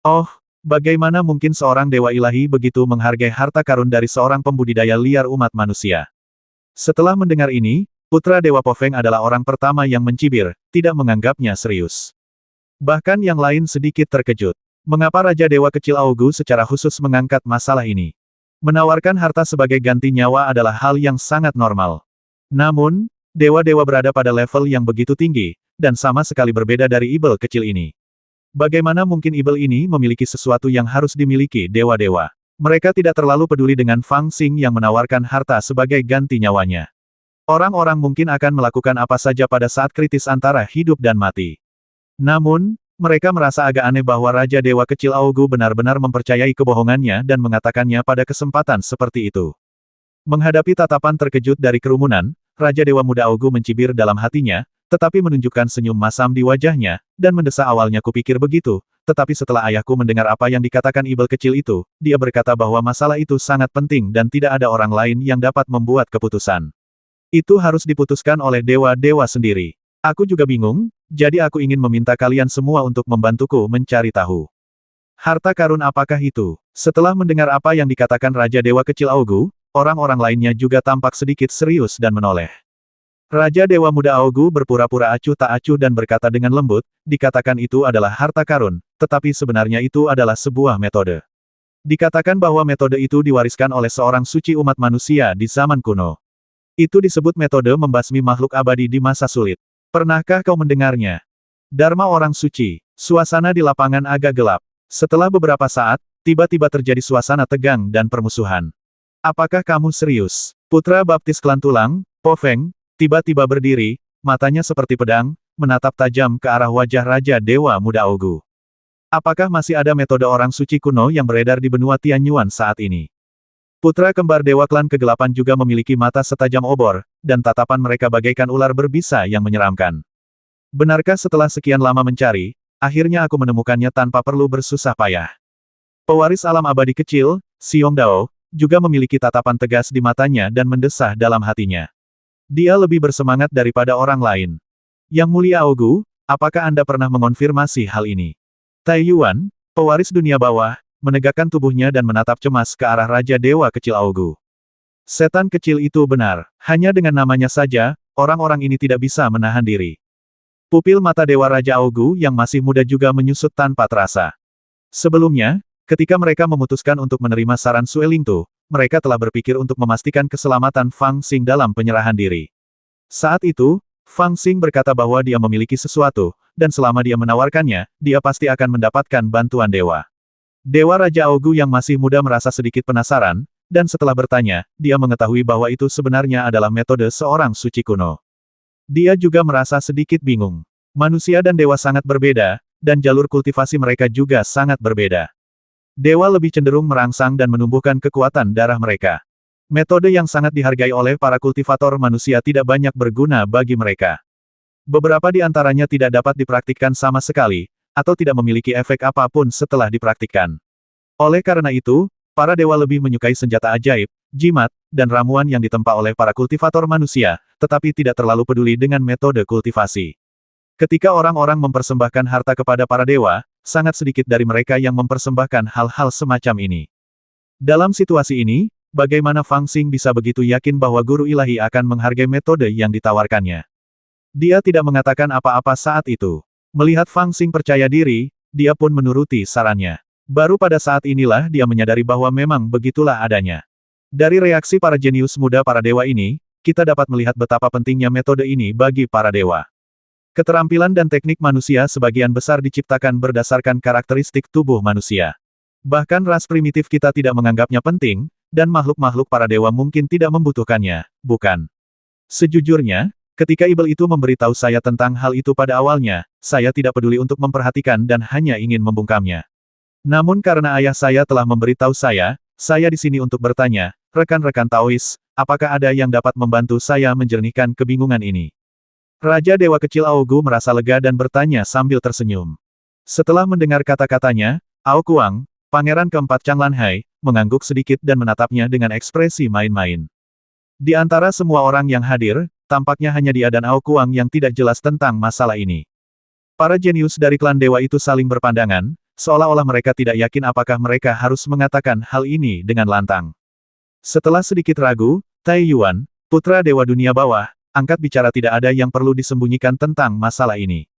Oh, bagaimana mungkin seorang dewa ilahi begitu menghargai harta karun dari seorang pembudidaya liar umat manusia? Setelah mendengar ini, putra Dewa Pofeng adalah orang pertama yang mencibir, tidak menganggapnya serius. Bahkan yang lain sedikit terkejut. Mengapa Raja Dewa Kecil Augu secara khusus mengangkat masalah ini? Menawarkan harta sebagai ganti nyawa adalah hal yang sangat normal. Namun, dewa-dewa berada pada level yang begitu tinggi, dan sama sekali berbeda dari Ibel kecil ini. Bagaimana mungkin Ibel ini memiliki sesuatu yang harus dimiliki dewa-dewa? Mereka tidak terlalu peduli dengan Fang Xing yang menawarkan harta sebagai ganti nyawanya. Orang-orang mungkin akan melakukan apa saja pada saat kritis antara hidup dan mati. Namun, mereka merasa agak aneh bahwa Raja Dewa Kecil Augu benar-benar mempercayai kebohongannya dan mengatakannya pada kesempatan seperti itu. Menghadapi tatapan terkejut dari kerumunan, Raja Dewa Muda Augu mencibir dalam hatinya, tetapi menunjukkan senyum masam di wajahnya, dan mendesak awalnya kupikir begitu, tetapi setelah ayahku mendengar apa yang dikatakan Ibel kecil itu, dia berkata bahwa masalah itu sangat penting dan tidak ada orang lain yang dapat membuat keputusan. Itu harus diputuskan oleh dewa-dewa sendiri. Aku juga bingung, jadi aku ingin meminta kalian semua untuk membantuku mencari tahu. Harta karun apakah itu? Setelah mendengar apa yang dikatakan Raja Dewa Kecil Augu, orang-orang lainnya juga tampak sedikit serius dan menoleh. Raja Dewa Muda Augu berpura-pura acuh tak acuh dan berkata dengan lembut, dikatakan itu adalah harta karun, tetapi sebenarnya itu adalah sebuah metode. Dikatakan bahwa metode itu diwariskan oleh seorang suci umat manusia di zaman kuno. Itu disebut metode membasmi makhluk abadi di masa sulit. Pernahkah kau mendengarnya? Dharma orang suci. Suasana di lapangan agak gelap. Setelah beberapa saat, tiba-tiba terjadi suasana tegang dan permusuhan. Apakah kamu serius? Putra baptis klan tulang, Pofeng, tiba-tiba berdiri, matanya seperti pedang, menatap tajam ke arah wajah Raja Dewa Muda Augu. Apakah masih ada metode orang suci kuno yang beredar di benua Tianyuan saat ini? Putra kembar Dewa Klan Kegelapan juga memiliki mata setajam obor, dan tatapan mereka bagaikan ular berbisa yang menyeramkan. Benarkah setelah sekian lama mencari, akhirnya aku menemukannya tanpa perlu bersusah payah? Pewaris alam abadi kecil, Xiong Dao, juga memiliki tatapan tegas di matanya dan mendesah dalam hatinya. Dia lebih bersemangat daripada orang lain. Yang Mulia Augu, apakah Anda pernah mengonfirmasi hal ini? Tai Yuan, pewaris dunia bawah, menegakkan tubuhnya dan menatap cemas ke arah Raja Dewa Kecil Augu. Setan kecil itu benar, hanya dengan namanya saja, orang-orang ini tidak bisa menahan diri. Pupil mata Dewa Raja Augu yang masih muda juga menyusut tanpa terasa. Sebelumnya, ketika mereka memutuskan untuk menerima saran Sue Lingtu, mereka telah berpikir untuk memastikan keselamatan Fang Xing dalam penyerahan diri. Saat itu, Fang Xing berkata bahwa dia memiliki sesuatu, dan selama dia menawarkannya, dia pasti akan mendapatkan bantuan dewa. Dewa Raja Augu yang masih muda merasa sedikit penasaran, dan setelah bertanya, dia mengetahui bahwa itu sebenarnya adalah metode seorang suci kuno. Dia juga merasa sedikit bingung. Manusia dan dewa sangat berbeda, dan jalur kultivasi mereka juga sangat berbeda. Dewa lebih cenderung merangsang dan menumbuhkan kekuatan darah mereka. Metode yang sangat dihargai oleh para kultivator manusia tidak banyak berguna bagi mereka. Beberapa di antaranya tidak dapat dipraktikkan sama sekali, atau tidak memiliki efek apapun setelah dipraktikkan. Oleh karena itu, para dewa lebih menyukai senjata ajaib, jimat, dan ramuan yang ditempa oleh para kultivator manusia, tetapi tidak terlalu peduli dengan metode kultivasi. Ketika orang-orang mempersembahkan harta kepada para dewa, sangat sedikit dari mereka yang mempersembahkan hal-hal semacam ini. Dalam situasi ini, bagaimana Fang Xing bisa begitu yakin bahwa guru ilahi akan menghargai metode yang ditawarkannya? Dia tidak mengatakan apa-apa saat itu. Melihat Fang Xing percaya diri, dia pun menuruti sarannya. Baru pada saat inilah dia menyadari bahwa memang begitulah adanya. Dari reaksi para jenius muda para dewa ini, kita dapat melihat betapa pentingnya metode ini bagi para dewa. Keterampilan dan teknik manusia sebagian besar diciptakan berdasarkan karakteristik tubuh manusia. Bahkan ras primitif kita tidak menganggapnya penting, dan makhluk-makhluk para dewa mungkin tidak membutuhkannya, bukan? Sejujurnya, ketika Ibel itu memberitahu saya tentang hal itu pada awalnya, saya tidak peduli untuk memperhatikan dan hanya ingin membungkamnya. Namun karena ayah saya telah memberitahu saya di sini untuk bertanya, rekan-rekan Taois, apakah ada yang dapat membantu saya menjernihkan kebingungan ini? Raja Dewa Kecil Augu merasa lega dan bertanya sambil tersenyum. Setelah mendengar kata-katanya, Ao Kuang, pangeran keempat Changlanhai, mengangguk sedikit dan menatapnya dengan ekspresi main-main. Di antara semua orang yang hadir, tampaknya hanya dia dan Ao Kuang yang tidak jelas tentang masalah ini. Para jenius dari klan dewa itu saling berpandangan, seolah-olah mereka tidak yakin apakah mereka harus mengatakan hal ini dengan lantang. Setelah sedikit ragu, Tai Yuan, putra Dewa Dunia Bawah, angkat bicara tidak ada yang perlu disembunyikan tentang masalah ini.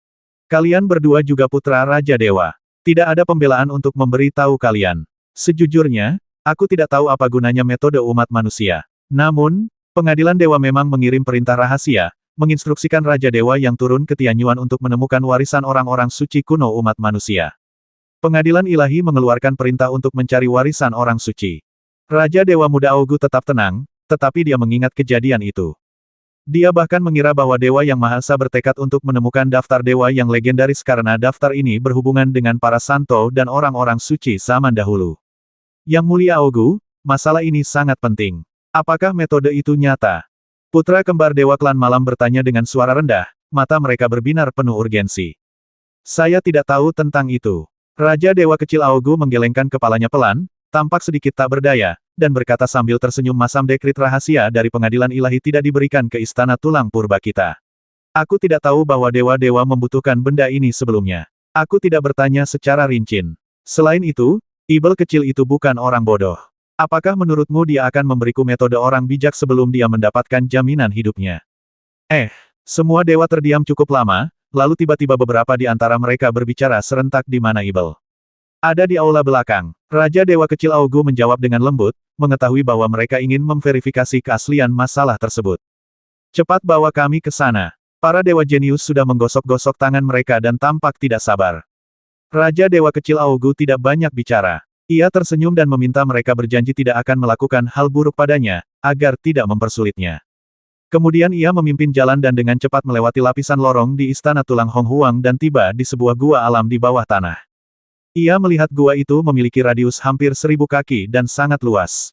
Kalian berdua juga putra Raja Dewa. Tidak ada pembelaan untuk memberi tahu kalian. Sejujurnya, aku tidak tahu apa gunanya metode umat manusia. Namun, pengadilan dewa memang mengirim perintah rahasia, menginstruksikan Raja Dewa yang turun ke Tianyuan untuk menemukan warisan orang-orang suci kuno umat manusia. Pengadilan ilahi mengeluarkan perintah untuk mencari warisan orang suci. Raja Dewa Muda Augu tetap tenang, tetapi dia mengingat kejadian itu. Dia bahkan mengira bahwa Dewa Yang Maha Esa bertekad untuk menemukan daftar dewa yang legendaris karena daftar ini berhubungan dengan para santo dan orang-orang suci zaman dahulu. Yang Mulia Augu, masalah ini sangat penting. Apakah metode itu nyata? Putra kembar Dewa Klan Malam bertanya dengan suara rendah, mata mereka berbinar penuh urgensi. Saya tidak tahu tentang itu. Raja Dewa Kecil Augu menggelengkan kepalanya pelan, tampak sedikit tak berdaya, dan berkata sambil tersenyum, masam dekrit rahasia dari pengadilan ilahi tidak diberikan ke istana tulang purba kita. Aku tidak tahu bahwa dewa-dewa membutuhkan benda ini sebelumnya. Aku tidak bertanya secara rinci. Selain itu, Ibel kecil itu bukan orang bodoh. Apakah menurutmu dia akan memberiku metode orang bijak sebelum dia mendapatkan jaminan hidupnya? Semua dewa terdiam cukup lama, lalu tiba-tiba beberapa di antara mereka berbicara serentak. Di mana Ibel? Ada di aula belakang. Raja Dewa Kecil Augu menjawab dengan lembut, mengetahui bahwa mereka ingin memverifikasi keaslian masalah tersebut. Cepat bawa kami ke sana. Para dewa jenius sudah menggosok-gosok tangan mereka dan tampak tidak sabar. Raja Dewa Kecil Augu tidak banyak bicara. Ia tersenyum dan meminta mereka berjanji tidak akan melakukan hal buruk padanya, agar tidak mempersulitnya. Kemudian ia memimpin jalan dan dengan cepat melewati lapisan lorong di Istana Tulang Hong Huang dan tiba di sebuah gua alam di bawah tanah. Ia melihat gua itu memiliki radius hampir 1000 kaki dan sangat luas.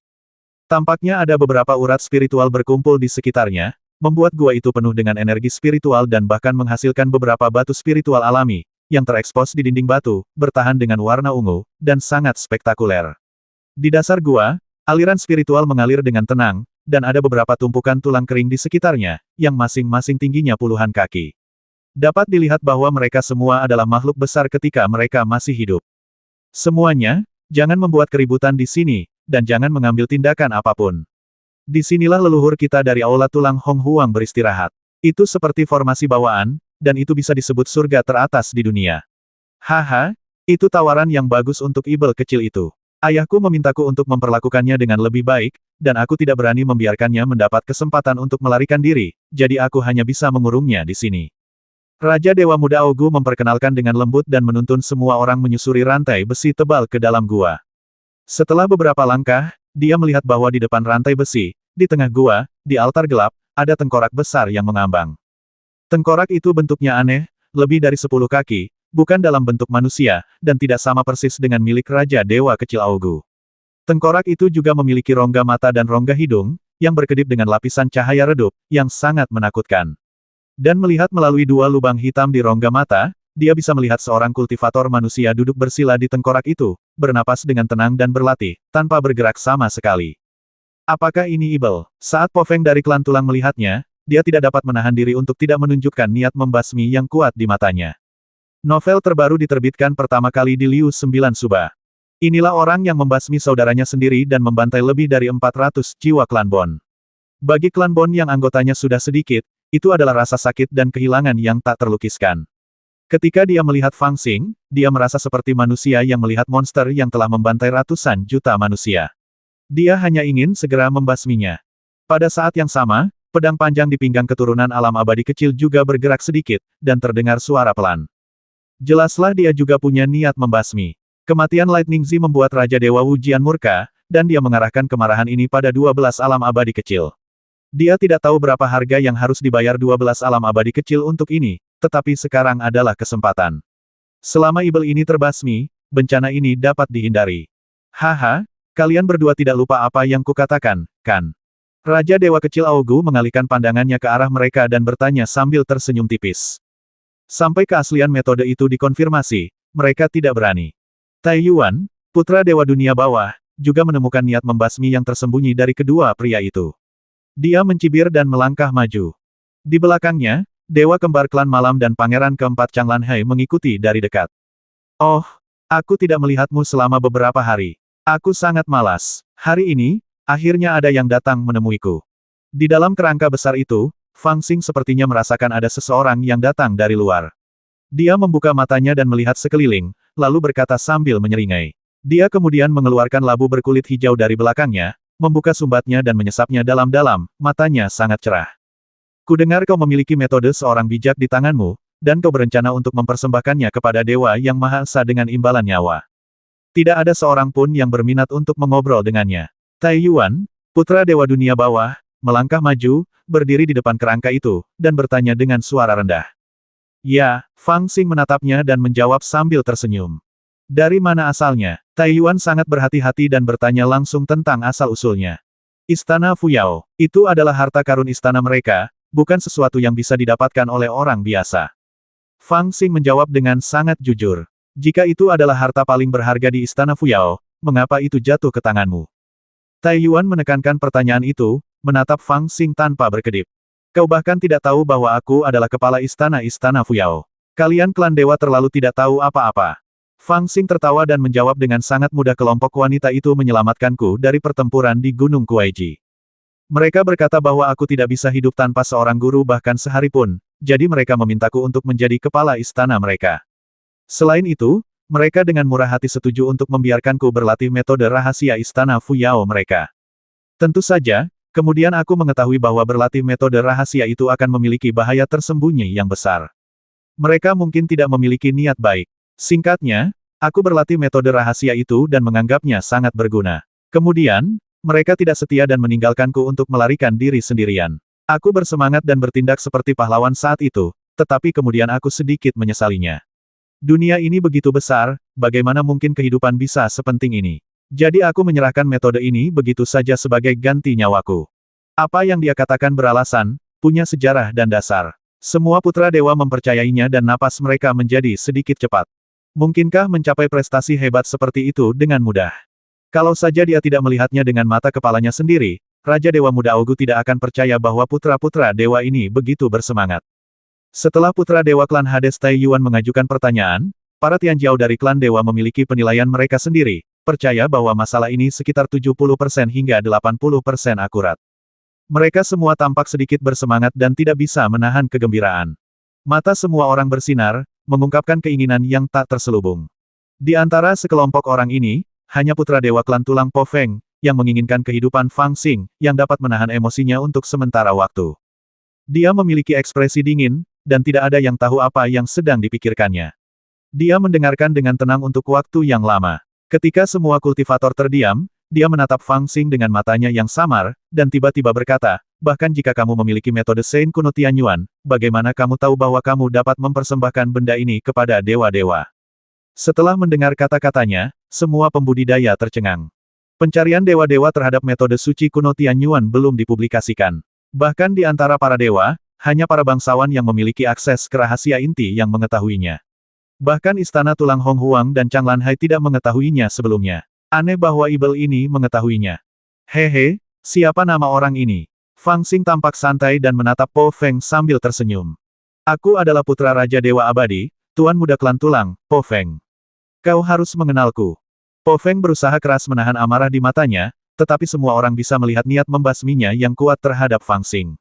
Tampaknya ada beberapa urat spiritual berkumpul di sekitarnya, membuat gua itu penuh dengan energi spiritual dan bahkan menghasilkan beberapa batu spiritual alami, yang terekspos di dinding batu, bertahan dengan warna ungu, dan sangat spektakuler. Di dasar gua, aliran spiritual mengalir dengan tenang, dan ada beberapa tumpukan tulang kering di sekitarnya, yang masing-masing tingginya puluhan kaki. Dapat dilihat bahwa mereka semua adalah makhluk besar ketika mereka masih hidup. Semuanya, jangan membuat keributan di sini, dan jangan mengambil tindakan apapun. Disinilah leluhur kita dari Aula Tulang Hong Huang beristirahat. Itu seperti formasi bawaan, dan itu bisa disebut surga teratas di dunia. Haha, itu tawaran yang bagus untuk Ibel kecil itu. Ayahku memintaku untuk memperlakukannya dengan lebih baik, dan aku tidak berani membiarkannya mendapat kesempatan untuk melarikan diri, jadi aku hanya bisa mengurungnya di sini. Raja Dewa Muda Augu memperkenalkan dengan lembut dan menuntun semua orang menyusuri rantai besi tebal ke dalam gua. Setelah beberapa langkah, dia melihat bahwa di depan rantai besi, di tengah gua, di altar gelap, ada tengkorak besar yang mengambang. Tengkorak itu bentuknya aneh, lebih dari 10 kaki, bukan dalam bentuk manusia, dan tidak sama persis dengan milik Raja Dewa Kecil Augu. Tengkorak itu juga memiliki rongga mata dan rongga hidung, yang berkedip dengan lapisan cahaya redup, yang sangat menakutkan. Dan melihat melalui 2 lubang hitam di rongga mata, dia bisa melihat seorang kultivator manusia duduk bersila di tengkorak itu, bernapas dengan tenang dan berlatih, tanpa bergerak sama sekali. Apakah ini Ibel? Saat Po Feng dari klan tulang melihatnya, dia tidak dapat menahan diri untuk tidak menunjukkan niat membasmi yang kuat di matanya. Novel terbaru diterbitkan pertama kali di Liu 9 Suba. Inilah orang yang membasmi saudaranya sendiri dan membantai lebih dari 400 jiwa klan Bon. Bagi klan Bon yang anggotanya sudah sedikit, itu adalah rasa sakit dan kehilangan yang tak terlukiskan. Ketika dia melihat Fang Xing, dia merasa seperti manusia yang melihat monster yang telah membantai ratusan juta manusia. Dia hanya ingin segera membasminya. Pada saat yang sama, pedang panjang di pinggang keturunan alam abadi kecil juga bergerak sedikit, dan terdengar suara pelan. Jelaslah dia juga punya niat membasmi. Kematian Lightning Z membuat Raja Dewa Wujian murka, dan dia mengarahkan kemarahan ini pada 12 alam abadi kecil. Dia tidak tahu berapa harga yang harus dibayar 12 alam abadi kecil untuk ini, tetapi sekarang adalah kesempatan. Selama Ibel ini terbasmi, bencana ini dapat dihindari. Haha, kalian berdua tidak lupa apa yang kukatakan, kan? Raja Dewa Kecil Augu mengalihkan pandangannya ke arah mereka dan bertanya sambil tersenyum tipis. Sampai keaslian metode itu dikonfirmasi, mereka tidak berani. Tai Yuan, putra Dewa Dunia Bawah, juga menemukan niat membasmi yang tersembunyi dari kedua pria itu. Dia mencibir dan melangkah maju. Di belakangnya, Dewa Kembar Klan Malam dan Pangeran Keempat Changlan Hai mengikuti dari dekat. Oh, Aku tidak melihatmu selama beberapa hari. Aku sangat malas. Hari ini, akhirnya ada yang datang menemuiku. Di dalam kerangka besar itu, Fang Xing sepertinya merasakan ada seseorang yang datang dari luar. Dia membuka matanya dan melihat sekeliling, lalu berkata sambil menyeringai. Dia kemudian mengeluarkan labu berkulit hijau dari belakangnya, membuka sumbatnya dan menyesapnya dalam-dalam, matanya sangat cerah. Kudengar kau memiliki metode seorang bijak di tanganmu, dan kau berencana untuk mempersembahkannya kepada Dewa Yang Maha Esa dengan imbalan nyawa. Tidak ada seorang pun yang berminat untuk mengobrol dengannya. Tai Yuan, putra Dewa Dunia Bawah, melangkah maju, berdiri di depan kerangka itu, dan bertanya dengan suara rendah. Ya, Fang Xing menatapnya dan menjawab sambil tersenyum. Dari mana asalnya? Tai Yuan sangat berhati-hati dan bertanya langsung tentang asal-usulnya. Istana Fuyao, itu adalah harta karun istana mereka, bukan sesuatu yang bisa didapatkan oleh orang biasa. Fang Xing menjawab dengan sangat jujur. Jika itu adalah harta paling berharga di Istana Fuyao, mengapa itu jatuh ke tanganmu? Tai Yuan menekankan pertanyaan itu, menatap Fang Xing tanpa berkedip. Kau bahkan tidak tahu bahwa aku adalah kepala Istana Fuyao. Kalian klan dewa terlalu tidak tahu apa-apa. Fang Xing tertawa dan menjawab dengan sangat mudah kelompok wanita itu menyelamatkanku dari pertempuran di Gunung Kuaiji. Mereka berkata bahwa aku tidak bisa hidup tanpa seorang guru bahkan sehari pun, jadi mereka memintaku untuk menjadi kepala istana mereka. Selain itu, mereka dengan murah hati setuju untuk membiarkanku berlatih metode rahasia Istana Fuyao mereka. Tentu saja, kemudian aku mengetahui bahwa berlatih metode rahasia itu akan memiliki bahaya tersembunyi yang besar. Mereka mungkin tidak memiliki niat baik. Singkatnya, aku berlatih metode rahasia itu dan menganggapnya sangat berguna. Kemudian, mereka tidak setia dan meninggalkanku untuk melarikan diri sendirian. Aku bersemangat dan bertindak seperti pahlawan saat itu, tetapi kemudian aku sedikit menyesalinya. Dunia ini begitu besar, bagaimana mungkin kehidupan bisa sepenting ini? Jadi aku menyerahkan metode ini begitu saja sebagai ganti nyawaku. Apa yang dia katakan beralasan, punya sejarah dan dasar. Semua putra dewa mempercayainya dan napas mereka menjadi sedikit cepat. Mungkinkah mencapai prestasi hebat seperti itu dengan mudah? Kalau saja dia tidak melihatnya dengan mata kepalanya sendiri, Raja Dewa Muda Ogu tidak akan percaya bahwa putra-putra dewa ini begitu bersemangat. Setelah putra dewa klan Hades Tai Yuan mengajukan pertanyaan, para Tianjiao dari klan dewa memiliki penilaian mereka sendiri, percaya bahwa masalah ini sekitar 70% hingga 80% akurat. Mereka semua tampak sedikit bersemangat dan tidak bisa menahan kegembiraan. Mata semua orang bersinar, mengungkapkan keinginan yang tak terselubung. Di antara sekelompok orang ini, hanya putra dewa klan tulang Po Feng, yang menginginkan kehidupan Fang Xing, yang dapat menahan emosinya untuk sementara waktu. Dia memiliki ekspresi dingin, dan tidak ada yang tahu apa yang sedang dipikirkannya. Dia mendengarkan dengan tenang untuk waktu yang lama. Ketika semua kultivator terdiam, dia menatap Fang Xing dengan matanya yang samar, dan tiba-tiba berkata, bahkan jika kamu memiliki metode Sein kuno Tianyuan, bagaimana kamu tahu bahwa kamu dapat mempersembahkan benda ini kepada dewa-dewa? Setelah mendengar kata-katanya, semua pembudidaya tercengang. Pencarian dewa-dewa terhadap metode suci kuno Tianyuan belum dipublikasikan. Bahkan di antara para dewa, hanya para bangsawan yang memiliki akses ke rahasia inti yang mengetahuinya. Bahkan Istana Tulang Hong Huang dan Chang Lanhai tidak mengetahuinya sebelumnya. Aneh bahwa Ibel ini mengetahuinya. Hehe, siapa nama orang ini? Fang Xing tampak santai dan menatap Po Feng sambil tersenyum. Aku adalah putra Raja Dewa Abadi, Tuan Muda Klan Tulang, Po Feng. Kau harus mengenalku. Po Feng berusaha keras menahan amarah di matanya, tetapi semua orang bisa melihat niat membasminya yang kuat terhadap Fang Xing.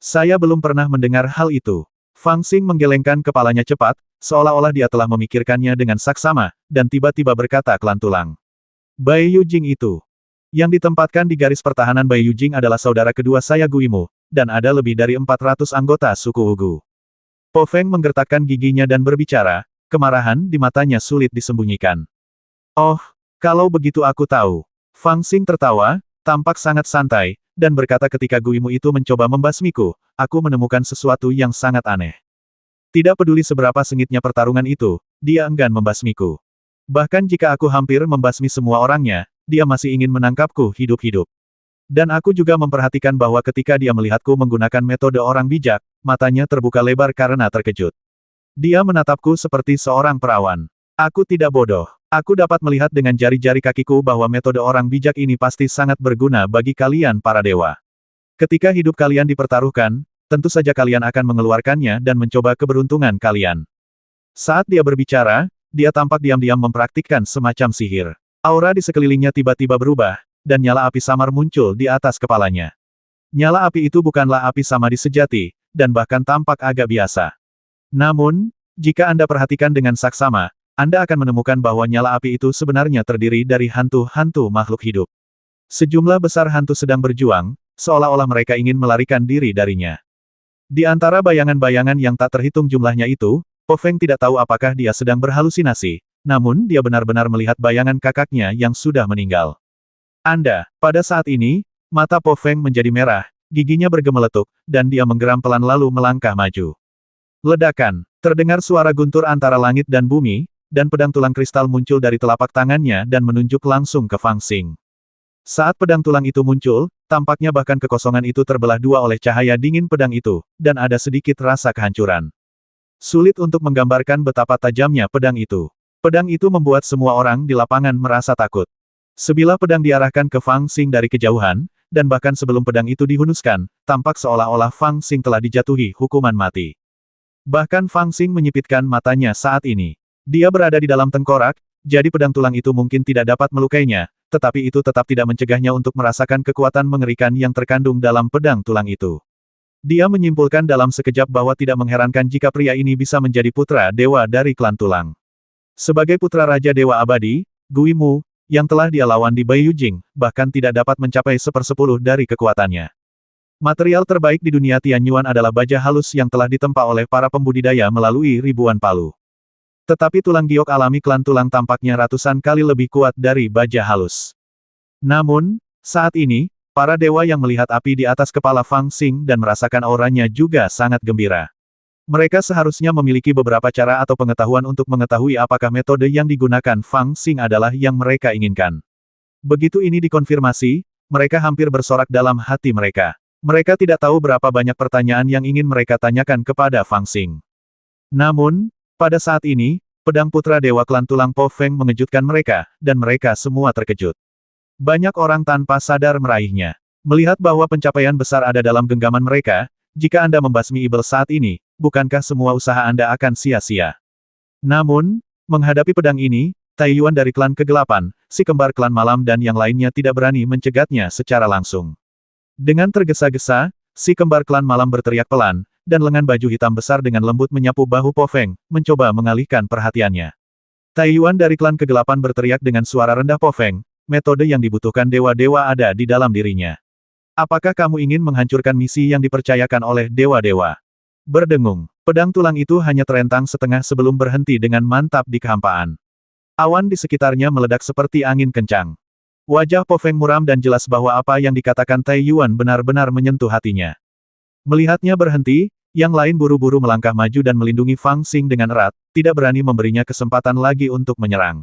Saya belum pernah mendengar hal itu. Fang Xing menggelengkan kepalanya cepat, seolah-olah dia telah memikirkannya dengan saksama, dan tiba-tiba berkata Klan Tulang. Bai Yujing itu. Yang ditempatkan di garis pertahanan Bai Yujing adalah saudara kedua saya Guimu, dan ada lebih dari 400 anggota suku Ugu. Po Feng menggertakkan giginya dan berbicara, kemarahan di matanya sulit disembunyikan. Oh, kalau begitu aku tahu. Fang Xing tertawa, tampak sangat santai, dan berkata ketika Guimu itu mencoba membasmiku, aku menemukan sesuatu yang sangat aneh. Tidak peduli seberapa sengitnya pertarungan itu, dia enggan membasmiku. Bahkan jika aku hampir membasmi semua orangnya, dia masih ingin menangkapku hidup-hidup. Dan aku juga memperhatikan bahwa ketika dia melihatku menggunakan metode orang bijak, matanya terbuka lebar karena terkejut. Dia menatapku seperti seorang perawan. Aku tidak bodoh. Aku dapat melihat dengan jari-jari kakiku bahwa metode orang bijak ini pasti sangat berguna bagi kalian para dewa. Ketika hidup kalian dipertaruhkan, tentu saja kalian akan mengeluarkannya dan mencoba keberuntungan kalian. Saat dia berbicara, dia tampak diam-diam mempraktikkan semacam sihir. Aura di sekelilingnya tiba-tiba berubah, dan nyala api samar muncul di atas kepalanya. Nyala api itu bukanlah api samadi sejati, dan bahkan tampak agak biasa. Namun, jika Anda perhatikan dengan saksama, Anda akan menemukan bahwa nyala api itu sebenarnya terdiri dari hantu-hantu makhluk hidup. Sejumlah besar hantu sedang berjuang, seolah-olah mereka ingin melarikan diri darinya. Di antara bayangan-bayangan yang tak terhitung jumlahnya itu, Po Feng tidak tahu apakah dia sedang berhalusinasi, namun dia benar-benar melihat bayangan kakaknya yang sudah meninggal. Pada saat ini, mata Po Feng menjadi merah, giginya bergemeletuk, dan dia menggeram pelan lalu melangkah maju. Ledakan, terdengar suara guntur antara langit dan bumi, dan pedang tulang kristal muncul dari telapak tangannya dan menunjuk langsung ke Fang Xing. Saat pedang tulang itu muncul, tampaknya bahkan kekosongan itu terbelah dua oleh cahaya dingin pedang itu, dan ada sedikit rasa kehancuran. Sulit untuk menggambarkan betapa tajamnya pedang itu. Pedang itu membuat semua orang di lapangan merasa takut. Sebilah pedang diarahkan ke Fang Xing dari kejauhan, dan bahkan sebelum pedang itu dihunuskan, tampak seolah-olah Fang Xing telah dijatuhi hukuman mati. Bahkan Fang Xing menyipitkan matanya saat ini. Dia berada di dalam tengkorak, jadi pedang tulang itu mungkin tidak dapat melukainya, tetapi itu tetap tidak mencegahnya untuk merasakan kekuatan mengerikan yang terkandung dalam pedang tulang itu. Dia menyimpulkan dalam sekejap bahwa tidak mengherankan jika pria ini bisa menjadi putra dewa dari klan tulang. Sebagai putra Raja Dewa Abadi, Gui Mu, yang telah dia lawan di Baiyujing, bahkan tidak dapat mencapai 1/10 dari kekuatannya. Material terbaik di dunia Tianyuan adalah baja halus yang telah ditempa oleh para pembudidaya melalui ribuan palu. Tetapi tulang giok alami klan tulang tampaknya ratusan kali lebih kuat dari baja halus. Namun, saat ini, para dewa yang melihat api di atas kepala Fang Xing dan merasakan auranya juga sangat gembira. Mereka seharusnya memiliki beberapa cara atau pengetahuan untuk mengetahui apakah metode yang digunakan Fang Xing adalah yang mereka inginkan. Begitu ini dikonfirmasi, mereka hampir bersorak dalam hati mereka. Mereka tidak tahu berapa banyak pertanyaan yang ingin mereka tanyakan kepada Fang Xing. Namun, pada saat ini, pedang putra dewa klan tulang Po Feng mengejutkan mereka, dan mereka semua terkejut. Banyak orang tanpa sadar meraihnya. Melihat bahwa pencapaian besar ada dalam genggaman mereka, jika Anda membasmi Ibel saat ini, bukankah semua usaha Anda akan sia-sia? Namun, menghadapi pedang ini, Taiyuan dari klan kegelapan, si kembar klan malam dan yang lainnya tidak berani mencegatnya secara langsung. Dengan tergesa-gesa, si kembar klan malam berteriak pelan, dan lengan baju hitam besar dengan lembut menyapu bahu Po Feng, mencoba mengalihkan perhatiannya. Taiyuan dari klan kegelapan berteriak dengan suara rendah, Po Feng, metode yang dibutuhkan dewa-dewa ada di dalam dirinya. Apakah kamu ingin menghancurkan misi yang dipercayakan oleh dewa-dewa? Berdengung, pedang tulang itu hanya terentang setengah sebelum berhenti dengan mantap di kehampaan. Awan di sekitarnya meledak seperti angin kencang. Wajah Po Feng muram dan jelas bahwa apa yang dikatakan Taiyuan benar-benar menyentuh hatinya. Melihatnya berhenti, yang lain buru-buru melangkah maju dan melindungi Fang Xing dengan erat, tidak berani memberinya kesempatan lagi untuk menyerang.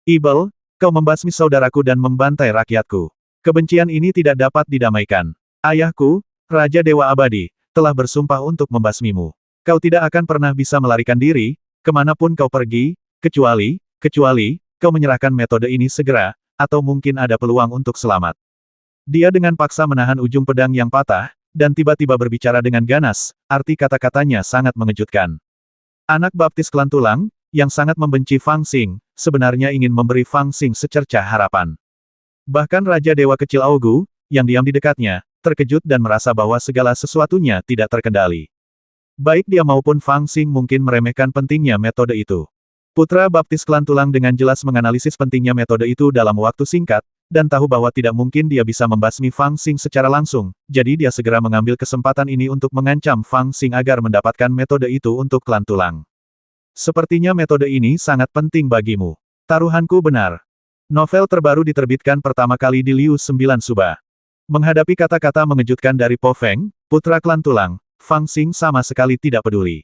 Ibel, kau membasmi saudaraku dan membantai rakyatku. Kebencian ini tidak dapat didamaikan. Ayahku, Raja Dewa Abadi, telah bersumpah untuk membasmimu. Kau tidak akan pernah bisa melarikan diri, kemanapun kau pergi, kecuali, kau menyerahkan metode ini segera, atau mungkin ada peluang untuk selamat. Dia dengan paksa menahan ujung pedang yang patah, dan tiba-tiba berbicara dengan ganas, arti kata-katanya sangat mengejutkan. Anak baptis klan tulang, yang sangat membenci Fang Xing, sebenarnya ingin memberi Fang Xing secercah harapan. Bahkan Raja Dewa Kecil Augu, yang diam di dekatnya, terkejut dan merasa bahwa segala sesuatunya tidak terkendali. Baik dia maupun Fang Xing mungkin meremehkan pentingnya metode itu. Putra baptis klan tulang dengan jelas menganalisis pentingnya metode itu dalam waktu singkat, dan tahu bahwa tidak mungkin dia bisa membasmi Fang Xing secara langsung, jadi dia segera mengambil kesempatan ini untuk mengancam Fang Xing agar mendapatkan metode itu untuk klan tulang. Sepertinya metode ini sangat penting bagimu. Taruhanku benar. Novel terbaru diterbitkan pertama kali di Liu 9 Suba. Menghadapi kata-kata mengejutkan dari Po Feng, putra klan tulang, Fang Xing sama sekali tidak peduli.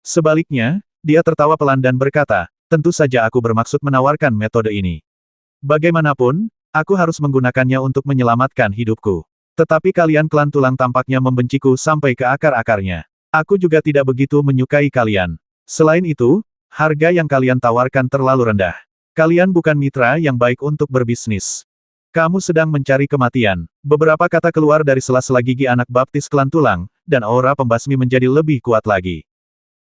Sebaliknya, dia tertawa pelan dan berkata, tentu saja aku bermaksud menawarkan metode ini. Bagaimanapun, aku harus menggunakannya untuk menyelamatkan hidupku. Tetapi kalian klan tulang tampaknya membenciku sampai ke akar-akarnya. Aku juga tidak begitu menyukai kalian. Selain itu, harga yang kalian tawarkan terlalu rendah. Kalian bukan mitra yang baik untuk berbisnis. Kamu sedang mencari kematian. Beberapa kata keluar dari sela-sela gigi anak baptis klan tulang, dan aura pembasmi menjadi lebih kuat lagi.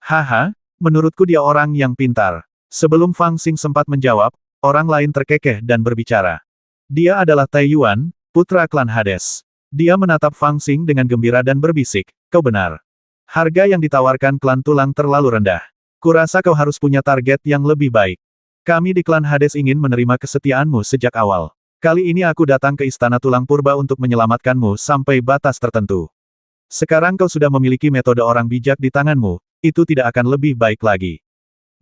Haha, menurutku dia orang yang pintar. Sebelum Fang Xing sempat menjawab, orang lain terkekeh dan berbicara. Dia adalah Tai Yuan, putra klan Hades. Dia menatap Fang Xing dengan gembira dan berbisik, kau benar. Harga yang ditawarkan klan tulang terlalu rendah. Kurasa kau harus punya target yang lebih baik. Kami di klan Hades ingin menerima kesetiaanmu sejak awal. Kali ini aku datang ke Istana Tulang Purba untuk menyelamatkanmu sampai batas tertentu. Sekarang kau sudah memiliki metode orang bijak di tanganmu, itu tidak akan lebih baik lagi.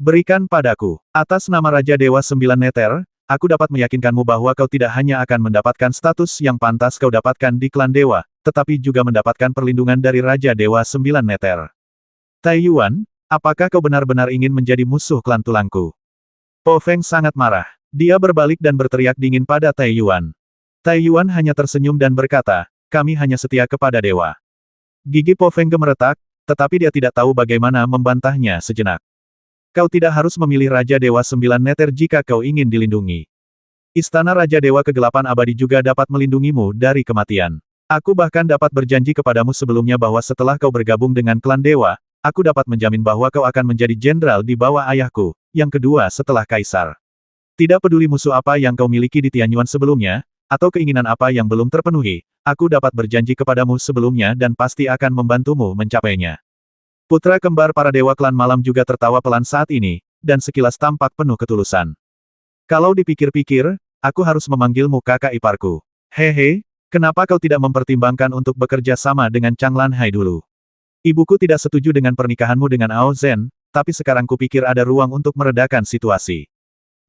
Berikan padaku. Atas nama Raja Dewa Sembilan Neter, aku dapat meyakinkanmu bahwa kau tidak hanya akan mendapatkan status yang pantas kau dapatkan di klan Dewa, tetapi juga mendapatkan perlindungan dari Raja Dewa Sembilan Neter. Tai Yuan, apakah kau benar-benar ingin menjadi musuh klan tulangku? Po Feng sangat marah. Dia berbalik dan berteriak dingin pada Tai Yuan. Tai Yuan hanya tersenyum dan berkata, kami hanya setia kepada Dewa. Gigi Po Feng gemeretak, tetapi dia tidak tahu bagaimana membantahnya sejenak. Kau tidak harus memilih Raja Dewa Sembilan Neter jika kau ingin dilindungi. Istana Raja Dewa Kegelapan Abadi juga dapat melindungimu dari kematian. Aku bahkan dapat berjanji kepadamu sebelumnya bahwa setelah kau bergabung dengan klan Dewa, aku dapat menjamin bahwa kau akan menjadi jenderal di bawah ayahku, yang kedua setelah Kaisar. Tidak peduli musuh apa yang kau miliki di Tianyuan sebelumnya, atau keinginan apa yang belum terpenuhi, aku dapat berjanji kepadamu sebelumnya dan pasti akan membantumu mencapainya. Putra kembar para dewa klan malam juga tertawa pelan saat ini, dan sekilas tampak penuh ketulusan. Kalau dipikir-pikir, aku harus memanggilmu kakak iparku. Hehe, kenapa kau tidak mempertimbangkan untuk bekerja sama dengan Chang Lanhai dulu? Ibuku tidak setuju dengan pernikahanmu dengan Ao Zhen, tapi sekarang kupikir ada ruang untuk meredakan situasi.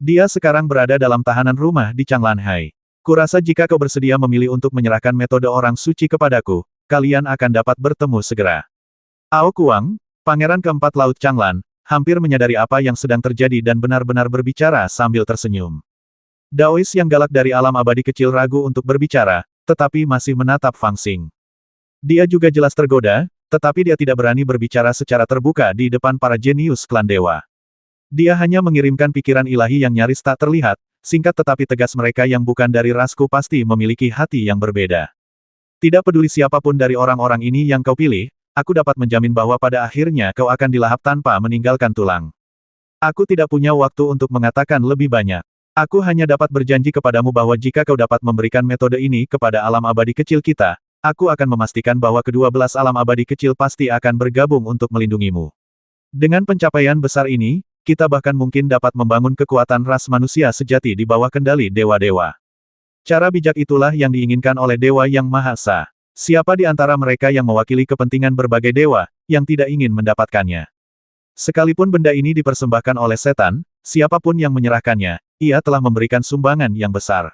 Dia sekarang berada dalam tahanan rumah di Chang Lanhai. Kurasa jika kau bersedia memilih untuk menyerahkan metode orang suci kepadaku, kalian akan dapat bertemu segera. Ao Kuang, Pangeran Keempat Laut Changlan, hampir menyadari apa yang sedang terjadi dan benar-benar berbicara sambil tersenyum. Daois yang galak dari alam abadi kecil ragu untuk berbicara, tetapi masih menatap Fang Xing. Dia juga jelas tergoda, tetapi dia tidak berani berbicara secara terbuka di depan para jenius klan dewa. Dia hanya mengirimkan pikiran ilahi yang nyaris tak terlihat, singkat tetapi tegas mereka yang bukan dari rasku pasti memiliki hati yang berbeda. Tidak peduli siapapun dari orang-orang ini yang kau pilih, aku dapat menjamin bahwa pada akhirnya kau akan dilahap tanpa meninggalkan tulang. Aku tidak punya waktu untuk mengatakan lebih banyak. Aku hanya dapat berjanji kepadamu bahwa jika kau dapat memberikan metode ini kepada alam abadi kecil kita, aku akan memastikan bahwa kedua belas alam abadi kecil pasti akan bergabung untuk melindungimu. Dengan pencapaian besar ini, kita bahkan mungkin dapat membangun kekuatan ras manusia sejati di bawah kendali dewa-dewa. Cara bijak itulah yang diinginkan oleh Dewa Yang Maha Esa. Siapa di antara mereka yang mewakili kepentingan berbagai dewa, yang tidak ingin mendapatkannya? Sekalipun benda ini dipersembahkan oleh setan, siapapun yang menyerahkannya, ia telah memberikan sumbangan yang besar.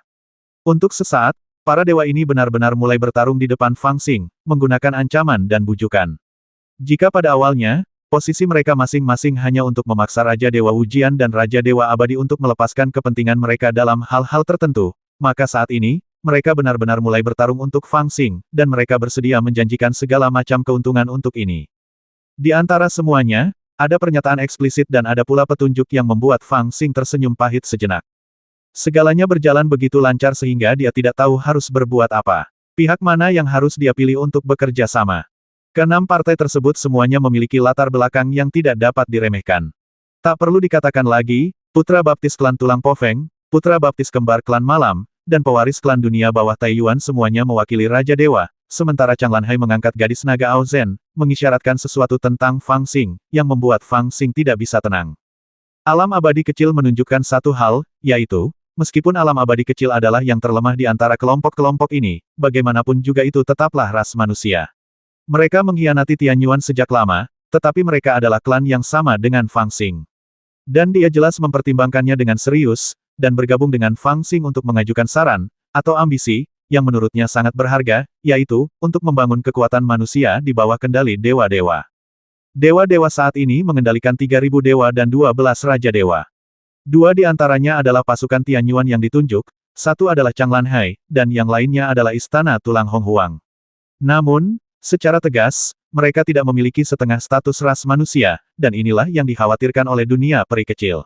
Untuk sesaat, para dewa ini benar-benar mulai bertarung di depan Fang Xing, menggunakan ancaman dan bujukan. Jika pada awalnya, posisi mereka masing-masing hanya untuk memaksa Raja Dewa Wujian dan Raja Dewa Abadi untuk melepaskan kepentingan mereka dalam hal-hal tertentu, maka saat ini, mereka benar-benar mulai bertarung untuk Fang Xing, dan mereka bersedia menjanjikan segala macam keuntungan untuk ini. Di antara semuanya, ada pernyataan eksplisit dan ada pula petunjuk yang membuat Fang Xing tersenyum pahit sejenak. Segalanya berjalan begitu lancar sehingga dia tidak tahu harus berbuat apa. Pihak mana yang harus dia pilih untuk bekerja sama. Keenam partai tersebut semuanya memiliki latar belakang yang tidak dapat diremehkan. Tak perlu dikatakan lagi, putra baptis klan Tulang Po Feng, putra baptis kembar klan Malam, dan pewaris klan dunia bawah Tai Yuan semuanya mewakili Raja Dewa, sementara Chang Lanhai mengangkat gadis naga Ao Zhen, mengisyaratkan sesuatu tentang Fang Xing, yang membuat Fang Xing tidak bisa tenang. Alam abadi kecil menunjukkan satu hal, yaitu, meskipun alam abadi kecil adalah yang terlemah di antara kelompok-kelompok ini, bagaimanapun juga itu tetaplah ras manusia. Mereka mengkhianati Tianyuan sejak lama, tetapi mereka adalah klan yang sama dengan Fang Xing. Dan dia jelas mempertimbangkannya dengan serius, dan bergabung dengan Fang Xing untuk mengajukan saran, atau ambisi, yang menurutnya sangat berharga, yaitu, untuk membangun kekuatan manusia di bawah kendali dewa-dewa. Dewa-dewa saat ini mengendalikan 3.000 dewa dan 12 Raja Dewa. Dua di antaranya adalah pasukan Tianyuan yang ditunjuk, satu adalah Chang Lanhai, dan yang lainnya adalah Istana Tulang Hong Huang. Namun, secara tegas, mereka tidak memiliki setengah status ras manusia, dan inilah yang dikhawatirkan oleh dunia peri kecil.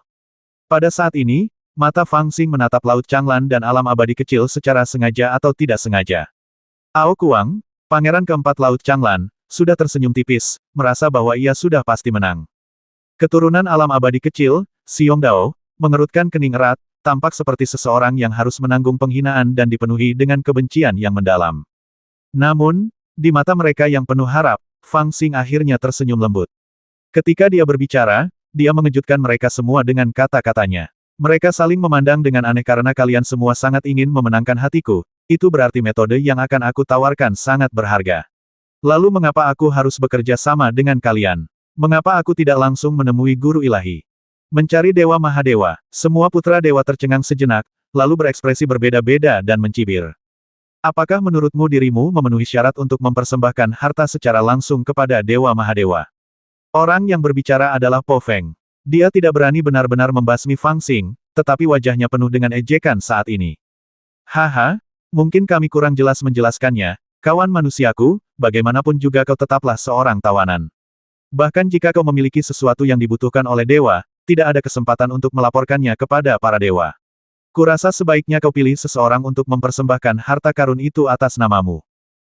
Pada saat ini, mata Fang Xing menatap Laut Changlan dan alam abadi kecil secara sengaja atau tidak sengaja. Ao Kuang, Pangeran Keempat Laut Changlan, sudah tersenyum tipis, merasa bahwa ia sudah pasti menang. Keturunan alam abadi kecil, Xiong Dao, mengerutkan kening erat, tampak seperti seseorang yang harus menanggung penghinaan dan dipenuhi dengan kebencian yang mendalam. Namun, di mata mereka yang penuh harap, Fang Xing akhirnya tersenyum lembut. Ketika dia berbicara, dia mengejutkan mereka semua dengan kata-katanya. Mereka saling memandang dengan aneh karena kalian semua sangat ingin memenangkan hatiku, itu berarti metode yang akan aku tawarkan sangat berharga. Lalu mengapa aku harus bekerja sama dengan kalian? Mengapa aku tidak langsung menemui guru ilahi? Mencari Dewa Mahadewa, semua putra dewa tercengang sejenak, lalu berekspresi berbeda-beda dan mencibir. Apakah menurutmu dirimu memenuhi syarat untuk mempersembahkan harta secara langsung kepada Dewa Mahadewa? Orang yang berbicara adalah Po Feng. Dia tidak berani benar-benar membasmi Fang Xing, tetapi wajahnya penuh dengan ejekan saat ini. Haha, mungkin kami kurang jelas menjelaskannya, kawan manusiaku, bagaimanapun juga kau tetaplah seorang tawanan. Bahkan jika kau memiliki sesuatu yang dibutuhkan oleh dewa, tidak ada kesempatan untuk melaporkannya kepada para dewa. Kurasa sebaiknya kau pilih seseorang untuk mempersembahkan harta karun itu atas namamu.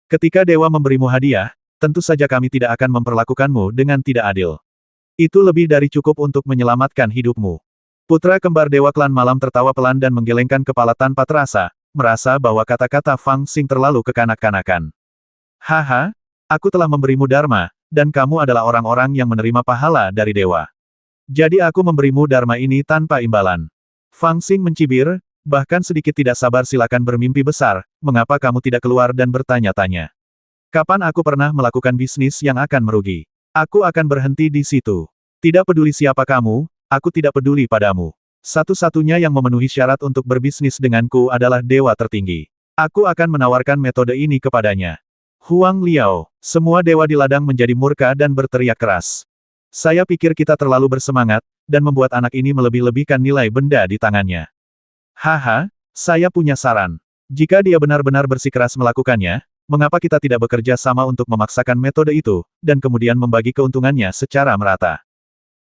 Ketika dewa memberimu hadiah, tentu saja kami tidak akan memperlakukanmu dengan tidak adil. Itu lebih dari cukup untuk menyelamatkan hidupmu. Putra kembar dewa klan malam tertawa pelan dan menggelengkan kepala tanpa terasa, merasa bahwa kata-kata Fang Xing terlalu kekanak-kanakan. Haha, aku telah memberimu dharma, dan kamu adalah orang-orang yang menerima pahala dari dewa. Jadi aku memberimu dharma ini tanpa imbalan. Fang Xing mencibir, bahkan sedikit tidak sabar silakan bermimpi besar, mengapa kamu tidak keluar dan bertanya-tanya? Kapan aku pernah melakukan bisnis yang akan merugi? Aku akan berhenti di situ. Tidak peduli siapa kamu, aku tidak peduli padamu. Satu-satunya yang memenuhi syarat untuk berbisnis denganku adalah dewa tertinggi. Aku akan menawarkan metode ini kepadanya. Huang Liao, semua dewa di ladang menjadi murka dan berteriak keras. Saya pikir kita terlalu bersemangat, dan membuat anak ini melebih-lebihkan nilai benda di tangannya. Haha, saya punya saran. Jika dia benar-benar bersikeras melakukannya, mengapa kita tidak bekerja sama untuk memaksakan metode itu, dan kemudian membagi keuntungannya secara merata?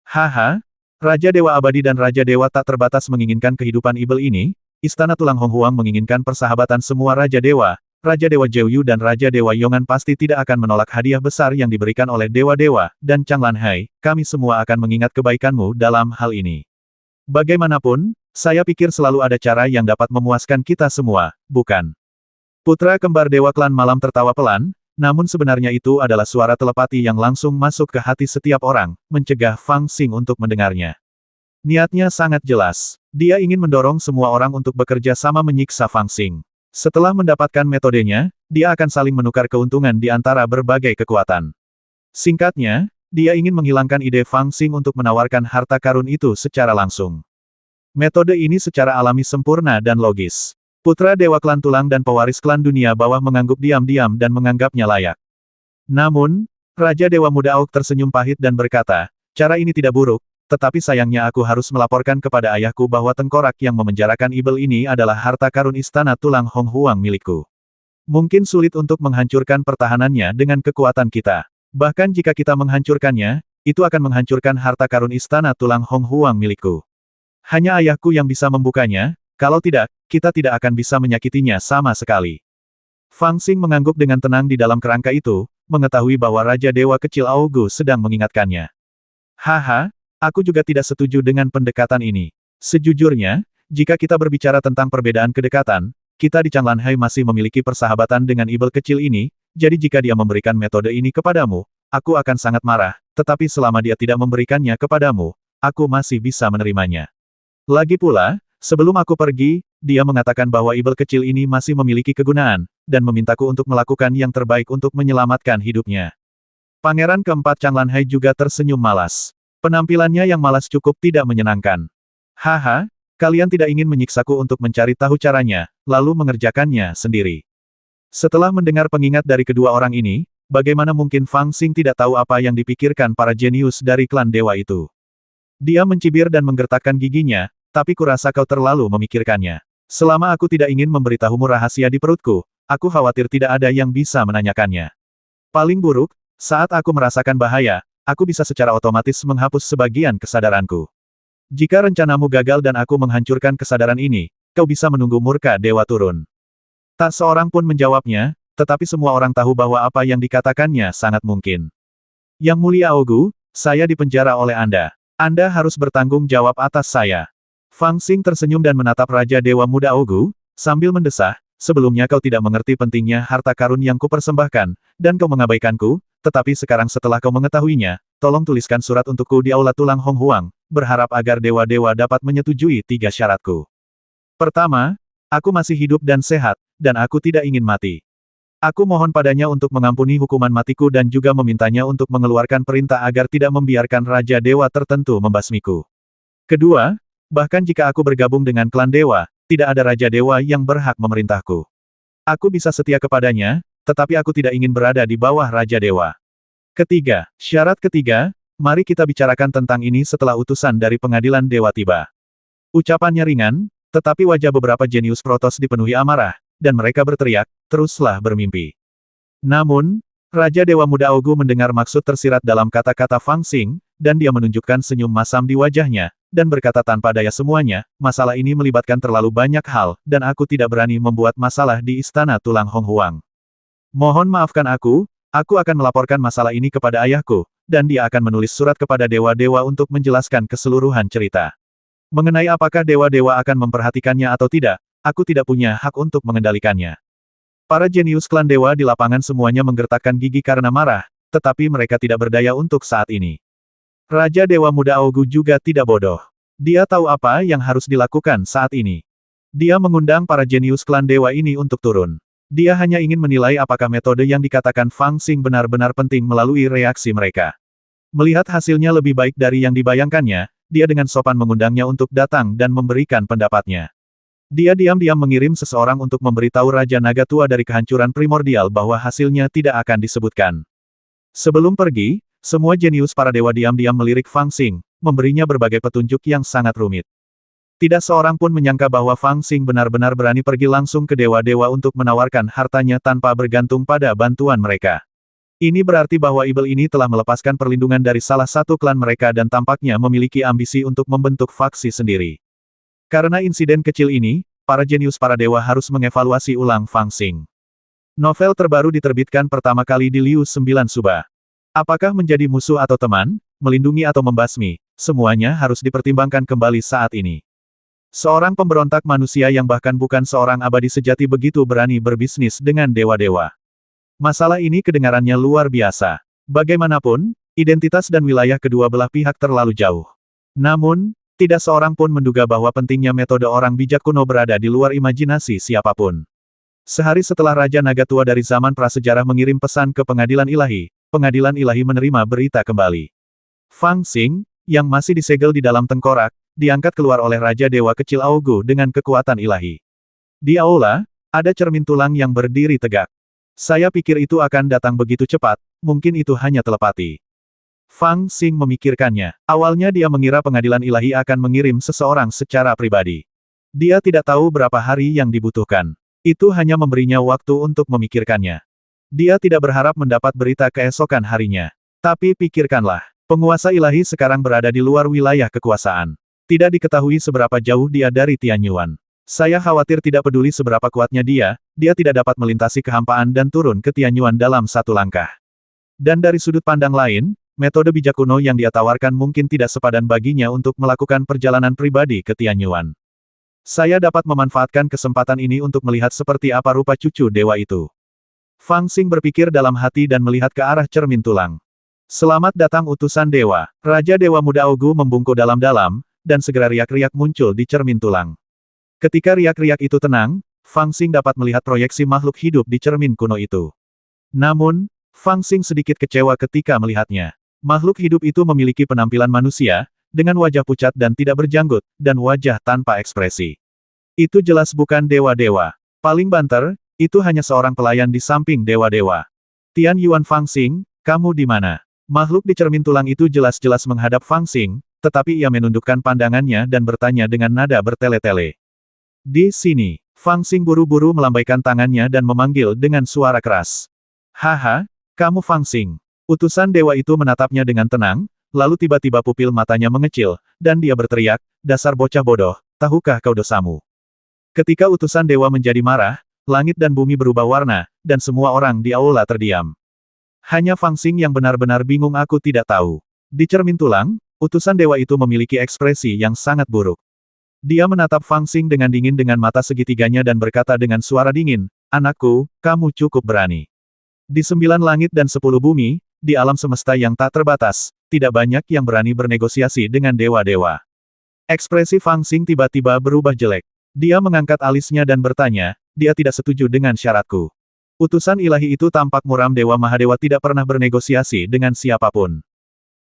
Haha, Raja Dewa Abadi dan Raja Dewa tak terbatas menginginkan kehidupan Ibel ini, Istana Tulang Hong Huang menginginkan persahabatan semua Raja Dewa, Raja Dewa Zhouyu dan Raja Dewa Yongan pasti tidak akan menolak hadiah besar yang diberikan oleh dewa-dewa, dan Chang Lanhai, kami semua akan mengingat kebaikanmu dalam hal ini. Bagaimanapun, saya pikir selalu ada cara yang dapat memuaskan kita semua, bukan? Putra kembar dewa klan malam tertawa pelan, namun sebenarnya itu adalah suara telepati yang langsung masuk ke hati setiap orang, mencegah Fang Xing untuk mendengarnya. Niatnya sangat jelas. Dia ingin mendorong semua orang untuk bekerja sama menyiksa Fang Xing. Setelah mendapatkan metodenya, dia akan saling menukar keuntungan di antara berbagai kekuatan. Singkatnya, dia ingin menghilangkan ide Fang Xing untuk menawarkan harta karun itu secara langsung. Metode ini secara alami sempurna dan logis. Putra Dewa Klan Tulang dan pewaris klan dunia bawah mengangguk diam-diam dan menganggapnya layak. Namun, Raja Dewa Muda Auk tersenyum pahit dan berkata, cara ini tidak buruk, tetapi sayangnya aku harus melaporkan kepada ayahku bahwa tengkorak yang memenjarakan Ibel ini adalah harta karun Istana Tulang Hong Huang milikku. Mungkin sulit untuk menghancurkan pertahanannya dengan kekuatan kita. Bahkan jika kita menghancurkannya, itu akan menghancurkan harta karun Istana Tulang Hong Huang milikku. Hanya ayahku yang bisa membukanya, kalau tidak, kita tidak akan bisa menyakitinya sama sekali. Fang Xing mengangguk dengan tenang di dalam kerangka itu, mengetahui bahwa Raja Dewa Kecil Aogu sedang mengingatkannya. Haha, aku juga tidak setuju dengan pendekatan ini. Sejujurnya, jika kita berbicara tentang perbedaan kedekatan, kita di Chang Lanhai masih memiliki persahabatan dengan Ibel kecil ini, jadi jika dia memberikan metode ini kepadamu, aku akan sangat marah, tetapi selama dia tidak memberikannya kepadamu, aku masih bisa menerimanya. Lagi pula, sebelum aku pergi, dia mengatakan bahwa Ibel kecil ini masih memiliki kegunaan, dan memintaku untuk melakukan yang terbaik untuk menyelamatkan hidupnya. Pangeran keempat Chang Lanhai juga tersenyum malas. Penampilannya yang malas cukup tidak menyenangkan. Haha, kalian tidak ingin menyiksaku untuk mencari tahu caranya, lalu mengerjakannya sendiri. Setelah mendengar pengingat dari kedua orang ini, bagaimana mungkin Fang Xing tidak tahu apa yang dipikirkan para jenius dari klan dewa itu? Dia mencibir dan menggertakkan giginya, tapi kurasa kau terlalu memikirkannya. Selama aku tidak ingin memberitahumu rahasia di perutku, aku khawatir tidak ada yang bisa menanyakannya. Paling buruk, saat aku merasakan bahaya, aku bisa secara otomatis menghapus sebagian kesadaranku. Jika rencanamu gagal dan aku menghancurkan kesadaran ini, kau bisa menunggu murka dewa turun. Tak seorang pun menjawabnya, tetapi semua orang tahu bahwa apa yang dikatakannya sangat mungkin. Yang Mulia Ogu, saya dipenjara oleh Anda. Anda harus bertanggung jawab atas saya. Fang Xing tersenyum dan menatap Raja Dewa Muda Ogu, sambil mendesah, sebelumnya kau tidak mengerti pentingnya harta karun yang kupersembahkan, dan kau mengabaikanku, tetapi sekarang setelah kau mengetahuinya, tolong tuliskan surat untukku di Aula Tulang Hong Huang, berharap agar dewa-dewa dapat menyetujui 3 syaratku. Pertama, aku masih hidup dan sehat, dan aku tidak ingin mati. Aku mohon padanya untuk mengampuni hukuman matiku dan juga memintanya untuk mengeluarkan perintah agar tidak membiarkan Raja Dewa tertentu membasmiku. Kedua, bahkan jika aku bergabung dengan klan dewa, tidak ada Raja Dewa yang berhak memerintahku. Aku bisa setia kepadanya, tetapi aku tidak ingin berada di bawah Raja Dewa. Ketiga, syarat ketiga, mari kita bicarakan tentang ini setelah utusan dari pengadilan dewa tiba. Ucapannya ringan, tetapi wajah beberapa jenius Protoss dipenuhi amarah, dan mereka berteriak, teruslah bermimpi. Namun, Raja Dewa Muda Ogu mendengar maksud tersirat dalam kata-kata Fang Xing, dan dia menunjukkan senyum masam di wajahnya, dan berkata tanpa daya semuanya, masalah ini melibatkan terlalu banyak hal, dan aku tidak berani membuat masalah di Istana Tulang Hong Huang. Mohon maafkan aku akan melaporkan masalah ini kepada ayahku, dan dia akan menulis surat kepada dewa-dewa untuk menjelaskan keseluruhan cerita. Mengenai apakah dewa-dewa akan memperhatikannya atau tidak, aku tidak punya hak untuk mengendalikannya. Para jenius klan dewa di lapangan semuanya menggertakkan gigi karena marah, tetapi mereka tidak berdaya untuk saat ini. Raja Dewa Muda Ogu juga tidak bodoh. Dia tahu apa yang harus dilakukan saat ini. Dia mengundang para jenius klan dewa ini untuk turun. Dia hanya ingin menilai apakah metode yang dikatakan Fang Xing benar-benar penting melalui reaksi mereka. Melihat hasilnya lebih baik dari yang dibayangkannya, dia dengan sopan mengundangnya untuk datang dan memberikan pendapatnya. Dia diam-diam mengirim seseorang untuk memberitahu Raja Naga Tua dari kehancuran primordial bahwa hasilnya tidak akan disebutkan. Sebelum pergi, semua jenius para dewa diam-diam melirik Fang Xing, memberinya berbagai petunjuk yang sangat rumit. Tidak seorang pun menyangka bahwa Fang Xing benar-benar berani pergi langsung ke dewa-dewa untuk menawarkan hartanya tanpa bergantung pada bantuan mereka. Ini berarti bahwa Ibel ini telah melepaskan perlindungan dari salah satu klan mereka dan tampaknya memiliki ambisi untuk membentuk faksi sendiri. Karena insiden kecil ini, para jenius para dewa harus mengevaluasi ulang Fang Xing. Novel terbaru diterbitkan pertama kali di Liu 9 Suba. Apakah menjadi musuh atau teman, melindungi atau membasmi, semuanya harus dipertimbangkan kembali saat ini. Seorang pemberontak manusia yang bahkan bukan seorang abadi sejati begitu berani berbisnis dengan dewa-dewa. Masalah ini kedengarannya luar biasa. Bagaimanapun, identitas dan wilayah kedua belah pihak terlalu jauh. Namun, tidak seorang pun menduga bahwa pentingnya metode orang bijak kuno berada di luar imajinasi siapapun. Sehari setelah Raja Naga Tua dari zaman prasejarah mengirim pesan ke pengadilan ilahi menerima berita kembali. Fang Xing, yang masih disegel di dalam tengkorak, diangkat keluar oleh Raja Dewa Kecil Aogu dengan kekuatan ilahi. Di aula, ada cermin tulang yang berdiri tegak. Saya pikir itu akan datang begitu cepat, mungkin itu hanya telepati. Fang Xing memikirkannya. Awalnya dia mengira pengadilan ilahi akan mengirim seseorang secara pribadi. Dia tidak tahu berapa hari yang dibutuhkan. Itu hanya memberinya waktu untuk memikirkannya. Dia tidak berharap mendapat berita keesokan harinya. Tapi pikirkanlah, penguasa ilahi sekarang berada di luar wilayah kekuasaan. Tidak diketahui seberapa jauh dia dari Tianyuan. Saya khawatir tidak peduli seberapa kuatnya dia tidak dapat melintasi kehampaan dan turun ke Tianyuan dalam satu langkah. Dan dari sudut pandang lain, metode bijak kuno yang dia tawarkan mungkin tidak sepadan baginya untuk melakukan perjalanan pribadi ke Tianyuan. Saya dapat memanfaatkan kesempatan ini untuk melihat seperti apa rupa cucu dewa itu. Fang Xing berpikir dalam hati dan melihat ke arah cermin tulang. Selamat datang utusan dewa. Raja Dewa Muda Ogu membungkuk dalam-dalam, dan segera riak-riak muncul di cermin tulang. Ketika riak-riak itu tenang, Fang Xing dapat melihat proyeksi makhluk hidup di cermin kuno itu. Namun, Fang Xing sedikit kecewa ketika melihatnya. Makhluk hidup itu memiliki penampilan manusia, dengan wajah pucat dan tidak berjanggut, dan wajah tanpa ekspresi. Itu jelas bukan dewa-dewa. Paling banter, itu hanya seorang pelayan di samping dewa-dewa. Tian Yuan Fang Xing, kamu di mana? Makhluk di cermin tulang itu jelas-jelas menghadap Fang Xing, tetapi ia menundukkan pandangannya dan bertanya dengan nada bertele-tele. Di sini, Fang Xing buru-buru melambaikan tangannya dan memanggil dengan suara keras. Haha, kamu Fang Xing. Utusan dewa itu menatapnya dengan tenang, lalu tiba-tiba pupil matanya mengecil, dan dia berteriak, dasar bocah bodoh, tahukah kau dosamu? Ketika utusan dewa menjadi marah, langit dan bumi berubah warna, dan semua orang di aula terdiam. Hanya Fang Xing yang benar-benar bingung. Aku tidak tahu. Di cermin tulang, utusan dewa itu memiliki ekspresi yang sangat buruk. Dia menatap Fang Xing dengan dingin dengan mata segitiganya dan berkata dengan suara dingin, "Anakku, kamu cukup berani. Di 9 langit dan 10 bumi, di alam semesta yang tak terbatas, tidak banyak yang berani bernegosiasi dengan dewa-dewa." Ekspresi Fang Xing tiba-tiba berubah jelek. Dia mengangkat alisnya dan bertanya, dia tidak setuju dengan syaratku. Utusan ilahi itu tampak muram. Dewa Mahadewa tidak pernah bernegosiasi dengan siapapun.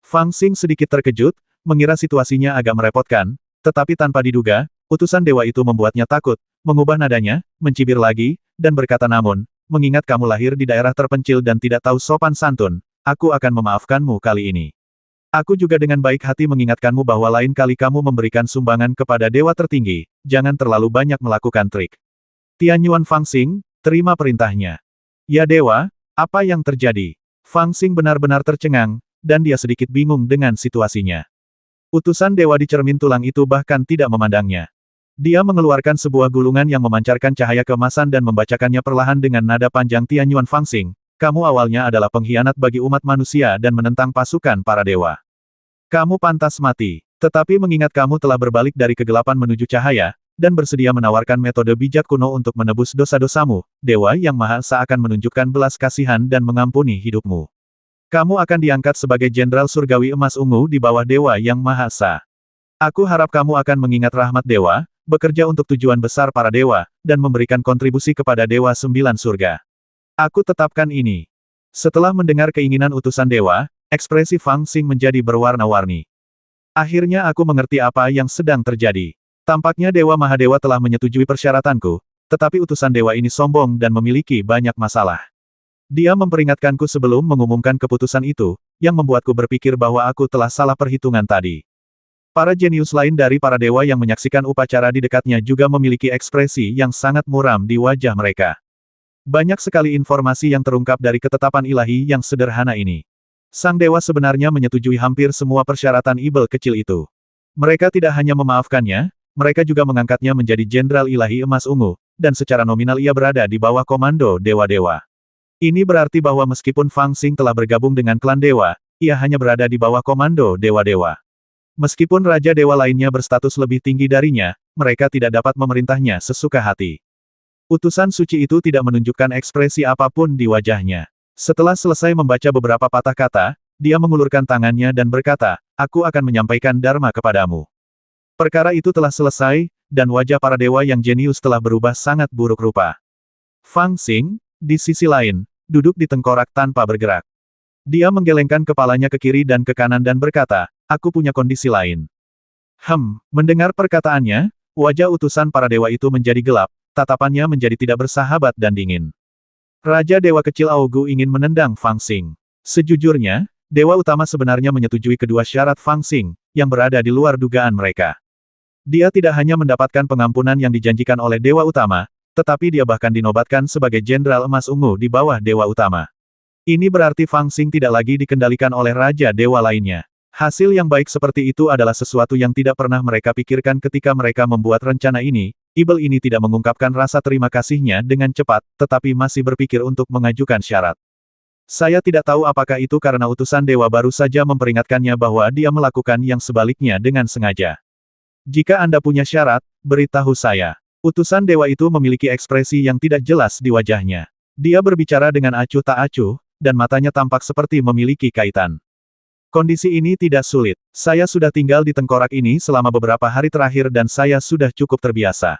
Fang Xing sedikit terkejut, mengira situasinya agak merepotkan, tetapi tanpa diduga, utusan dewa itu membuatnya takut, mengubah nadanya, mencibir lagi, dan berkata, "Namun, mengingat kamu lahir di daerah terpencil dan tidak tahu sopan santun, aku akan memaafkanmu kali ini. Aku juga dengan baik hati mengingatkanmu bahwa lain kali kamu memberikan sumbangan kepada dewa tertinggi, jangan terlalu banyak melakukan trik." Tianyuan Fang Xing, terima perintahnya. Ya dewa, apa yang terjadi? Fang Xing benar-benar tercengang, dan dia sedikit bingung dengan situasinya. Utusan dewa di cermin tulang itu bahkan tidak memandangnya. Dia mengeluarkan sebuah gulungan yang memancarkan cahaya keemasan dan membacakannya perlahan dengan nada panjang. Tianyuan Fang Xing, kamu awalnya adalah pengkhianat bagi umat manusia dan menentang pasukan para dewa. Kamu pantas mati. Tetapi mengingat kamu telah berbalik dari kegelapan menuju cahaya, dan bersedia menawarkan metode bijak kuno untuk menebus dosa-dosamu, Dewa Yang Maha Esa akan menunjukkan belas kasihan dan mengampuni hidupmu. Kamu akan diangkat sebagai Jenderal Surgawi Emas Ungu di bawah Dewa Yang Maha Esa. Aku harap kamu akan mengingat rahmat Dewa, bekerja untuk tujuan besar para dewa, dan memberikan kontribusi kepada Dewa 9 Surga. Aku tetapkan ini. Setelah mendengar keinginan utusan dewa, ekspresi Fang Xing menjadi berwarna-warni. Akhirnya aku mengerti apa yang sedang terjadi. Tampaknya Dewa Mahadewa telah menyetujui persyaratanku, tetapi utusan dewa ini sombong dan memiliki banyak masalah. Dia memperingatkanku sebelum mengumumkan keputusan itu, yang membuatku berpikir bahwa aku telah salah perhitungan tadi. Para jenius lain dari para dewa yang menyaksikan upacara di dekatnya juga memiliki ekspresi yang sangat muram di wajah mereka. Banyak sekali informasi yang terungkap dari ketetapan ilahi yang sederhana ini. Sang dewa sebenarnya menyetujui hampir semua persyaratan ibel kecil itu. Mereka tidak hanya memaafkannya, mereka juga mengangkatnya menjadi Jenderal Ilahi Emas Ungu, dan secara nominal ia berada di bawah komando dewa-dewa. Ini berarti bahwa meskipun Fang Xing telah bergabung dengan klan dewa, ia hanya berada di bawah komando dewa-dewa. Meskipun raja dewa lainnya berstatus lebih tinggi darinya, mereka tidak dapat memerintahnya sesuka hati. Utusan suci itu tidak menunjukkan ekspresi apapun di wajahnya. Setelah selesai membaca beberapa patah kata, dia mengulurkan tangannya dan berkata, "Aku akan menyampaikan dharma kepadamu." Perkara itu telah selesai, dan wajah para dewa yang jenius telah berubah sangat buruk rupa. Fang Xing, di sisi lain, duduk di tengkorak tanpa bergerak. Dia menggelengkan kepalanya ke kiri dan ke kanan dan berkata, "Aku punya kondisi lain." Mendengar perkataannya, wajah utusan para dewa itu menjadi gelap, tatapannya menjadi tidak bersahabat dan dingin. Raja Dewa Kecil Aogu ingin menendang Fang Xing. Sejujurnya, Dewa Utama sebenarnya menyetujui kedua syarat Fang Xing, yang berada di luar dugaan mereka. Dia tidak hanya mendapatkan pengampunan yang dijanjikan oleh Dewa Utama, tetapi dia bahkan dinobatkan sebagai Jenderal Emas Ungu di bawah Dewa Utama. Ini berarti Fang Xing tidak lagi dikendalikan oleh Raja Dewa lainnya. Hasil yang baik seperti itu adalah sesuatu yang tidak pernah mereka pikirkan ketika mereka membuat rencana ini. Ibel ini tidak mengungkapkan rasa terima kasihnya dengan cepat, tetapi masih berpikir untuk mengajukan syarat. Saya tidak tahu apakah itu karena utusan dewa baru saja memperingatkannya bahwa dia melakukan yang sebaliknya dengan sengaja. Jika Anda punya syarat, beritahu saya. Utusan dewa itu memiliki ekspresi yang tidak jelas di wajahnya. Dia berbicara dengan acuh tak acuh, dan matanya tampak seperti memiliki kaitan. Kondisi ini tidak sulit. Saya sudah tinggal di tengkorak ini selama beberapa hari terakhir dan saya sudah cukup terbiasa.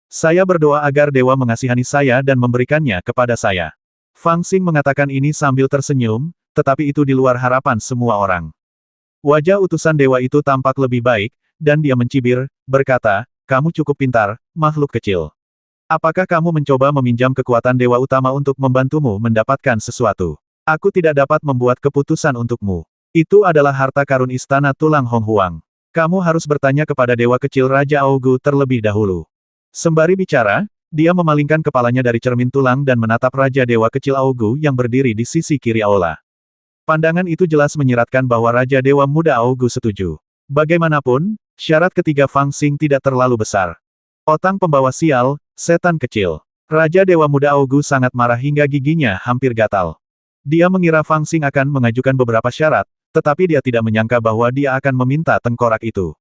Saya berdoa agar dewa mengasihani saya dan memberikannya kepada saya. Fang Xing mengatakan ini sambil tersenyum, tetapi itu di luar harapan semua orang. Wajah utusan dewa itu tampak lebih baik, dan dia mencibir, berkata, "Kamu cukup pintar, makhluk kecil. Apakah kamu mencoba meminjam kekuatan Dewa Utama untuk membantumu mendapatkan sesuatu? Aku tidak dapat membuat keputusan untukmu. Itu adalah harta karun istana tulang Hong Huang. Kamu harus bertanya kepada Dewa Kecil Raja Aogu terlebih dahulu." Sembari bicara, dia memalingkan kepalanya dari cermin tulang dan menatap Raja Dewa Kecil Aogu yang berdiri di sisi kiri aula. Pandangan itu jelas menyiratkan bahwa Raja Dewa Muda Aogu setuju. Bagaimanapun, syarat ketiga Fang Xing tidak terlalu besar. Otang pembawa sial, setan kecil. Raja Dewa Muda Aogu sangat marah hingga giginya hampir gatal. Dia mengira Fang Xing akan mengajukan beberapa syarat, tetapi dia tidak menyangka bahwa dia akan meminta tengkorak itu.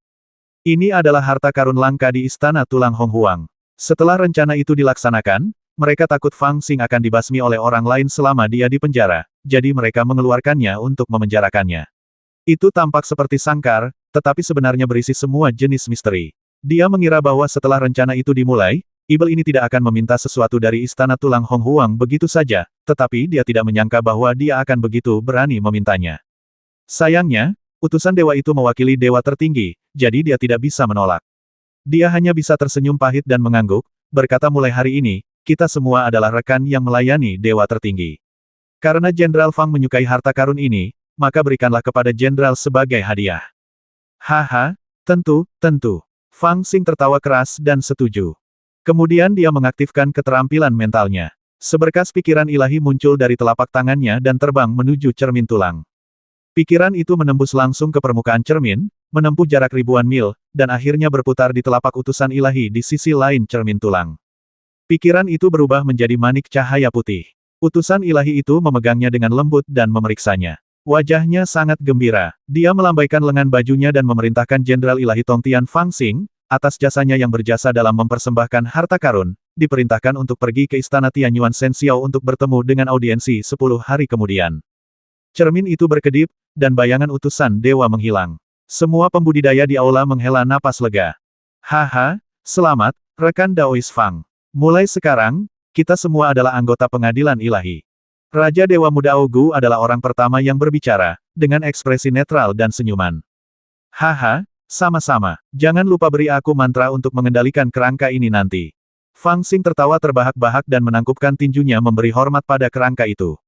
Ini adalah harta karun langka di Istana Tulang Honghuang. Setelah rencana itu dilaksanakan, mereka takut Fang Xing akan dibasmi oleh orang lain selama dia di penjara, jadi mereka mengeluarkannya untuk memenjarakannya. Itu tampak seperti sangkar, tetapi sebenarnya berisi semua jenis misteri. Dia mengira bahwa setelah rencana itu dimulai, Ibel ini tidak akan meminta sesuatu dari Istana Tulang Honghuang begitu saja, tetapi dia tidak menyangka bahwa dia akan begitu berani memintanya. Sayangnya, utusan dewa itu mewakili dewa tertinggi, jadi dia tidak bisa menolak. Dia hanya bisa tersenyum pahit dan mengangguk, berkata mulai hari ini, kita semua adalah rekan yang melayani dewa tertinggi. Karena Jenderal Fang menyukai harta karun ini, maka berikanlah kepada Jenderal sebagai hadiah. Haha, tentu. Fang Xing tertawa keras dan setuju. Kemudian dia mengaktifkan keterampilan mentalnya. Seberkas pikiran ilahi muncul dari telapak tangannya dan terbang menuju cermin tulang. Pikiran itu menembus langsung ke permukaan cermin, menempuh jarak ribuan mil, dan akhirnya berputar di telapak utusan ilahi di sisi lain cermin tulang. Pikiran itu berubah menjadi manik cahaya putih. Utusan ilahi itu memegangnya dengan lembut dan memeriksanya. Wajahnya sangat gembira. Dia melambaikan lengan bajunya dan memerintahkan Jenderal Ilahi Tongtian Fang Xing, atas jasanya yang berjasa dalam mempersembahkan harta karun, diperintahkan untuk pergi ke Istana Tianyuan Senxiao untuk bertemu dengan audiensi 10 hari kemudian. Cermin itu berkedip, dan bayangan utusan dewa menghilang. Semua pembudidaya di aula menghela napas lega. Haha, selamat, rekan Daois Fang. Mulai sekarang, kita semua adalah anggota pengadilan ilahi. Raja Dewa Muda Augu adalah orang pertama yang berbicara, dengan ekspresi netral dan senyuman. Haha, sama-sama. Jangan lupa beri aku mantra untuk mengendalikan kerangka ini nanti. Fang Xing tertawa terbahak-bahak dan menangkupkan tinjunya memberi hormat pada kerangka itu.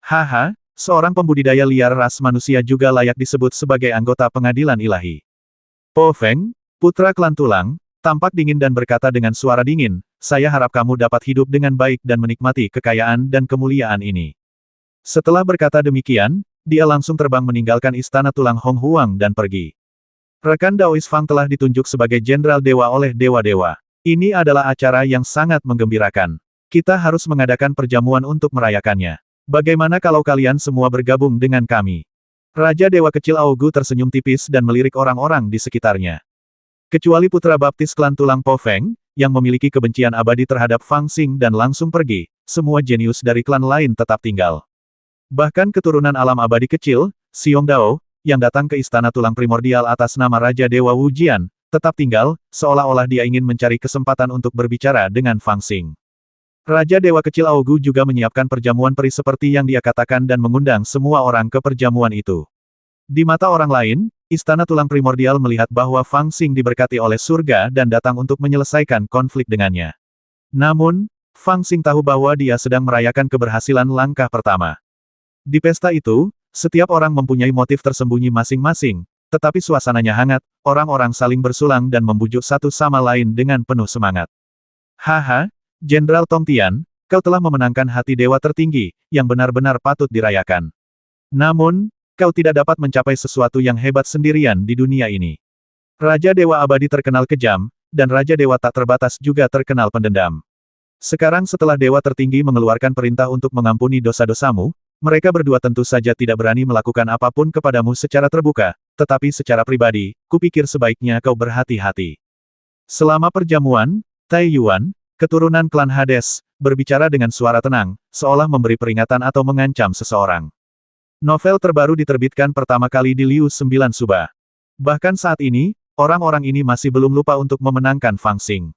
Haha, seorang pembudidaya liar ras manusia juga layak disebut sebagai anggota pengadilan ilahi. Po Feng, putra klan tulang, tampak dingin dan berkata dengan suara dingin, saya harap kamu dapat hidup dengan baik dan menikmati kekayaan dan kemuliaan ini. Setelah berkata demikian, dia langsung terbang meninggalkan Istana Tulang Honghuang dan pergi. Rekan Daois Fang telah ditunjuk sebagai Jenderal Dewa oleh dewa-dewa. Ini adalah acara yang sangat menggembirakan. Kita harus mengadakan perjamuan untuk merayakannya. Bagaimana kalau kalian semua bergabung dengan kami? Raja Dewa Kecil Augu tersenyum tipis dan melirik orang-orang di sekitarnya. Kecuali putra baptis klan tulang Po Feng, yang memiliki kebencian abadi terhadap Fang Xing dan langsung pergi, semua jenius dari klan lain tetap tinggal. Bahkan keturunan alam abadi kecil, Xiong Dao, yang datang ke Istana Tulang Primordial atas nama Raja Dewa Wujian, tetap tinggal, seolah-olah dia ingin mencari kesempatan untuk berbicara dengan Fang Xing. Raja Dewa Kecil Augu juga menyiapkan perjamuan peri seperti yang dia katakan dan mengundang semua orang ke perjamuan itu. Di mata orang lain, Istana Tulang Primordial melihat bahwa Fang Xing diberkati oleh surga dan datang untuk menyelesaikan konflik dengannya. Namun, Fang Xing tahu bahwa dia sedang merayakan keberhasilan langkah pertama. Di pesta itu, setiap orang mempunyai motif tersembunyi masing-masing, tetapi suasananya hangat, orang-orang saling bersulang dan membujuk satu sama lain dengan penuh semangat. Haha, Jenderal Tongtian, kau telah memenangkan hati dewa tertinggi, yang benar-benar patut dirayakan. Namun, kau tidak dapat mencapai sesuatu yang hebat sendirian di dunia ini. Raja Dewa Abadi terkenal kejam, dan Raja Dewa tak terbatas juga terkenal pendendam. Sekarang setelah Dewa tertinggi mengeluarkan perintah untuk mengampuni dosa-dosamu, mereka berdua tentu saja tidak berani melakukan apapun kepadamu secara terbuka, tetapi secara pribadi, kupikir sebaiknya kau berhati-hati. Selama perjamuan, Tai Yuan, keturunan klan Hades, berbicara dengan suara tenang, seolah memberi peringatan atau mengancam seseorang. Novel terbaru diterbitkan pertama kali di Liu 9 Suba. Bahkan saat ini, orang-orang ini masih belum lupa untuk memenangkan Fang Xing.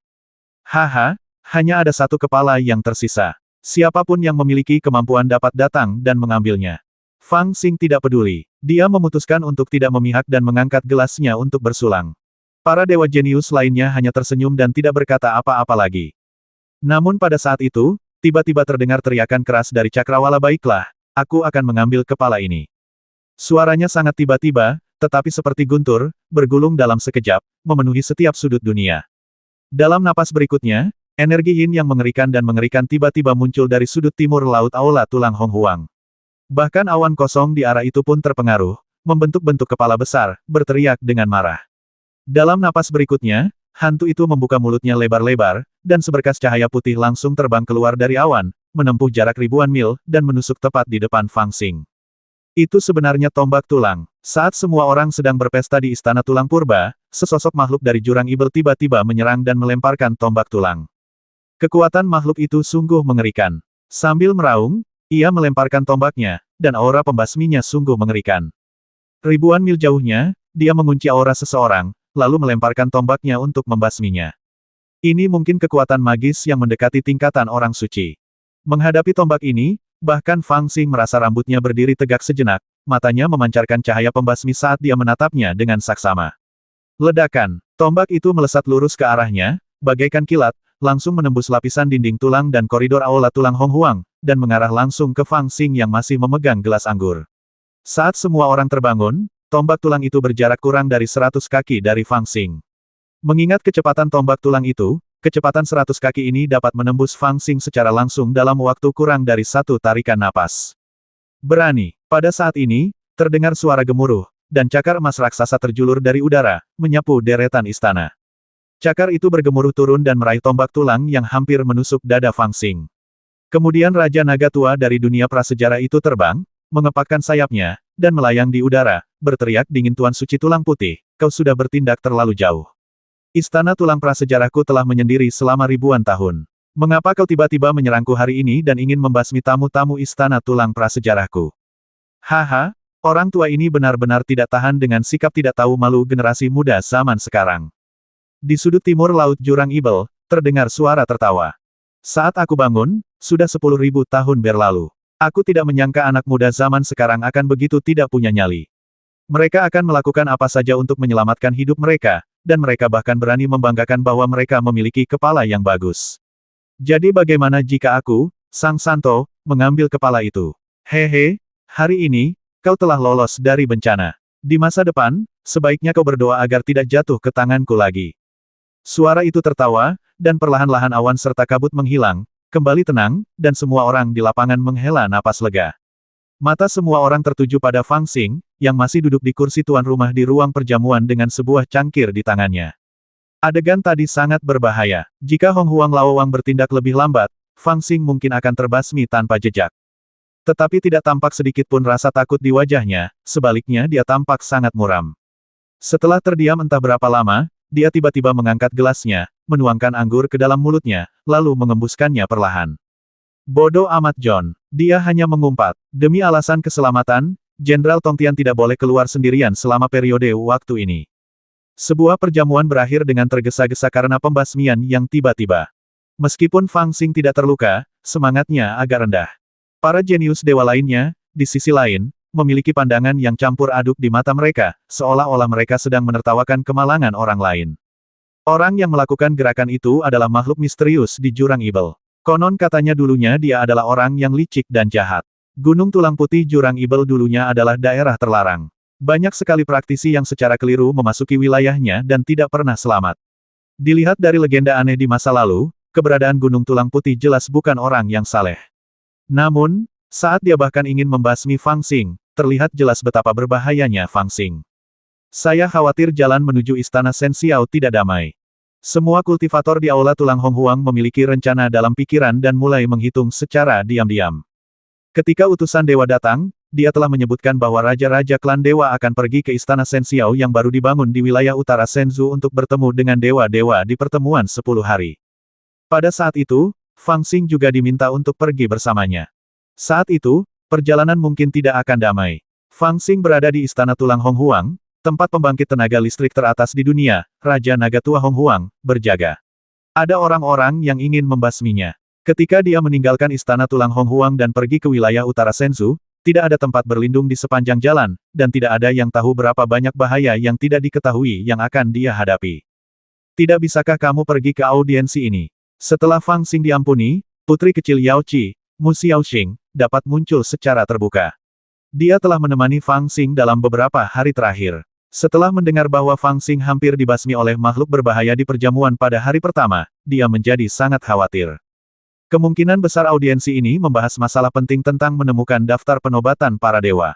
Haha, hanya ada satu kepala yang tersisa. Siapapun yang memiliki kemampuan dapat datang dan mengambilnya. Fang Xing tidak peduli. Dia memutuskan untuk tidak memihak dan mengangkat gelasnya untuk bersulang. Para dewa jenius lainnya hanya tersenyum dan tidak berkata apa-apa lagi. Namun pada saat itu, tiba-tiba terdengar teriakan keras dari cakrawala. Baiklah, aku akan mengambil kepala ini. Suaranya sangat tiba-tiba, tetapi seperti guntur, bergulung dalam sekejap, memenuhi setiap sudut dunia. Dalam napas berikutnya, energi yin yang mengerikan dan mengerikan tiba-tiba muncul dari sudut timur laut aula tulang Honghuang. Bahkan awan kosong di arah itu pun terpengaruh, membentuk-bentuk kepala besar, berteriak dengan marah. Dalam napas berikutnya, hantu itu membuka mulutnya lebar-lebar, dan seberkas cahaya putih langsung terbang keluar dari awan, menempuh jarak ribuan mil, dan menusuk tepat di depan Fang Xing. Itu sebenarnya tombak tulang. Saat semua orang sedang berpesta di Istana Tulang Purba, sesosok makhluk dari jurang ibel tiba-tiba menyerang dan melemparkan tombak tulang. Kekuatan makhluk itu sungguh mengerikan. Sambil meraung, ia melemparkan tombaknya, dan aura pembasminya sungguh mengerikan. Ribuan mil jauhnya, dia mengunci aura seseorang, lalu melemparkan tombaknya untuk membasminya. Ini mungkin kekuatan magis yang mendekati tingkatan orang suci. Menghadapi tombak ini, bahkan Fang Xing merasa rambutnya berdiri tegak sejenak, matanya memancarkan cahaya pembasmi saat dia menatapnya dengan saksama. Ledakan, tombak itu melesat lurus ke arahnya, bagaikan kilat, langsung menembus lapisan dinding tulang dan koridor aula tulang Hong Huang, dan mengarah langsung ke Fang Xing yang masih memegang gelas anggur. Saat semua orang terbangun, tombak tulang itu berjarak kurang dari 100 kaki dari Fang Xing. Mengingat kecepatan tombak tulang itu, kecepatan 100 kaki ini dapat menembus Fang Xing secara langsung dalam waktu kurang dari satu tarikan napas. Berani. Pada saat ini, terdengar suara gemuruh, dan cakar emas raksasa terjulur dari udara, menyapu deretan istana. Cakar itu bergemuruh turun dan meraih tombak tulang yang hampir menusuk dada Fang Xing. Kemudian Raja Naga Tua dari dunia prasejarah itu terbang, mengepakkan sayapnya, dan melayang di udara, berteriak dingin Tuan Suci Tulang Putih, kau sudah bertindak terlalu jauh. Istana tulang prasejarahku telah menyendiri selama ribuan tahun. Mengapa kau tiba-tiba menyerangku hari ini dan ingin membasmi tamu-tamu istana tulang prasejarahku? Haha, orang tua ini benar-benar tidak tahan dengan sikap tidak tahu malu generasi muda zaman sekarang. Di sudut timur laut jurang ibel, terdengar suara tertawa. Saat aku bangun, sudah 10.000 tahun berlalu. Aku tidak menyangka anak muda zaman sekarang akan begitu tidak punya nyali. Mereka akan melakukan apa saja untuk menyelamatkan hidup mereka, dan mereka bahkan berani membanggakan bahwa mereka memiliki kepala yang bagus. Jadi bagaimana jika aku, Sang Santo, mengambil kepala itu? Hehe, hari ini, kau telah lolos dari bencana. Di masa depan, sebaiknya kau berdoa agar tidak jatuh ke tanganku lagi. Suara itu tertawa, dan perlahan-lahan awan serta kabut menghilang, kembali tenang, dan semua orang di lapangan menghela napas lega. Mata semua orang tertuju pada Fang Xing, yang masih duduk di kursi tuan rumah di ruang perjamuan dengan sebuah cangkir di tangannya. Adegan tadi sangat berbahaya. Jika Hong Huang Laowang bertindak lebih lambat, Fang Xing mungkin akan terbasmi tanpa jejak. Tetapi tidak tampak sedikit pun rasa takut di wajahnya, sebaliknya dia tampak sangat muram. Setelah terdiam entah berapa lama, dia tiba-tiba mengangkat gelasnya, menuangkan anggur ke dalam mulutnya, lalu mengembuskannya perlahan. Bodoh amat John. Dia hanya mengumpat. Demi alasan keselamatan, Jenderal Tongtian tidak boleh keluar sendirian selama periode waktu ini. Sebuah perjamuan berakhir dengan tergesa-gesa karena pembasmian yang tiba-tiba. Meskipun Fang Xing tidak terluka, semangatnya agak rendah. Para jenius dewa lainnya, di sisi lain, memiliki pandangan yang campur aduk di mata mereka, seolah-olah mereka sedang menertawakan kemalangan orang lain. Orang yang melakukan gerakan itu adalah makhluk misterius di jurang ibel. Konon katanya dulunya dia adalah orang yang licik dan jahat. Gunung Tulang Putih Jurang Ibel dulunya adalah daerah terlarang. Banyak sekali praktisi yang secara keliru memasuki wilayahnya dan tidak pernah selamat. Dilihat dari legenda aneh di masa lalu, keberadaan Gunung Tulang Putih jelas bukan orang yang saleh. Namun, saat dia bahkan ingin membasmi Fang Xing, terlihat jelas betapa berbahayanya Fang Xing. Saya khawatir jalan menuju Istana Shen Xiao tidak damai. Semua kultivator di Aula Tulang Hong Huang memiliki rencana dalam pikiran dan mulai menghitung secara diam-diam. Ketika utusan dewa datang, dia telah menyebutkan bahwa raja-raja klan dewa akan pergi ke Istana Shen Xiao yang baru dibangun di wilayah utara Shenzhou untuk bertemu dengan dewa-dewa di pertemuan 10 hari. Pada saat itu, Fang Xing juga diminta untuk pergi bersamanya. Saat itu, perjalanan mungkin tidak akan damai. Fang Xing berada di Istana Tulang Hong Huang, tempat pembangkit tenaga listrik teratas di dunia, Raja Naga Tua Hong Huang, berjaga. Ada orang-orang yang ingin membasminya. Ketika dia meninggalkan Istana Tulang Hong Huang dan pergi ke wilayah utara Shenzhou, tidak ada tempat berlindung di sepanjang jalan, dan tidak ada yang tahu berapa banyak bahaya yang tidak diketahui yang akan dia hadapi. Tidak bisakah kamu pergi ke audiensi ini? Setelah Fang Xing diampuni, putri kecil Yao Qi, Mu Xiaoxing, dapat muncul secara terbuka. Dia telah menemani Fang Xing dalam beberapa hari terakhir. Setelah mendengar bahwa Fang Xing hampir dibasmi oleh makhluk berbahaya di perjamuan pada hari pertama, dia menjadi sangat khawatir. Kemungkinan besar audiensi ini membahas masalah penting tentang menemukan daftar penobatan para dewa.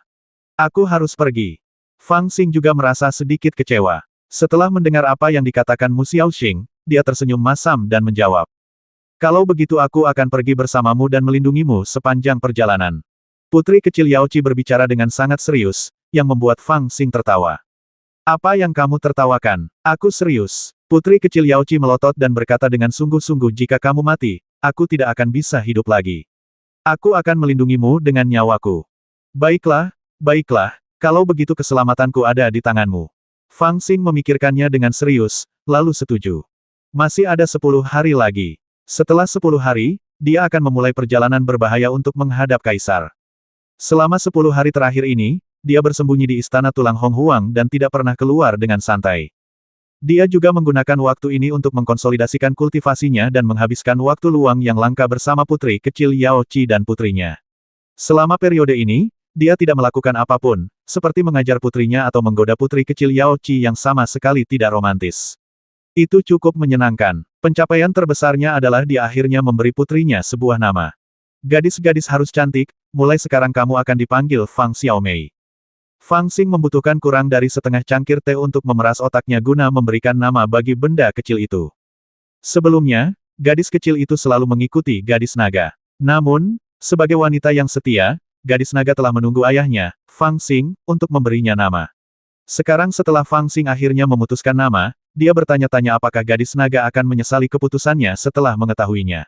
Aku harus pergi. Fang Xing juga merasa sedikit kecewa. Setelah mendengar apa yang dikatakan Mu Xiaoxing, dia tersenyum masam dan menjawab. Kalau begitu aku akan pergi bersamamu dan melindungimu sepanjang perjalanan. Putri kecil Yao Qi berbicara dengan sangat serius, yang membuat Fang Xing tertawa. Apa yang kamu tertawakan? Aku serius. Putri kecil Yao Qi melotot dan berkata dengan sungguh-sungguh, jika kamu mati, aku tidak akan bisa hidup lagi. Aku akan melindungimu dengan nyawaku. Baiklah, baiklah, kalau begitu keselamatanku ada di tanganmu. Fang Xing memikirkannya dengan serius, lalu setuju. Masih ada 10 hari lagi. Setelah 10 hari, dia akan memulai perjalanan berbahaya untuk menghadap Kaisar. Selama 10 hari terakhir ini, dia bersembunyi di istana tulang Hong Huang dan tidak pernah keluar dengan santai. Dia juga menggunakan waktu ini untuk mengkonsolidasikan kultivasinya dan menghabiskan waktu luang yang langka bersama putri kecil Yao Qi dan putrinya. Selama periode ini, dia tidak melakukan apapun, seperti mengajar putrinya atau menggoda putri kecil Yao Qi yang sama sekali tidak romantis. Itu cukup menyenangkan. Pencapaian terbesarnya adalah dia akhirnya memberi putrinya sebuah nama. Gadis-gadis harus cantik, mulai sekarang kamu akan dipanggil Fang Xiaomei. Fang Xing membutuhkan kurang dari setengah cangkir teh untuk memeras otaknya guna memberikan nama bagi benda kecil itu. Sebelumnya, gadis kecil itu selalu mengikuti gadis naga. Namun, sebagai wanita yang setia, gadis naga telah menunggu ayahnya, Fang Xing, untuk memberinya nama. Sekarang setelah Fang Xing akhirnya memutuskan nama, dia bertanya-tanya apakah gadis naga akan menyesali keputusannya setelah mengetahuinya.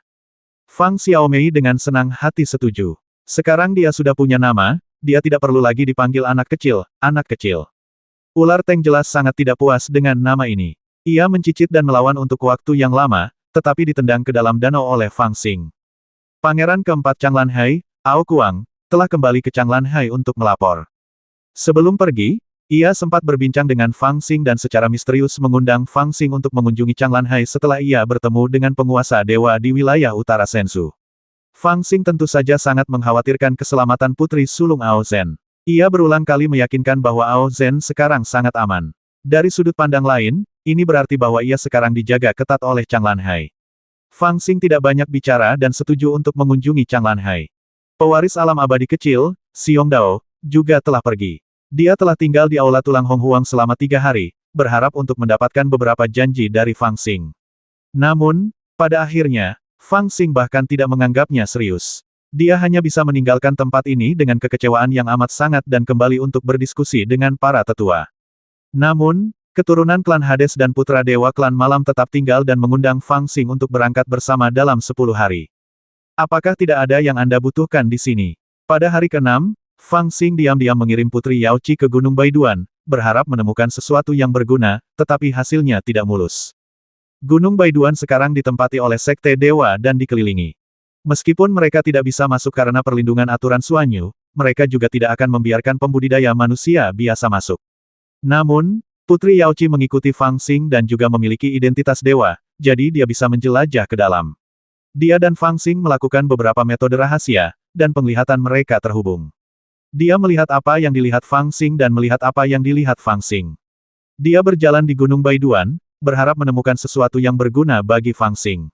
Fang Xiaomei dengan senang hati setuju. Sekarang dia sudah punya nama, dia tidak perlu lagi dipanggil anak kecil, anak kecil. Ular Teng jelas sangat tidak puas dengan nama ini. Ia mencicit dan melawan untuk waktu yang lama, tetapi ditendang ke dalam danau oleh Fang Xing. Pangeran keempat Changlanhai, Ao Kuang, telah kembali ke Changlanhai untuk melapor. Sebelum pergi, ia sempat berbincang dengan Fang Xing dan secara misterius mengundang Fang Xing untuk mengunjungi Changlanhai setelah ia bertemu dengan penguasa dewa di wilayah utara Sensu. Fang Xing tentu saja sangat mengkhawatirkan keselamatan putri sulung Ao Zhen. Ia berulang kali meyakinkan bahwa Ao Zhen sekarang sangat aman. Dari sudut pandang lain, ini berarti bahwa ia sekarang dijaga ketat oleh Changlanhai. Fang Xing tidak banyak bicara dan setuju untuk mengunjungi Changlanhai. Pewaris alam abadi kecil, Xiong Dao, juga telah pergi. Dia telah tinggal di aula tulang Hong Huang selama 3 hari, berharap untuk mendapatkan beberapa janji dari Fang Xing. Namun, pada akhirnya, Fang Xing bahkan tidak menganggapnya serius. Dia hanya bisa meninggalkan tempat ini dengan kekecewaan yang amat sangat dan kembali untuk berdiskusi dengan para tetua. Namun, keturunan klan Hades dan putra dewa klan malam tetap tinggal dan mengundang Fang Xing untuk berangkat bersama dalam 10 hari. Apakah tidak ada yang Anda butuhkan di sini? Pada hari ke-6, Fang Xing diam-diam mengirim putri Yao Qi ke Gunung Baiduan, berharap menemukan sesuatu yang berguna, tetapi hasilnya tidak mulus. Gunung Baiduan sekarang ditempati oleh Sekte Dewa dan dikelilingi. Meskipun mereka tidak bisa masuk karena perlindungan aturan Suanyu, mereka juga tidak akan membiarkan pembudidaya manusia biasa masuk. Namun, putri Yao Qi mengikuti Fang Xing dan juga memiliki identitas dewa, jadi dia bisa menjelajah ke dalam. Dia dan Fang Xing melakukan beberapa metode rahasia, dan penglihatan mereka terhubung. Dia melihat apa yang dilihat Fang Xing dan melihat apa yang dilihat Fang Xing. Dia berjalan di Gunung Baiduan, berharap menemukan sesuatu yang berguna bagi Fang Xing.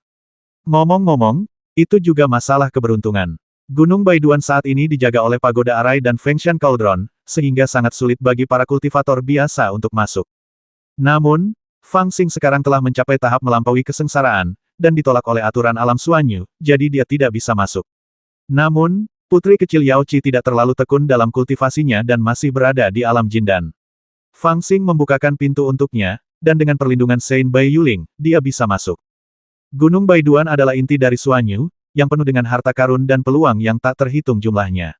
Ngomong-ngomong, itu juga masalah keberuntungan. Gunung Baiduan saat ini dijaga oleh pagoda Arai dan Fengshan Cauldron, sehingga sangat sulit bagi para kultivator biasa untuk masuk. Namun, Fang Xing sekarang telah mencapai tahap melampaui kesengsaraan, dan ditolak oleh aturan alam Suanyu, jadi dia tidak bisa masuk. Namun, putri kecil Yao Qi tidak terlalu tekun dalam kultivasinya dan masih berada di alam Jindan. Fang Xing membukakan pintu untuknya, dan dengan perlindungan Sein Bai Yuling, dia bisa masuk. Gunung Baiduan adalah inti dari Suanyu, yang penuh dengan harta karun dan peluang yang tak terhitung jumlahnya.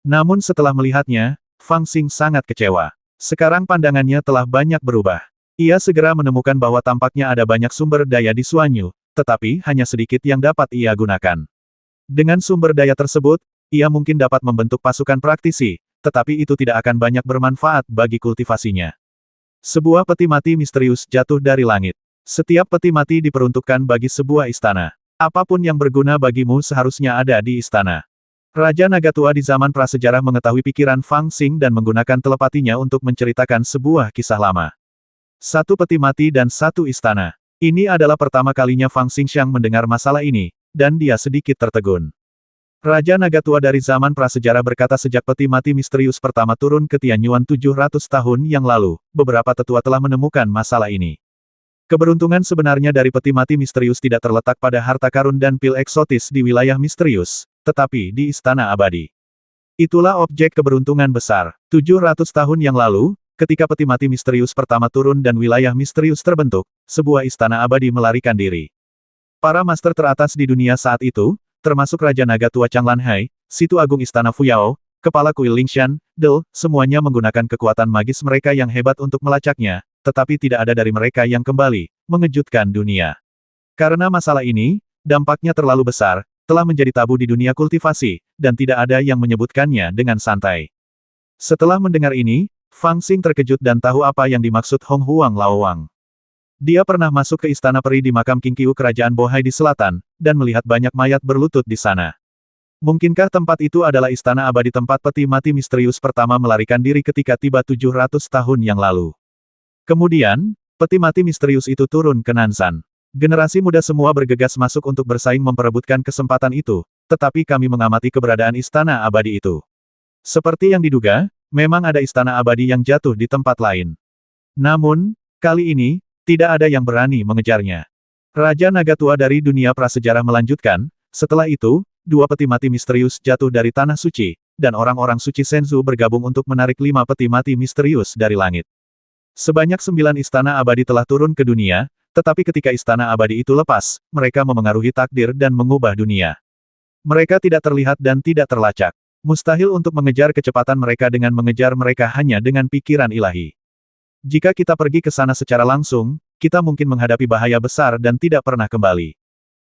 Namun setelah melihatnya, Fang Xing sangat kecewa. Sekarang pandangannya telah banyak berubah. Ia segera menemukan bahwa tampaknya ada banyak sumber daya di Suanyu, tetapi hanya sedikit yang dapat ia gunakan. Dengan sumber daya tersebut, ia mungkin dapat membentuk pasukan praktisi, tetapi itu tidak akan banyak bermanfaat bagi kultivasinya. Sebuah peti mati misterius jatuh dari langit. Setiap peti mati diperuntukkan bagi sebuah istana. Apapun yang berguna bagimu seharusnya ada di istana. Raja Naga Tua di zaman prasejarah mengetahui pikiran Fang Xing dan menggunakan telepatinya untuk menceritakan sebuah kisah lama. 1 peti mati dan 1 istana. Ini adalah pertama kalinya Fang Xingxiang mendengar masalah ini, dan dia sedikit tertegun. Raja Naga Tua dari zaman prasejarah berkata sejak peti mati misterius pertama turun ke Tianyuan 700 tahun yang lalu, beberapa tetua telah menemukan masalah ini. Keberuntungan sebenarnya dari peti mati misterius tidak terletak pada harta karun dan pil eksotis di wilayah misterius, tetapi di istana abadi. Itulah objek keberuntungan besar. 700 tahun yang lalu, ketika peti mati misterius pertama turun dan wilayah misterius terbentuk, sebuah istana abadi melarikan diri. Para master teratas di dunia saat itu, termasuk Raja Naga Tua Changlanhai, Situ Agung Istana Fuyao, Kepala Kuil Lingshan, Del, semuanya menggunakan kekuatan magis mereka yang hebat untuk melacaknya, tetapi tidak ada dari mereka yang kembali, mengejutkan dunia. Karena masalah ini, dampaknya terlalu besar, telah menjadi tabu di dunia kultivasi, dan tidak ada yang menyebutkannya dengan santai. Setelah mendengar ini, Fang Xing terkejut dan tahu apa yang dimaksud Hong Huang Laowang. Dia pernah masuk ke istana peri di makam Qingqiu Kerajaan Bohai di selatan, dan melihat banyak mayat berlutut di sana. Mungkinkah tempat itu adalah istana abadi tempat peti mati misterius pertama melarikan diri ketika tiba 700 tahun yang lalu? Kemudian, peti mati misterius itu turun ke Nanzan. Generasi muda semua bergegas masuk untuk bersaing memperebutkan kesempatan itu, tetapi kami mengamati keberadaan istana abadi itu. Seperti yang diduga, memang ada istana abadi yang jatuh di tempat lain. Namun, kali ini, tidak ada yang berani mengejarnya. Raja Naga Tua dari dunia prasejarah melanjutkan, setelah itu, dua peti mati misterius jatuh dari Tanah Suci, dan orang-orang suci Senzu bergabung untuk menarik 5 peti mati misterius dari langit. Sebanyak 9 istana abadi telah turun ke dunia, tetapi ketika istana abadi itu lepas, mereka memengaruhi takdir dan mengubah dunia. Mereka tidak terlihat dan tidak terlacak. Mustahil untuk mengejar kecepatan mereka dengan mengejar mereka hanya dengan pikiran ilahi. Jika kita pergi ke sana secara langsung, kita mungkin menghadapi bahaya besar dan tidak pernah kembali.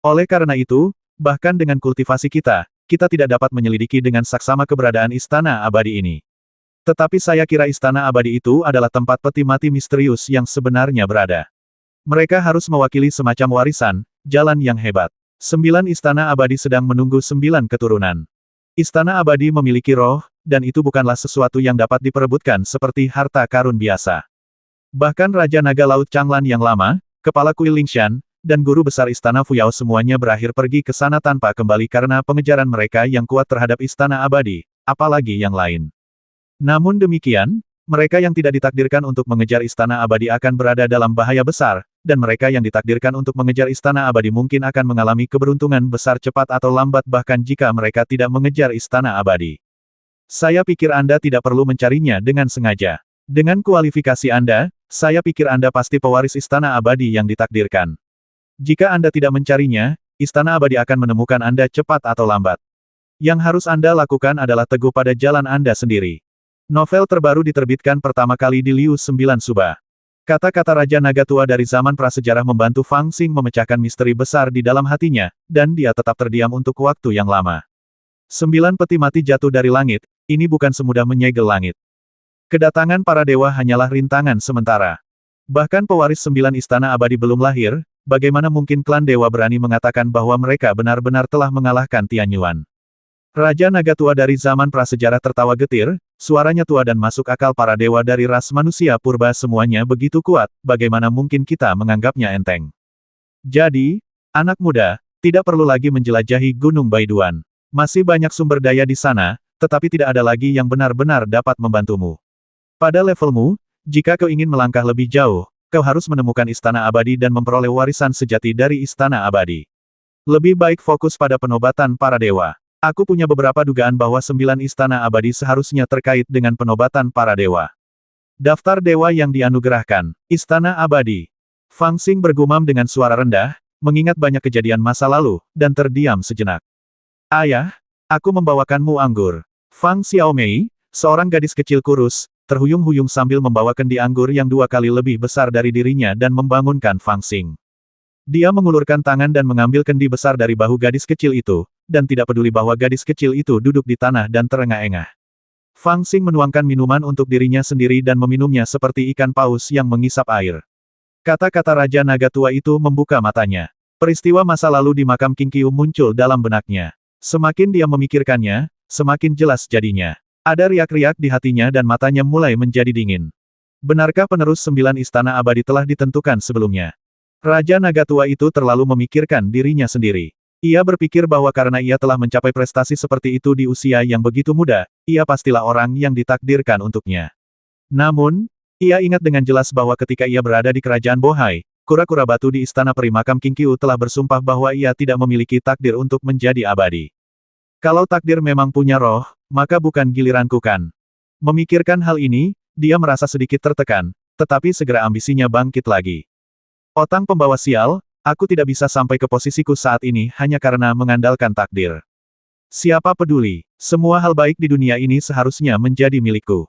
Oleh karena itu, bahkan dengan kultivasi kita, kita tidak dapat menyelidiki dengan saksama keberadaan istana abadi ini. Tetapi saya kira istana abadi itu adalah tempat peti mati misterius yang sebenarnya berada. Mereka harus mewakili semacam warisan, jalan yang hebat. 9 istana abadi sedang menunggu 9 keturunan. Istana abadi memiliki roh, dan itu bukanlah sesuatu yang dapat diperebutkan seperti harta karun biasa. Bahkan Raja Naga Laut Changlan yang lama, Kepala Kuil Lingshan, dan Guru Besar Istana Fuyao semuanya berakhir pergi ke sana tanpa kembali karena pengejaran mereka yang kuat terhadap Istana Abadi, apalagi yang lain. Namun demikian, mereka yang tidak ditakdirkan untuk mengejar Istana Abadi akan berada dalam bahaya besar, dan mereka yang ditakdirkan untuk mengejar Istana Abadi mungkin akan mengalami keberuntungan besar cepat atau lambat bahkan jika mereka tidak mengejar Istana Abadi. Saya pikir Anda tidak perlu mencarinya dengan sengaja. Dengan kualifikasi Anda, saya pikir Anda pasti pewaris Istana Abadi yang ditakdirkan. Jika Anda tidak mencarinya, Istana Abadi akan menemukan Anda cepat atau lambat. Yang harus Anda lakukan adalah teguh pada jalan Anda sendiri. Novel terbaru diterbitkan pertama kali di Liu 9 Suba. Kata-kata Raja Naga Tua dari zaman prasejarah membantu Fang Xing memecahkan misteri besar di dalam hatinya, dan dia tetap terdiam untuk waktu yang lama. 9 peti mati jatuh dari langit, ini bukan semudah menyegel langit. Kedatangan para dewa hanyalah rintangan sementara. Bahkan pewaris 9 istana abadi belum lahir, bagaimana mungkin klan dewa berani mengatakan bahwa mereka benar-benar telah mengalahkan Tianyuan? Raja Naga Tua dari zaman prasejarah tertawa getir, suaranya tua dan masuk akal para dewa dari ras manusia purba semuanya begitu kuat, bagaimana mungkin kita menganggapnya enteng? Jadi, anak muda, tidak perlu lagi menjelajahi Gunung Baiduan. Masih banyak sumber daya di sana, tetapi tidak ada lagi yang benar-benar dapat membantumu. Pada levelmu, jika kau ingin melangkah lebih jauh, kau harus menemukan istana abadi dan memperoleh warisan sejati dari istana abadi. Lebih baik fokus pada penobatan para dewa. Aku punya beberapa dugaan bahwa 9 istana abadi seharusnya terkait dengan penobatan para dewa. Daftar dewa yang dianugerahkan. Istana abadi. Fang Xing bergumam dengan suara rendah, mengingat banyak kejadian masa lalu, dan terdiam sejenak. Ayah, aku membawakanmu anggur. Fang Xiaomei, seorang gadis kecil kurus, terhuyung-huyung sambil membawa kendi anggur yang 2 kali lebih besar dari dirinya dan membangunkan Fang Xing. Dia mengulurkan tangan dan mengambil kendi besar dari bahu gadis kecil itu, dan tidak peduli bahwa gadis kecil itu duduk di tanah dan terengah-engah. Fang Xing menuangkan minuman untuk dirinya sendiri dan meminumnya seperti ikan paus yang mengisap air. Kata-kata Raja Naga Tua itu membuka matanya. Peristiwa masa lalu di makam Qingqiu muncul dalam benaknya. Semakin dia memikirkannya, semakin jelas jadinya. Ada riak-riak di hatinya dan matanya mulai menjadi dingin. Benarkah penerus 9 istana abadi telah ditentukan sebelumnya? Raja Naga Tua itu terlalu memikirkan dirinya sendiri. Ia berpikir bahwa karena ia telah mencapai prestasi seperti itu di usia yang begitu muda, ia pastilah orang yang ditakdirkan untuknya. Namun, ia ingat dengan jelas bahwa ketika ia berada di kerajaan Bohai, kura-kura batu di istana peri makam Qingqiu telah bersumpah bahwa ia tidak memiliki takdir untuk menjadi abadi. Kalau takdir memang punya roh, maka bukan giliranku kan. Memikirkan hal ini, dia merasa sedikit tertekan, tetapi segera ambisinya bangkit lagi. Otang pembawa sial, aku tidak bisa sampai ke posisiku saat ini hanya karena mengandalkan takdir. Siapa peduli, semua hal baik di dunia ini seharusnya menjadi milikku.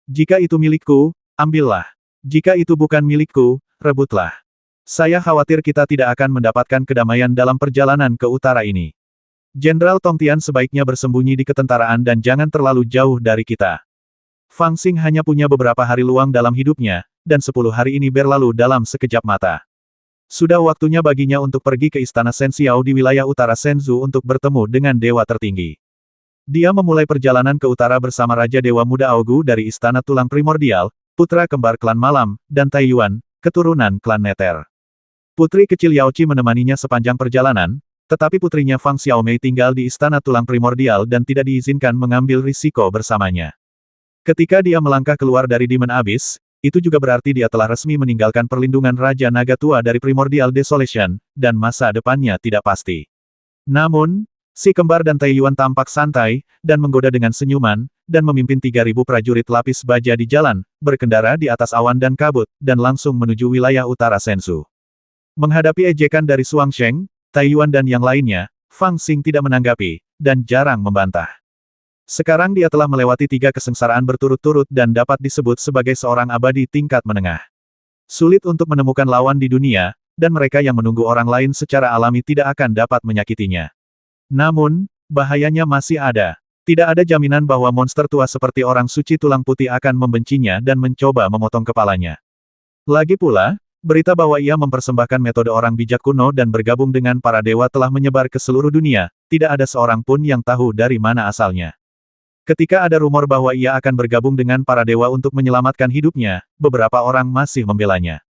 Jika itu milikku, ambillah. Jika itu bukan milikku, rebutlah. Saya khawatir kita tidak akan mendapatkan kedamaian dalam perjalanan ke utara ini. Jenderal Tongtian sebaiknya bersembunyi di ketentaraan dan jangan terlalu jauh dari kita. Fang Xing hanya punya beberapa hari luang dalam hidupnya, dan 10 hari ini berlalu dalam sekejap mata. Sudah waktunya baginya untuk pergi ke Istana Shen Xiao di wilayah utara Shenzhou untuk bertemu dengan dewa tertinggi. Dia memulai perjalanan ke utara bersama Raja Dewa Muda Augu dari Istana Tulang Primordial, putra kembar klan Malam, dan Tai Yuan, keturunan klan Nether. Putri kecil Yao Qi menemaninya sepanjang perjalanan, tetapi putrinya Fang Xiaomei tinggal di Istana Tulang Primordial dan tidak diizinkan mengambil risiko bersamanya. Ketika dia melangkah keluar dari Demon Abyss, itu juga berarti dia telah resmi meninggalkan perlindungan Raja Naga Tua dari Primordial Desolation, dan masa depannya tidak pasti. Namun, si kembar dan Tai Yuan tampak santai, dan menggoda dengan senyuman, dan memimpin 3.000 prajurit lapis baja di jalan, berkendara di atas awan dan kabut, dan langsung menuju wilayah utara Shenzhou. Menghadapi ejekan dari Suang Sheng, Tai Yuan dan yang lainnya, Fang Xing tidak menanggapi, dan jarang membantah. Sekarang dia telah melewati 3 kesengsaraan berturut-turut dan dapat disebut sebagai seorang abadi tingkat menengah. Sulit untuk menemukan lawan di dunia, dan mereka yang menunggu orang lain secara alami tidak akan dapat menyakitinya. Namun, bahayanya masih ada. Tidak ada jaminan bahwa monster tua seperti orang suci tulang putih akan membencinya dan mencoba memotong kepalanya. Lagi pula, berita bahwa ia mempersembahkan metode orang bijak kuno dan bergabung dengan para dewa telah menyebar ke seluruh dunia, tidak ada seorang pun yang tahu dari mana asalnya. Ketika ada rumor bahwa ia akan bergabung dengan para dewa untuk menyelamatkan hidupnya, beberapa orang masih membelanya.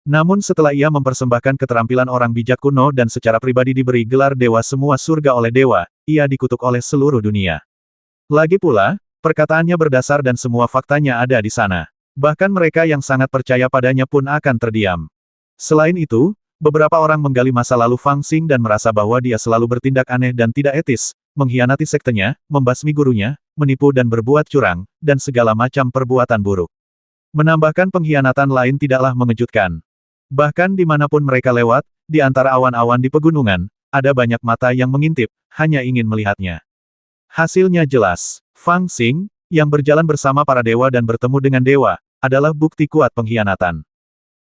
Namun setelah ia mempersembahkan keterampilan orang bijak kuno dan secara pribadi diberi gelar dewa semua surga oleh dewa, ia dikutuk oleh seluruh dunia. Lagi pula, perkataannya berdasar dan semua faktanya ada di sana. Bahkan mereka yang sangat percaya padanya pun akan terdiam. Selain itu, beberapa orang menggali masa lalu Fang Xing dan merasa bahwa dia selalu bertindak aneh dan tidak etis, mengkhianati sektenya, membasmi gurunya, menipu dan berbuat curang, dan segala macam perbuatan buruk. Menambahkan pengkhianatan lain tidaklah mengejutkan. Bahkan dimanapun mereka lewat, di antara awan-awan di pegunungan, ada banyak mata yang mengintip, hanya ingin melihatnya. Hasilnya jelas, Fang Xing, yang berjalan bersama para dewa dan bertemu dengan dewa, adalah bukti kuat pengkhianatan.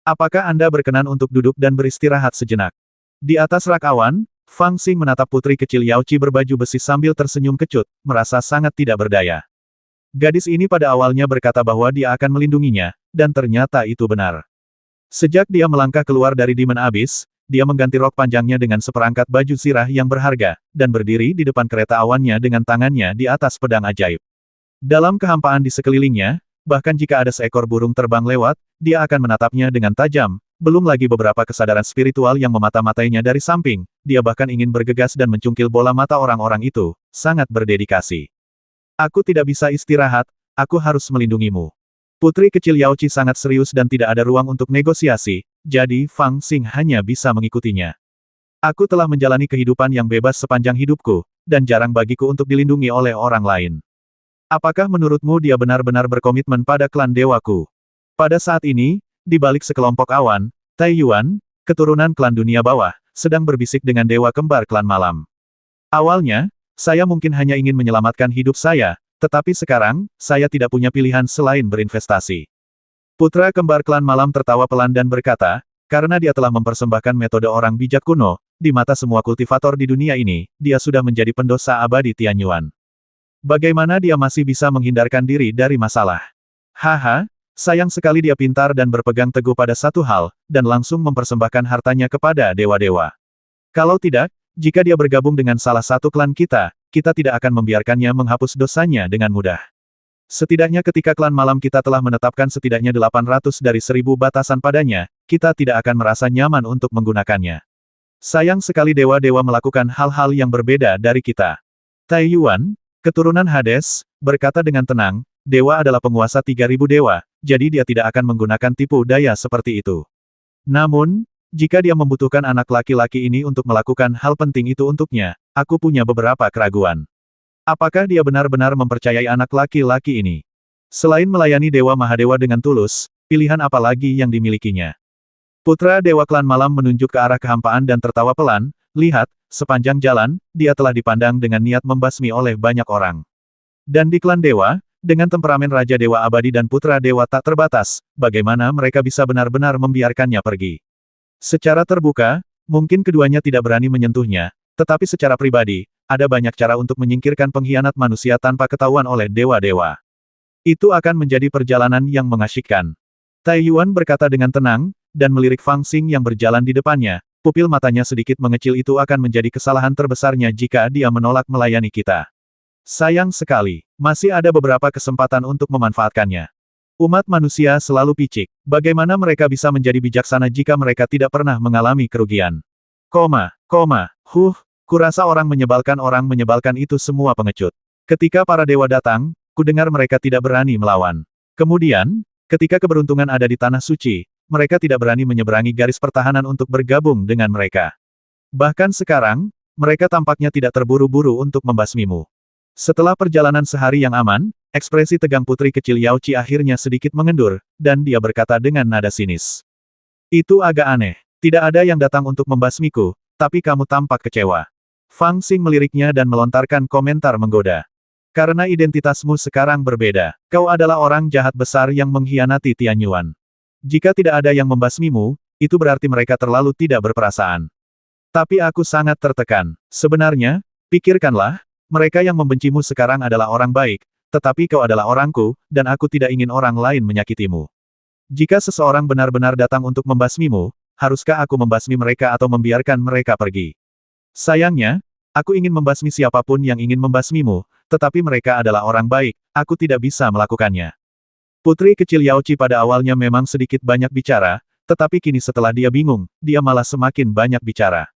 Apakah Anda berkenan untuk duduk dan beristirahat sejenak? Di atas rak awan, Fang Xing menatap putri kecil Yao Qi berbaju besi sambil tersenyum kecut, merasa sangat tidak berdaya. Gadis ini pada awalnya berkata bahwa dia akan melindunginya, dan ternyata itu benar. Sejak dia melangkah keluar dari Demon Abyss, dia mengganti rok panjangnya dengan seperangkat baju zirah yang berharga, dan berdiri di depan kereta awannya dengan tangannya di atas pedang ajaib. Dalam kehampaan di sekelilingnya, bahkan jika ada seekor burung terbang lewat, dia akan menatapnya dengan tajam, belum lagi beberapa kesadaran spiritual yang memata-matainya dari samping, dia bahkan ingin bergegas dan mencungkil bola mata orang-orang itu, sangat berdedikasi. Aku tidak bisa istirahat, aku harus melindungimu. Putri kecil Yao Qi sangat serius dan tidak ada ruang untuk negosiasi, jadi Fang Xing hanya bisa mengikutinya. Aku telah menjalani kehidupan yang bebas sepanjang hidupku, dan jarang bagiku untuk dilindungi oleh orang lain. Apakah menurutmu dia benar-benar berkomitmen pada klan dewaku? Pada saat ini, di balik sekelompok awan, Tai Yuan, keturunan klan dunia bawah, sedang berbisik dengan dewa kembar klan malam. Awalnya, saya mungkin hanya ingin menyelamatkan hidup saya, tetapi sekarang, saya tidak punya pilihan selain berinvestasi. Putra kembar klan malam tertawa pelan dan berkata, karena dia telah mempersembahkan metode orang bijak kuno, di mata semua kultivator di dunia ini, dia sudah menjadi pendosa abadi Tianyuan. Bagaimana dia masih bisa menghindarkan diri dari masalah? Haha, sayang sekali dia pintar dan berpegang teguh pada satu hal, dan langsung mempersembahkan hartanya kepada dewa-dewa. Kalau tidak, jika dia bergabung dengan salah satu klan kita, kita tidak akan membiarkannya menghapus dosanya dengan mudah. Setidaknya ketika klan malam kita telah menetapkan setidaknya 800 dari 1000 batasan padanya, kita tidak akan merasa nyaman untuk menggunakannya. Sayang sekali dewa-dewa melakukan hal-hal yang berbeda dari kita. Tai Yuan, keturunan Hades, berkata dengan tenang, dewa adalah penguasa 3000 dewa, jadi dia tidak akan menggunakan tipu daya seperti itu. Namun, jika dia membutuhkan anak laki-laki ini untuk melakukan hal penting itu untuknya, aku punya beberapa keraguan. Apakah dia benar-benar mempercayai anak laki-laki ini? Selain melayani Dewa Mahadewa dengan tulus, pilihan apa lagi yang dimilikinya? Putra Dewa Klan Malam menunjuk ke arah kehampaan dan tertawa pelan, lihat, sepanjang jalan, dia telah dipandang dengan niat membasmi oleh banyak orang. Dan di klan Dewa, dengan temperamen Raja Dewa Abadi dan Putra Dewa tak terbatas, bagaimana mereka bisa benar-benar membiarkannya pergi? Secara terbuka, mungkin keduanya tidak berani menyentuhnya, tetapi secara pribadi, ada banyak cara untuk menyingkirkan pengkhianat manusia tanpa ketahuan oleh dewa-dewa. Itu akan menjadi perjalanan yang mengasyikkan. Tai Yuan berkata dengan tenang, dan melirik Fang Xing yang berjalan di depannya, pupil matanya sedikit mengecil. Itu akan menjadi kesalahan terbesarnya jika dia menolak melayani kita. Sayang sekali, masih ada beberapa kesempatan untuk memanfaatkannya. Umat manusia selalu picik, bagaimana mereka bisa menjadi bijaksana jika mereka tidak pernah mengalami kerugian. Kurasa orang menyebalkan itu semua pengecut. Ketika para dewa datang, kudengar mereka tidak berani melawan. Kemudian, ketika keberuntungan ada di Tanah Suci, mereka tidak berani menyeberangi garis pertahanan untuk bergabung dengan mereka. Bahkan sekarang, mereka tampaknya tidak terburu-buru untuk membasmimu. Setelah perjalanan sehari yang aman, ekspresi tegang putri kecil Yao Qi akhirnya sedikit mengendur, dan dia berkata dengan nada sinis. Itu agak aneh. Tidak ada yang datang untuk membasmiku, tapi kamu tampak kecewa. Fang Xing meliriknya dan melontarkan komentar menggoda. Karena identitasmu sekarang berbeda, kau adalah orang jahat besar yang mengkhianati Tianyuan. Jika tidak ada yang membasmimu, itu berarti mereka terlalu tidak berperasaan. Tapi aku sangat tertekan. Sebenarnya, pikirkanlah, mereka yang membencimu sekarang adalah orang baik, tetapi kau adalah orangku, dan aku tidak ingin orang lain menyakitimu. Jika seseorang benar-benar datang untuk membasmimu, haruskah aku membasmi mereka atau membiarkan mereka pergi? Sayangnya, aku ingin membasmi siapapun yang ingin membasmimu, tetapi mereka adalah orang baik, aku tidak bisa melakukannya. Putri kecil Yao Qi pada awalnya memang sedikit banyak bicara, tetapi kini setelah dia bingung, dia malah semakin banyak bicara.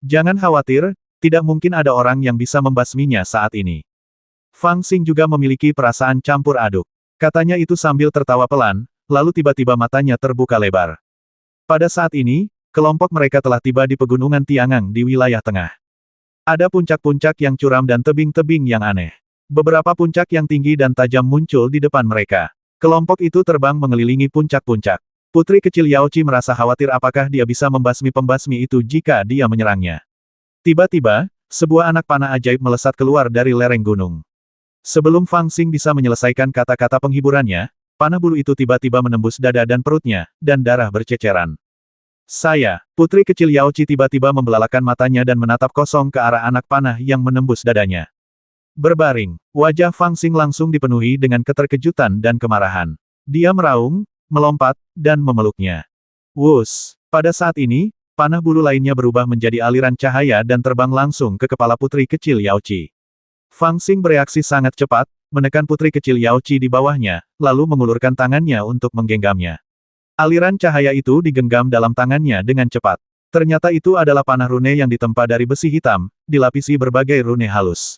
Jangan khawatir, tidak mungkin ada orang yang bisa membasminya saat ini. Fang Xing juga memiliki perasaan campur aduk. Katanya itu sambil tertawa pelan, lalu tiba-tiba matanya terbuka lebar. Pada saat ini, kelompok mereka telah tiba di pegunungan Tiangang di wilayah tengah. Ada puncak-puncak yang curam dan tebing-tebing yang aneh. Beberapa puncak yang tinggi dan tajam muncul di depan mereka. Kelompok itu terbang mengelilingi puncak-puncak. Putri kecil Yao Qi merasa khawatir apakah dia bisa membasmi pembasmi itu jika dia menyerangnya. Tiba-tiba, sebuah anak panah ajaib melesat keluar dari lereng gunung. Sebelum Fang Xing bisa menyelesaikan kata-kata penghiburannya, panah bulu itu tiba-tiba menembus dada dan perutnya, dan darah berceceran. Putri kecil Yao Qi tiba-tiba membelalakan matanya dan menatap kosong ke arah anak panah yang menembus dadanya. Berbaring, wajah Fang Xing langsung dipenuhi dengan keterkejutan dan kemarahan. Dia meraung, melompat, dan memeluknya. Wus! Pada saat ini, panah bulu lainnya berubah menjadi aliran cahaya dan terbang langsung ke kepala putri kecil Yao Qi. Fang Xing bereaksi sangat cepat, menekan putri kecil Yao Qi di bawahnya, lalu mengulurkan tangannya untuk menggenggamnya. Aliran cahaya itu digenggam dalam tangannya dengan cepat. Ternyata itu adalah panah rune yang ditempa dari besi hitam, dilapisi berbagai rune halus.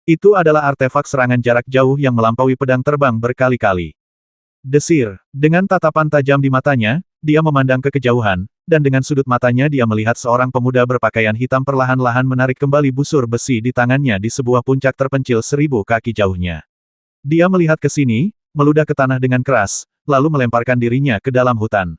Itu adalah artefak serangan jarak jauh yang melampaui pedang terbang berkali-kali. Desir, dengan tatapan tajam di matanya, dia memandang ke kejauhan, dan dengan sudut matanya dia melihat seorang pemuda berpakaian hitam perlahan-lahan menarik kembali busur besi di tangannya di sebuah puncak terpencil 1000 kaki jauhnya. Dia melihat ke sini, meludah ke tanah dengan keras, lalu melemparkan dirinya ke dalam hutan.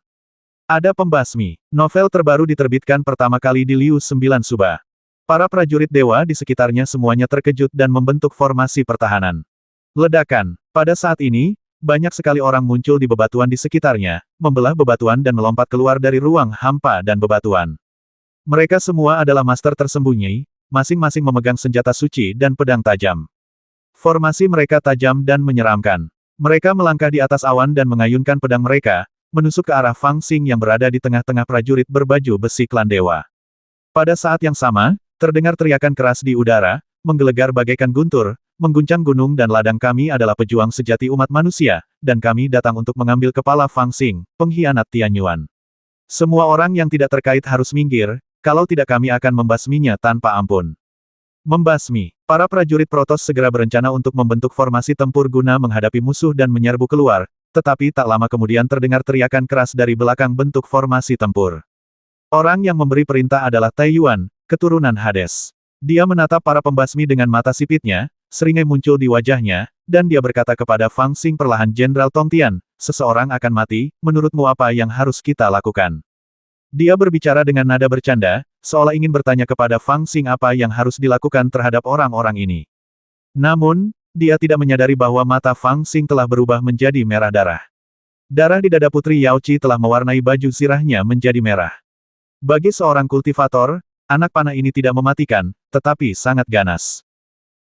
Ada pembasmi. Novel terbaru diterbitkan pertama kali di Liu 9 Suba. Para prajurit dewa di sekitarnya semuanya terkejut dan membentuk formasi pertahanan. Ledakan. Pada saat ini, banyak sekali orang muncul di bebatuan di sekitarnya, membelah bebatuan dan melompat keluar dari ruang hampa dan bebatuan. Mereka semua adalah master tersembunyi, masing-masing memegang senjata suci dan pedang tajam. Formasi mereka tajam dan menyeramkan. Mereka melangkah di atas awan dan mengayunkan pedang mereka, menusuk ke arah Fang Xing yang berada di tengah-tengah prajurit berbaju besi klan dewa. Pada saat yang sama, terdengar teriakan keras di udara, menggelegar bagaikan guntur, mengguncang gunung dan ladang. Kami adalah pejuang sejati umat manusia, dan kami datang untuk mengambil kepala Fang Xing, pengkhianat Tianyuan. Semua orang yang tidak terkait harus minggir, kalau tidak kami akan membasminya tanpa ampun. Membasmi. Para prajurit Protos segera berencana untuk membentuk formasi tempur guna menghadapi musuh dan menyerbu keluar, tetapi tak lama kemudian terdengar teriakan keras dari belakang bentuk formasi tempur. Orang yang memberi perintah adalah Tai Yuan, keturunan Hades. Dia menatap para pembasmi dengan mata sipitnya, seringai muncul di wajahnya, dan dia berkata kepada Fang Xing perlahan, Jenderal Tong Tian, seseorang akan mati, menurutmu apa yang harus kita lakukan? Dia berbicara dengan nada bercanda, seolah ingin bertanya kepada Fang Xing apa yang harus dilakukan terhadap orang-orang ini. Namun, dia tidak menyadari bahwa mata Fang Xing telah berubah menjadi merah darah. Darah di dada Putri Yao Qi telah mewarnai baju zirahnya menjadi merah. Bagi seorang kultivator, anak panah ini tidak mematikan, tetapi sangat ganas.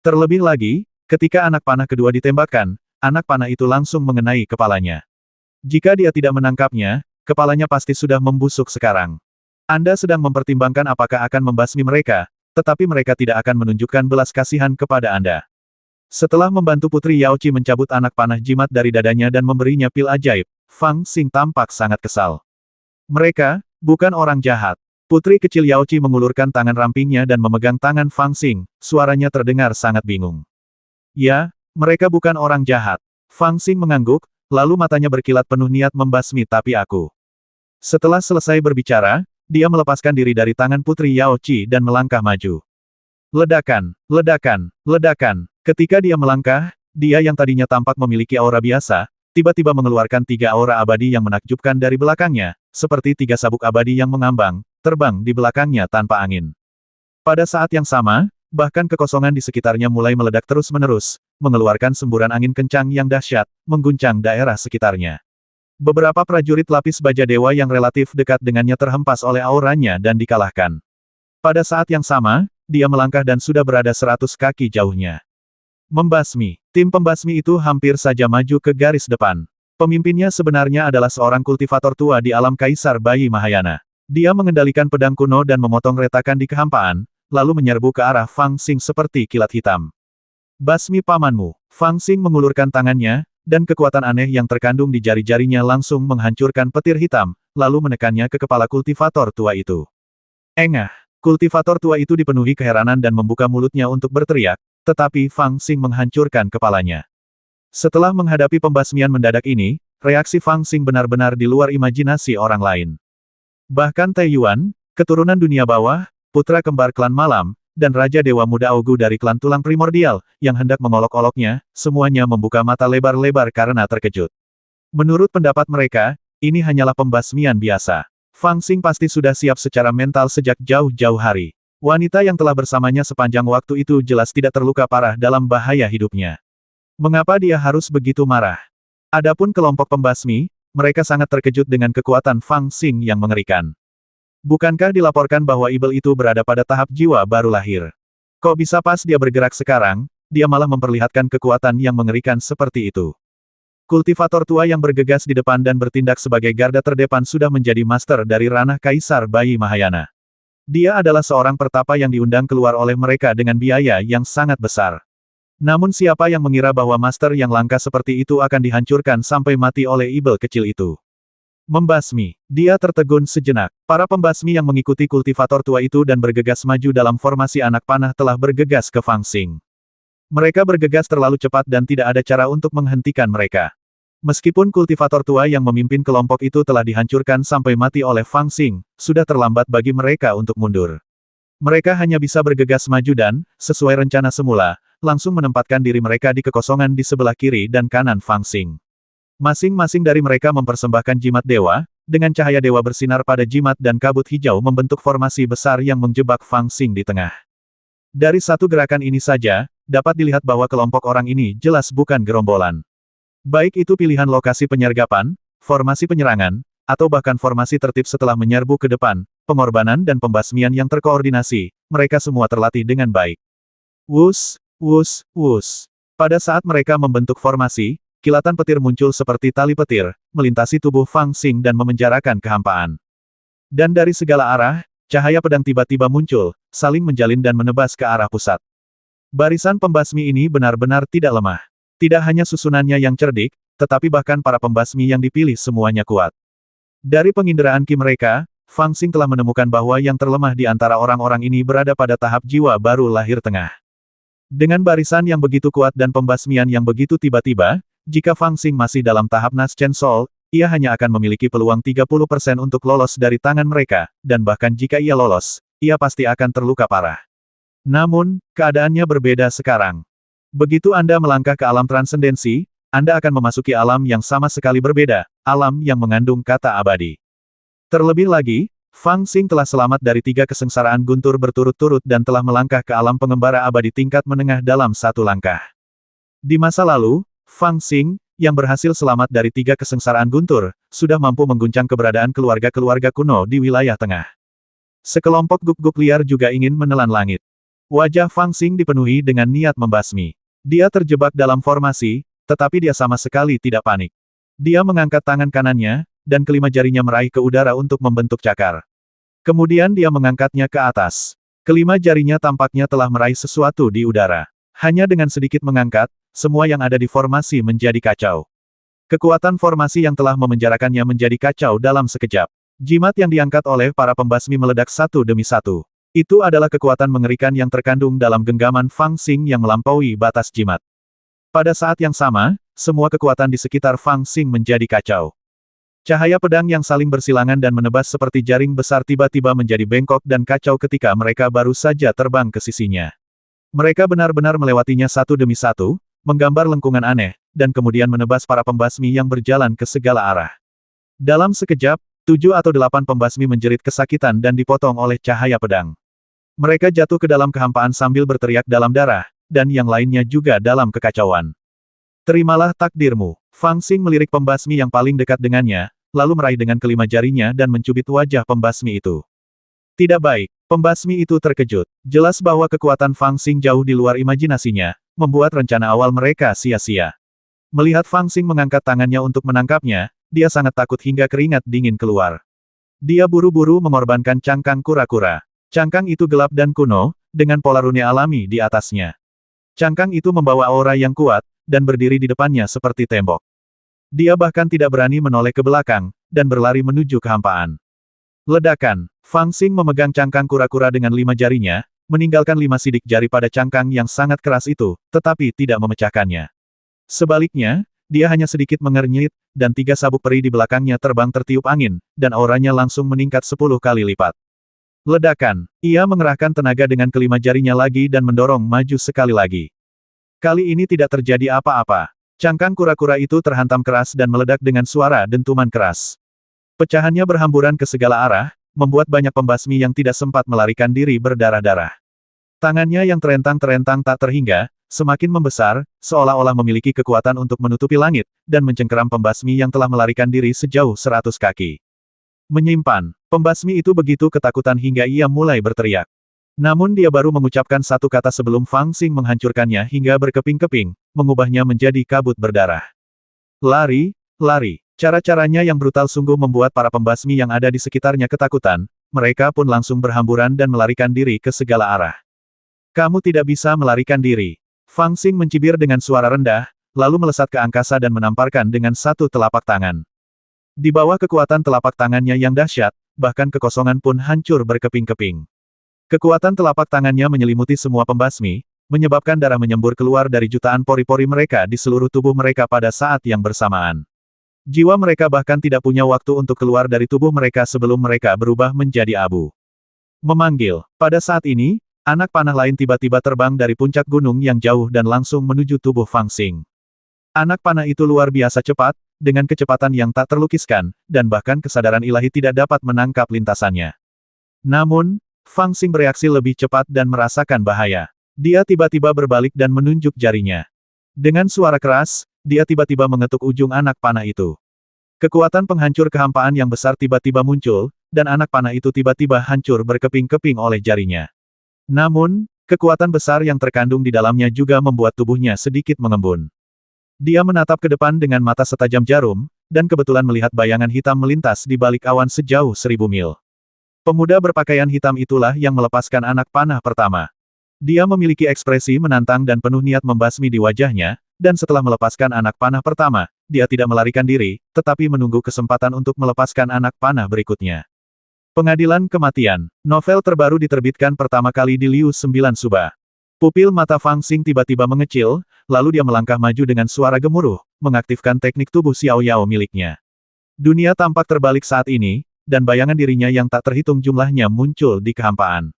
Terlebih lagi, ketika anak panah kedua ditembakkan, anak panah itu langsung mengenai kepalanya. Jika dia tidak menangkapnya, kepalanya pasti sudah membusuk sekarang. Anda sedang mempertimbangkan apakah akan membasmi mereka, tetapi mereka tidak akan menunjukkan belas kasihan kepada Anda. Setelah membantu Putri Yao Qi mencabut anak panah jimat dari dadanya dan memberinya pil ajaib, Fang Xing tampak sangat kesal. Mereka, bukan orang jahat. Putri kecil Yao Qi mengulurkan tangan rampingnya dan memegang tangan Fang Xing, suaranya terdengar sangat bingung. Ya, mereka bukan orang jahat. Fang Xing mengangguk, lalu matanya berkilat penuh niat membasmi tapi aku. Setelah selesai berbicara, dia melepaskan diri dari tangan Putri Yao Qi dan melangkah maju. Ledakan, ledakan, ledakan. Ketika dia melangkah, dia yang tadinya tampak memiliki aura biasa, tiba-tiba mengeluarkan 3 aura abadi yang menakjubkan dari belakangnya, seperti 3 sabuk abadi yang mengambang, terbang di belakangnya tanpa angin. Pada saat yang sama, bahkan kekosongan di sekitarnya mulai meledak terus-menerus, mengeluarkan semburan angin kencang yang dahsyat, mengguncang daerah sekitarnya. Beberapa prajurit lapis baja dewa yang relatif dekat dengannya terhempas oleh auranya dan dikalahkan. Pada saat yang sama, dia melangkah dan sudah berada 100 kaki jauhnya. Membasmi. Tim pembasmi itu hampir saja maju ke garis depan. Pemimpinnya sebenarnya adalah seorang kultivator tua di alam Kaisar Bayi Mahayana. Dia mengendalikan pedang kuno dan memotong retakan di kehampaan, lalu menyerbu ke arah Fang Xing seperti kilat hitam. Basmi pamanmu. Fang Xing mengulurkan tangannya, dan kekuatan aneh yang terkandung di jari-jarinya langsung menghancurkan petir hitam, lalu menekannya ke kepala kultivator tua itu. Engah. Kultivator tua itu dipenuhi keheranan dan membuka mulutnya untuk berteriak, tetapi Fang Xing menghancurkan kepalanya. Setelah menghadapi pembasmian mendadak ini, reaksi Fang Xing benar-benar di luar imajinasi orang lain. Bahkan Tai Yuan, keturunan dunia bawah, putra kembar klan malam, dan Raja Dewa Muda Ogu dari klan tulang primordial, yang hendak mengolok-oloknya, semuanya membuka mata lebar-lebar karena terkejut. Menurut pendapat mereka, ini hanyalah pembasmian biasa. Fang Xing pasti sudah siap secara mental sejak jauh-jauh hari. Wanita yang telah bersamanya sepanjang waktu itu jelas tidak terluka parah dalam bahaya hidupnya. Mengapa dia harus begitu marah? Adapun kelompok pembasmi, mereka sangat terkejut dengan kekuatan Fang Xing yang mengerikan. Bukankah dilaporkan bahwa Ibel itu berada pada tahap jiwa baru lahir? Kok bisa pas dia bergerak sekarang, dia malah memperlihatkan kekuatan yang mengerikan seperti itu. Kultivator tua yang bergegas di depan dan bertindak sebagai garda terdepan sudah menjadi master dari ranah Kaisar Bayi Mahayana. Dia adalah seorang pertapa yang diundang keluar oleh mereka dengan biaya yang sangat besar. Namun siapa yang mengira bahwa master yang langka seperti itu akan dihancurkan sampai mati oleh Ibel kecil itu? Membasmi. Dia tertegun sejenak. Para pembasmi yang mengikuti kultivator tua itu dan bergegas maju dalam formasi anak panah telah bergegas ke Fang Xing. Mereka bergegas terlalu cepat dan tidak ada cara untuk menghentikan mereka. Meskipun kultivator tua yang memimpin kelompok itu telah dihancurkan sampai mati oleh Fang Xing, sudah terlambat bagi mereka untuk mundur. Mereka hanya bisa bergegas maju dan, sesuai rencana semula, langsung menempatkan diri mereka di kekosongan di sebelah kiri dan kanan Fang Xing. Masing-masing dari mereka mempersembahkan jimat dewa, dengan cahaya dewa bersinar pada jimat dan kabut hijau membentuk formasi besar yang menjebak Fang Xing di tengah. Dari satu gerakan ini saja, dapat dilihat bahwa kelompok orang ini jelas bukan gerombolan. Baik itu pilihan lokasi penyergapan, formasi penyerangan, atau bahkan formasi tertib setelah menyerbu ke depan, pengorbanan dan pembasmian yang terkoordinasi, mereka semua terlatih dengan baik. Wus, wus, wus. Pada saat mereka membentuk formasi, kilatan petir muncul seperti tali petir, melintasi tubuh Fang Xing dan memenjarakan kehampaan. Dan dari segala arah, cahaya pedang tiba-tiba muncul, saling menjalin dan menebas ke arah pusat. Barisan pembasmi ini benar-benar tidak lemah. Tidak hanya susunannya yang cerdik, tetapi bahkan para pembasmi yang dipilih semuanya kuat. Dari penginderaan ki mereka, Fang Xing telah menemukan bahwa yang terlemah di antara orang-orang ini berada pada tahap jiwa baru lahir tengah. Dengan barisan yang begitu kuat dan pembasmian yang begitu tiba-tiba, jika Fang Xing masih dalam tahap Nas Chen Sol, ia hanya akan memiliki peluang 30% untuk lolos dari tangan mereka, dan bahkan jika ia lolos, ia pasti akan terluka parah. Namun, keadaannya berbeda sekarang. Begitu Anda melangkah ke alam transendensi, Anda akan memasuki alam yang sama sekali berbeda, alam yang mengandung kata abadi. Terlebih lagi, Fang Xing telah selamat dari 3 kesengsaraan guntur berturut-turut dan telah melangkah ke alam pengembara abadi tingkat menengah dalam 1 langkah. Di masa lalu, Fang Xing, yang berhasil selamat dari 3 kesengsaraan guntur, sudah mampu mengguncang keberadaan keluarga-keluarga kuno di wilayah tengah. Sekelompok guk-guk liar juga ingin menelan langit. Wajah Fang Xing dipenuhi dengan niat membasmi. Dia terjebak dalam formasi, tetapi dia sama sekali tidak panik. Dia mengangkat tangan kanannya, dan kelima jarinya meraih ke udara untuk membentuk cakar. Kemudian dia mengangkatnya ke atas. Kelima jarinya tampaknya telah meraih sesuatu di udara. Hanya dengan sedikit mengangkat, semua yang ada di formasi menjadi kacau. Kekuatan formasi yang telah memenjarakannya menjadi kacau dalam sekejap. Jimat yang diangkat oleh para pembasmi meledak satu demi satu. Itu adalah kekuatan mengerikan yang terkandung dalam genggaman Fang Xing yang melampaui batas jimat. Pada saat yang sama, semua kekuatan di sekitar Fang Xing menjadi kacau. Cahaya pedang yang saling bersilangan dan menebas seperti jaring besar tiba-tiba menjadi bengkok dan kacau ketika mereka baru saja terbang ke sisinya. Mereka benar-benar melewatinya satu demi satu, menggambar lengkungan aneh, dan kemudian menebas para pembasmi yang berjalan ke segala arah. Dalam sekejap, 7 atau 8 pembasmi menjerit kesakitan dan dipotong oleh cahaya pedang. Mereka jatuh ke dalam kehampaan sambil berteriak dalam darah, dan yang lainnya juga dalam kekacauan. Terimalah takdirmu. Fang Xing melirik pembasmi yang paling dekat dengannya, lalu meraih dengan kelima jarinya dan mencubit wajah pembasmi itu. Tidak baik. Pembasmi itu terkejut. Jelas bahwa kekuatan Fang Xing jauh di luar imajinasinya, membuat rencana awal mereka sia-sia. Melihat Fang Xing mengangkat tangannya untuk menangkapnya, dia sangat takut hingga keringat dingin keluar. Dia buru-buru mengorbankan cangkang kura-kura. Cangkang itu gelap dan kuno, dengan pola rune alami di atasnya. Cangkang itu membawa aura yang kuat, dan berdiri di depannya seperti tembok. Dia bahkan tidak berani menoleh ke belakang, dan berlari menuju kehampaan. Ledakan. Fang Xing memegang cangkang kura-kura dengan 5 jarinya, meninggalkan 5 sidik jari pada cangkang yang sangat keras itu, tetapi tidak memecahkannya. Sebaliknya, dia hanya sedikit mengernyit, dan 3 sabuk peri di belakangnya terbang tertiup angin, dan auranya langsung meningkat 10 kali lipat. Ledakan. Ia mengerahkan tenaga dengan kelima jarinya lagi dan mendorong maju sekali lagi. Kali ini tidak terjadi apa-apa. Cangkang kura-kura itu terhantam keras dan meledak dengan suara dentuman keras. Pecahannya berhamburan ke segala arah, membuat banyak pembasmi yang tidak sempat melarikan diri berdarah-darah. Tangannya yang terentang-terentang tak terhingga, semakin membesar, seolah-olah memiliki kekuatan untuk menutupi langit, dan mencengkeram pembasmi yang telah melarikan diri sejauh 100 kaki. Menyimpan. Pembasmi itu begitu ketakutan hingga ia mulai berteriak. Namun dia baru mengucapkan satu kata sebelum Fang Xing menghancurkannya hingga berkeping-keping, mengubahnya menjadi kabut berdarah. Lari, lari. Cara-caranya yang brutal sungguh membuat para pembasmi yang ada di sekitarnya ketakutan, mereka pun langsung berhamburan dan melarikan diri ke segala arah. Kamu tidak bisa melarikan diri. Fang Xing mencibir dengan suara rendah, lalu melesat ke angkasa dan menamparkan dengan satu telapak tangan. Di bawah kekuatan telapak tangannya yang dahsyat, bahkan kekosongan pun hancur berkeping-keping. Kekuatan telapak tangannya menyelimuti semua pembasmi, menyebabkan darah menyembur keluar dari jutaan pori-pori mereka di seluruh tubuh mereka pada saat yang bersamaan. Jiwa mereka bahkan tidak punya waktu untuk keluar dari tubuh mereka sebelum mereka berubah menjadi abu. Memanggil. Pada saat ini, anak panah lain tiba-tiba terbang dari puncak gunung yang jauh dan langsung menuju tubuh Fang Xing. Anak panah itu luar biasa cepat, dengan kecepatan yang tak terlukiskan, dan bahkan kesadaran ilahi tidak dapat menangkap lintasannya. Namun, Fang Xing bereaksi lebih cepat dan merasakan bahaya. Dia tiba-tiba berbalik dan menunjuk jarinya. Dengan suara keras, dia tiba-tiba mengetuk ujung anak panah itu. Kekuatan penghancur kehampaan yang besar tiba-tiba muncul, dan anak panah itu tiba-tiba hancur berkeping-keping oleh jarinya. Namun, kekuatan besar yang terkandung di dalamnya juga membuat tubuhnya sedikit mengembun. Dia menatap ke depan dengan mata setajam jarum, dan kebetulan melihat bayangan hitam melintas di balik awan sejauh 1000 mil. Pemuda berpakaian hitam itulah yang melepaskan anak panah pertama. Dia memiliki ekspresi menantang dan penuh niat membasmi di wajahnya, dan setelah melepaskan anak panah pertama, dia tidak melarikan diri, tetapi menunggu kesempatan untuk melepaskan anak panah berikutnya. Pengadilan Kematian. Novel terbaru diterbitkan pertama kali di Liu 9 Suba. Pupil mata Fang Xing tiba-tiba mengecil, lalu dia melangkah maju dengan suara gemuruh, mengaktifkan teknik tubuh Xiao Yao miliknya. Dunia tampak terbalik saat ini, dan bayangan dirinya yang tak terhitung jumlahnya muncul di kehampaan.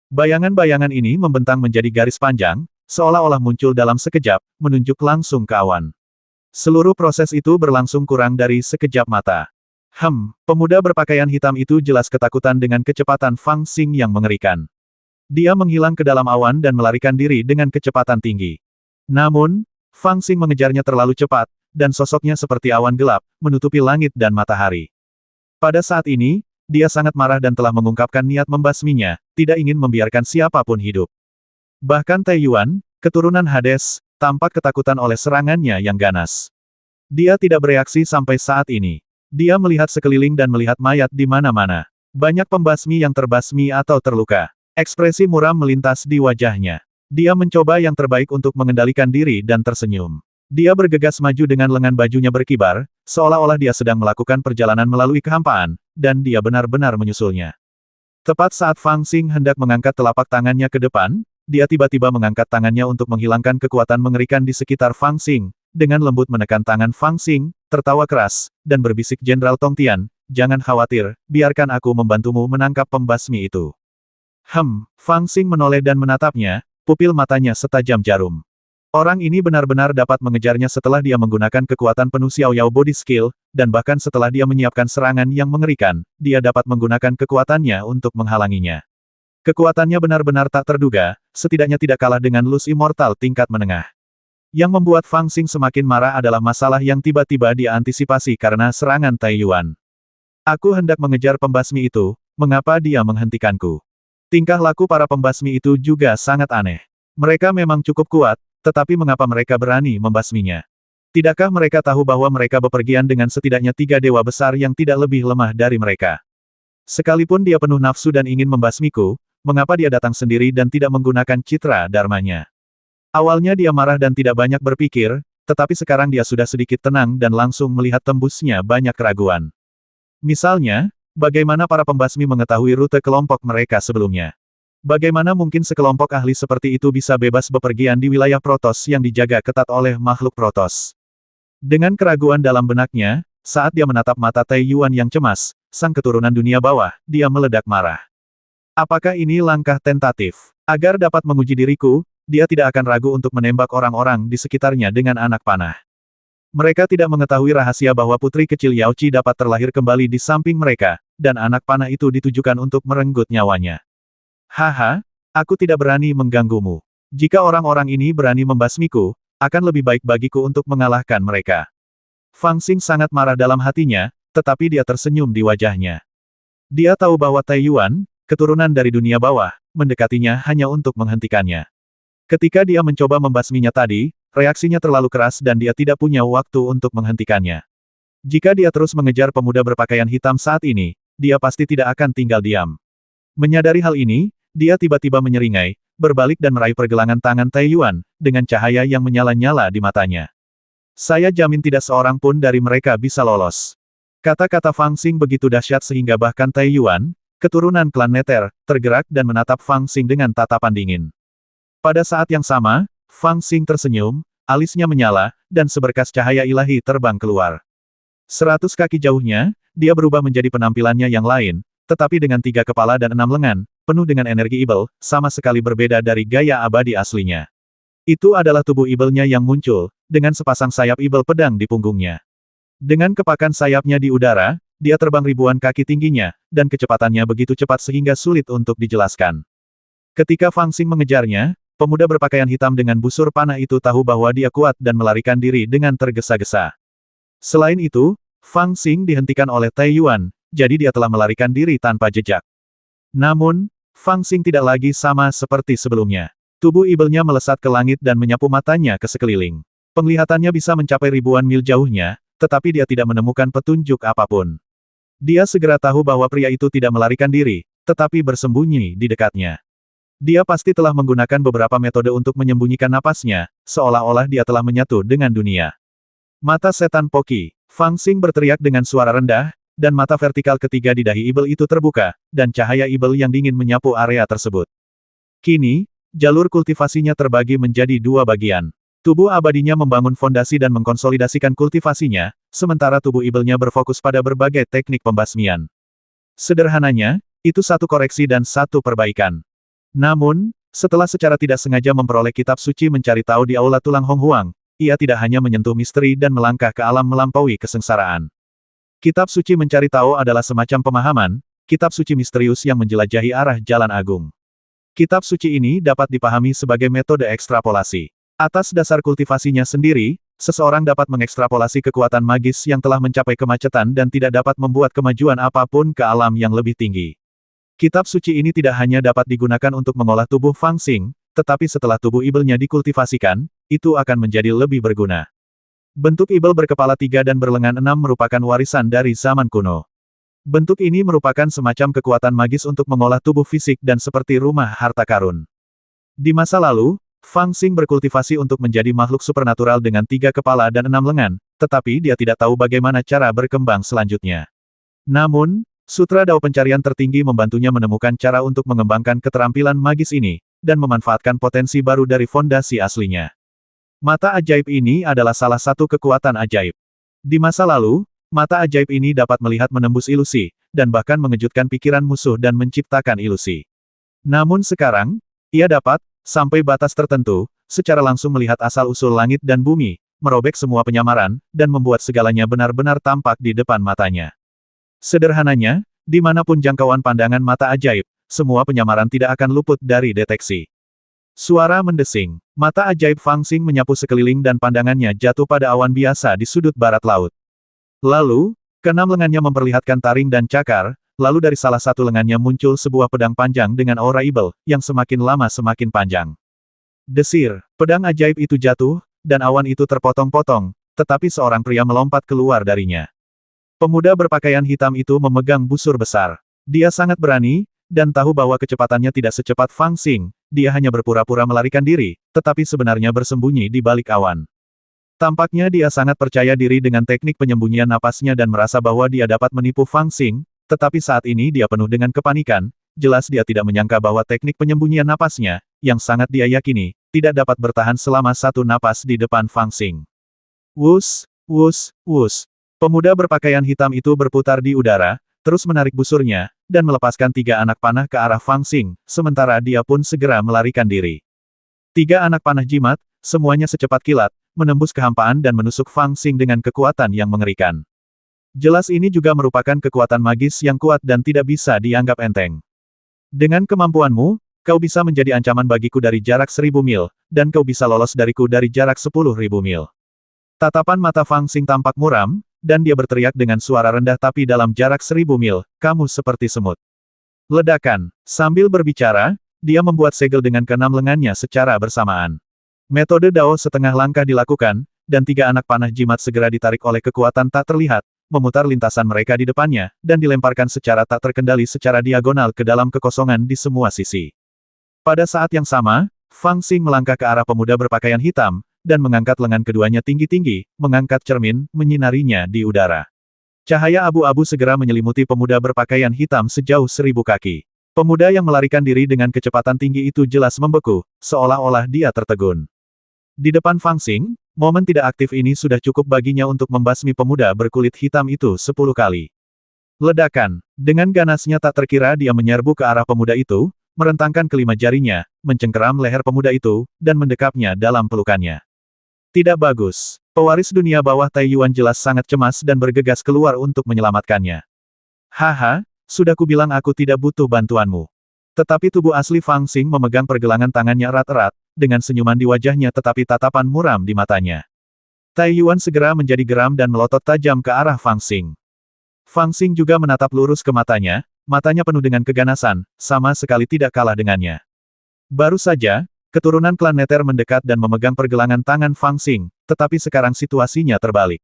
Bayangan-bayangan ini membentang menjadi garis panjang, seolah-olah muncul dalam sekejap, menunjuk langsung ke awan. Seluruh proses itu berlangsung kurang dari sekejap mata. Pemuda berpakaian hitam itu jelas ketakutan dengan kecepatan Fang Xing yang mengerikan. Dia menghilang ke dalam awan dan melarikan diri dengan kecepatan tinggi. Namun, Fang Xing mengejarnya terlalu cepat, dan sosoknya seperti awan gelap, menutupi langit dan matahari. Pada saat ini, dia sangat marah dan telah mengungkapkan niat membasminya, tidak ingin membiarkan siapapun hidup. Bahkan Tai Yuan, keturunan Hades, tampak ketakutan oleh serangannya yang ganas. Dia tidak bereaksi sampai saat ini. Dia melihat sekeliling dan melihat mayat di mana-mana. Banyak pembasmi yang terbasmi atau terluka. Ekspresi muram melintas di wajahnya. Dia mencoba yang terbaik untuk mengendalikan diri dan tersenyum. Dia bergegas maju dengan lengan bajunya berkibar, seolah-olah dia sedang melakukan perjalanan melalui kehampaan, dan dia benar-benar menyusulnya. Tepat saat Fang Xing hendak mengangkat telapak tangannya ke depan, dia tiba-tiba mengangkat tangannya untuk menghilangkan kekuatan mengerikan di sekitar Fang Xing, dengan lembut menekan tangan Fang Xing, tertawa keras, dan berbisik Jenderal Tong Tian, "Jangan khawatir, biarkan aku membantumu menangkap pembasmi itu." Fang Xing menoleh dan menatapnya, pupil matanya setajam jarum. Orang ini benar-benar dapat mengejarnya setelah dia menggunakan kekuatan penuh Xiao Yao Body Skill, dan bahkan setelah dia menyiapkan serangan yang mengerikan, dia dapat menggunakan kekuatannya untuk menghalanginya. Kekuatannya benar-benar tak terduga, setidaknya tidak kalah dengan Luz Immortal tingkat menengah. Yang membuat Fang Xing semakin marah adalah masalah yang tiba-tiba dia antisipasi karena serangan Tai Yuan. Aku hendak mengejar pembasmi itu, mengapa dia menghentikanku? Tingkah laku para pembasmi itu juga sangat aneh. Mereka memang cukup kuat, tetapi mengapa mereka berani membasminya? Tidakkah mereka tahu bahwa mereka bepergian dengan setidaknya 3 dewa besar yang tidak lebih lemah dari mereka? Sekalipun dia penuh nafsu dan ingin membasmiku, mengapa dia datang sendiri dan tidak menggunakan citra dharmanya? Awalnya dia marah dan tidak banyak berpikir, tetapi sekarang dia sudah sedikit tenang dan langsung melihat tembusnya banyak keraguan. Misalnya, bagaimana para pembasmi mengetahui rute kelompok mereka sebelumnya? Bagaimana mungkin sekelompok ahli seperti itu bisa bebas bepergian di wilayah Protoss yang dijaga ketat oleh makhluk Protoss? Dengan keraguan dalam benaknya, saat dia menatap mata Tai Yuan yang cemas, sang keturunan dunia bawah, dia meledak marah. Apakah ini langkah tentatif? Agar dapat menguji diriku, dia tidak akan ragu untuk menembak orang-orang di sekitarnya dengan anak panah. Mereka tidak mengetahui rahasia bahwa putri kecil Yao Qi dapat terlahir kembali di samping mereka, dan anak panah itu ditujukan untuk merenggut nyawanya. Haha, aku tidak berani mengganggumu. Jika orang-orang ini berani membasmiku, akan lebih baik bagiku untuk mengalahkan mereka. Fang Xing sangat marah dalam hatinya, tetapi dia tersenyum di wajahnya. Dia tahu bahwa Tai Yuan, keturunan dari dunia bawah, mendekatinya hanya untuk menghentikannya. Ketika dia mencoba membasminya tadi, reaksinya terlalu keras dan dia tidak punya waktu untuk menghentikannya. Jika dia terus mengejar pemuda berpakaian hitam saat ini, dia pasti tidak akan tinggal diam. Menyadari hal ini, dia tiba-tiba menyeringai, berbalik dan meraih pergelangan tangan Tai Yuan, dengan cahaya yang menyala-nyala di matanya. Saya jamin tidak seorang pun dari mereka bisa lolos. Kata-kata Fang Xing begitu dahsyat sehingga bahkan Tai Yuan, keturunan klan Nether, tergerak dan menatap Fang Xing dengan tatapan dingin. Pada saat yang sama, Fang Xing tersenyum, alisnya menyala, dan seberkas cahaya ilahi terbang keluar. 100 kaki jauhnya, dia berubah menjadi penampilannya yang lain, tetapi dengan 3 kepala dan 6 lengan, penuh dengan energi ibel, sama sekali berbeda dari gaya abadi aslinya. Itu adalah tubuh ibelnya yang muncul, dengan sepasang sayap ibel pedang di punggungnya. Dengan kepakan sayapnya di udara, dia terbang ribuan kaki tingginya, dan kecepatannya begitu cepat sehingga sulit untuk dijelaskan. Ketika Fang Xing mengejarnya, pemuda berpakaian hitam dengan busur panah itu tahu bahwa dia kuat dan melarikan diri dengan tergesa-gesa. Selain itu, Fang Xing dihentikan oleh Tai Yuan, jadi dia telah melarikan diri tanpa jejak. Namun, Fang Xing tidak lagi sama seperti sebelumnya. Tubuh ibelnya melesat ke langit dan menyapu matanya ke sekeliling. Penglihatannya bisa mencapai ribuan mil jauhnya, tetapi dia tidak menemukan petunjuk apapun. Dia segera tahu bahwa pria itu tidak melarikan diri, tetapi bersembunyi di dekatnya. Dia pasti telah menggunakan beberapa metode untuk menyembunyikan napasnya, seolah-olah dia telah menyatu dengan dunia. Mata setan Poki. Fang Xing berteriak dengan suara rendah, dan mata vertikal ketiga di dahi ibel itu terbuka, dan cahaya ibel yang dingin menyapu area tersebut. Kini, jalur kultivasinya terbagi menjadi 2 bagian. Tubuh abadinya membangun fondasi dan mengkonsolidasikan kultivasinya, sementara tubuh ibelnya berfokus pada berbagai teknik pembasmian. Sederhananya, itu satu koreksi dan satu perbaikan. Namun, Setelah secara tidak sengaja memperoleh kitab suci mencari tahu di Aula Tulang Hong Huang, ia tidak hanya menyentuh misteri dan melangkah ke alam melampaui kesengsaraan. Kitab suci mencari tahu adalah semacam pemahaman, kitab suci misterius yang menjelajahi arah jalan agung. Kitab suci ini dapat dipahami sebagai metode ekstrapolasi. Atas dasar kultivasinya sendiri, seseorang dapat mengekstrapolasi kekuatan magis yang telah mencapai kemacetan dan tidak dapat membuat kemajuan apapun ke alam yang lebih tinggi. Kitab suci ini tidak hanya dapat digunakan untuk mengolah tubuh Fang Xing, tetapi setelah tubuh ibelnya dikultivasikan, itu akan menjadi lebih berguna. Bentuk ibel berkepala 3 dan berlengan 6 merupakan warisan dari zaman kuno. Bentuk ini merupakan semacam kekuatan magis untuk mengolah tubuh fisik dan seperti rumah harta karun. Di masa lalu, Fang Xing berkultivasi untuk menjadi makhluk supernatural dengan 3 kepala dan 6 lengan, tetapi dia tidak tahu bagaimana cara berkembang selanjutnya. Namun, Sutra Dao Pencarian Tertinggi membantunya menemukan cara untuk mengembangkan keterampilan magis ini, dan memanfaatkan potensi baru dari fondasi aslinya. Mata ajaib ini adalah salah satu kekuatan ajaib. Di masa lalu, mata ajaib ini dapat melihat menembus ilusi, dan bahkan mengejutkan pikiran musuh dan menciptakan ilusi. Namun sekarang, ia dapat, sampai batas tertentu, secara langsung melihat asal-usul langit dan bumi, merobek semua penyamaran, dan membuat segalanya benar-benar tampak di depan matanya. Sederhananya, dimanapun jangkauan pandangan mata ajaib, semua penyamaran tidak akan luput dari deteksi. Suara mendesing. Mata ajaib Fang Xing menyapu sekeliling dan pandangannya jatuh pada awan biasa di sudut barat laut. Lalu, keenam lengannya memperlihatkan taring dan cakar, lalu dari salah satu lengannya muncul sebuah pedang panjang dengan aura ibel, yang semakin lama semakin panjang. Desir, pedang ajaib itu jatuh, dan awan itu terpotong-potong, tetapi seorang pria melompat keluar darinya. Pemuda berpakaian hitam itu memegang busur besar. Dia sangat berani, dan tahu bahwa kecepatannya tidak secepat Fang Xing, dia hanya berpura-pura melarikan diri, tetapi sebenarnya bersembunyi di balik awan. Tampaknya dia sangat percaya diri dengan teknik penyembunyian napasnya dan merasa bahwa dia dapat menipu Fang Xing, tetapi saat ini dia penuh dengan kepanikan, jelas dia tidak menyangka bahwa teknik penyembunyian napasnya, yang sangat dia yakini, tidak dapat bertahan selama satu napas di depan Fang Xing. Wus, wus, wus. Pemuda berpakaian hitam itu berputar di udara, terus menarik busurnya, dan melepaskan 3 anak panah ke arah Fang Xing, sementara dia pun segera melarikan diri. 3 anak panah jimat, semuanya secepat kilat, menembus kehampaan dan menusuk Fang Xing dengan kekuatan yang mengerikan. Jelas ini juga merupakan kekuatan magis yang kuat dan tidak bisa dianggap enteng. Dengan kemampuanmu, kau bisa menjadi ancaman bagiku dari jarak 1000 mil, dan kau bisa lolos dariku dari jarak 10.000 mil. Tatapan mata Fang Xing tampak muram, dan dia berteriak dengan suara rendah tapi dalam jarak 1000 mil, kamu seperti semut. Ledakan. Sambil berbicara, dia membuat segel dengan keenam lengannya secara bersamaan. Metode Dao setengah langkah dilakukan, dan 3 anak panah jimat segera ditarik oleh kekuatan tak terlihat, memutar lintasan mereka di depannya, dan dilemparkan secara tak terkendali secara diagonal ke dalam kekosongan di semua sisi. Pada saat yang sama, Fang Xing melangkah ke arah pemuda berpakaian hitam, dan mengangkat lengan keduanya tinggi-tinggi, mengangkat cermin, menyinarinya di udara. Cahaya abu-abu segera menyelimuti pemuda berpakaian hitam sejauh 1000 kaki. Pemuda yang melarikan diri dengan kecepatan tinggi itu jelas membeku, seolah-olah dia tertegun. Di depan Fang Xing, momen tidak aktif ini sudah cukup baginya untuk membasmi pemuda berkulit hitam itu 10 kali. Ledakan. Dengan ganasnya tak terkira dia menyerbu ke arah pemuda itu, merentangkan kelima jarinya, mencengkeram leher pemuda itu, dan mendekapnya dalam pelukannya. Tidak bagus. Pewaris dunia bawah Tai Yuan jelas sangat cemas dan bergegas keluar untuk menyelamatkannya. Haha, sudah kubilang aku tidak butuh bantuanmu. Tetapi tubuh asli Fang Xing memegang pergelangan tangannya erat-erat, dengan senyuman di wajahnya tetapi tatapan muram di matanya. Tai Yuan segera menjadi geram dan melotot tajam ke arah Fang Xing. Fang Xing juga menatap lurus ke matanya penuh dengan keganasan, sama sekali tidak kalah dengannya. Baru saja, keturunan klan Neter mendekat dan memegang pergelangan tangan Fang Xing, tetapi sekarang situasinya terbalik.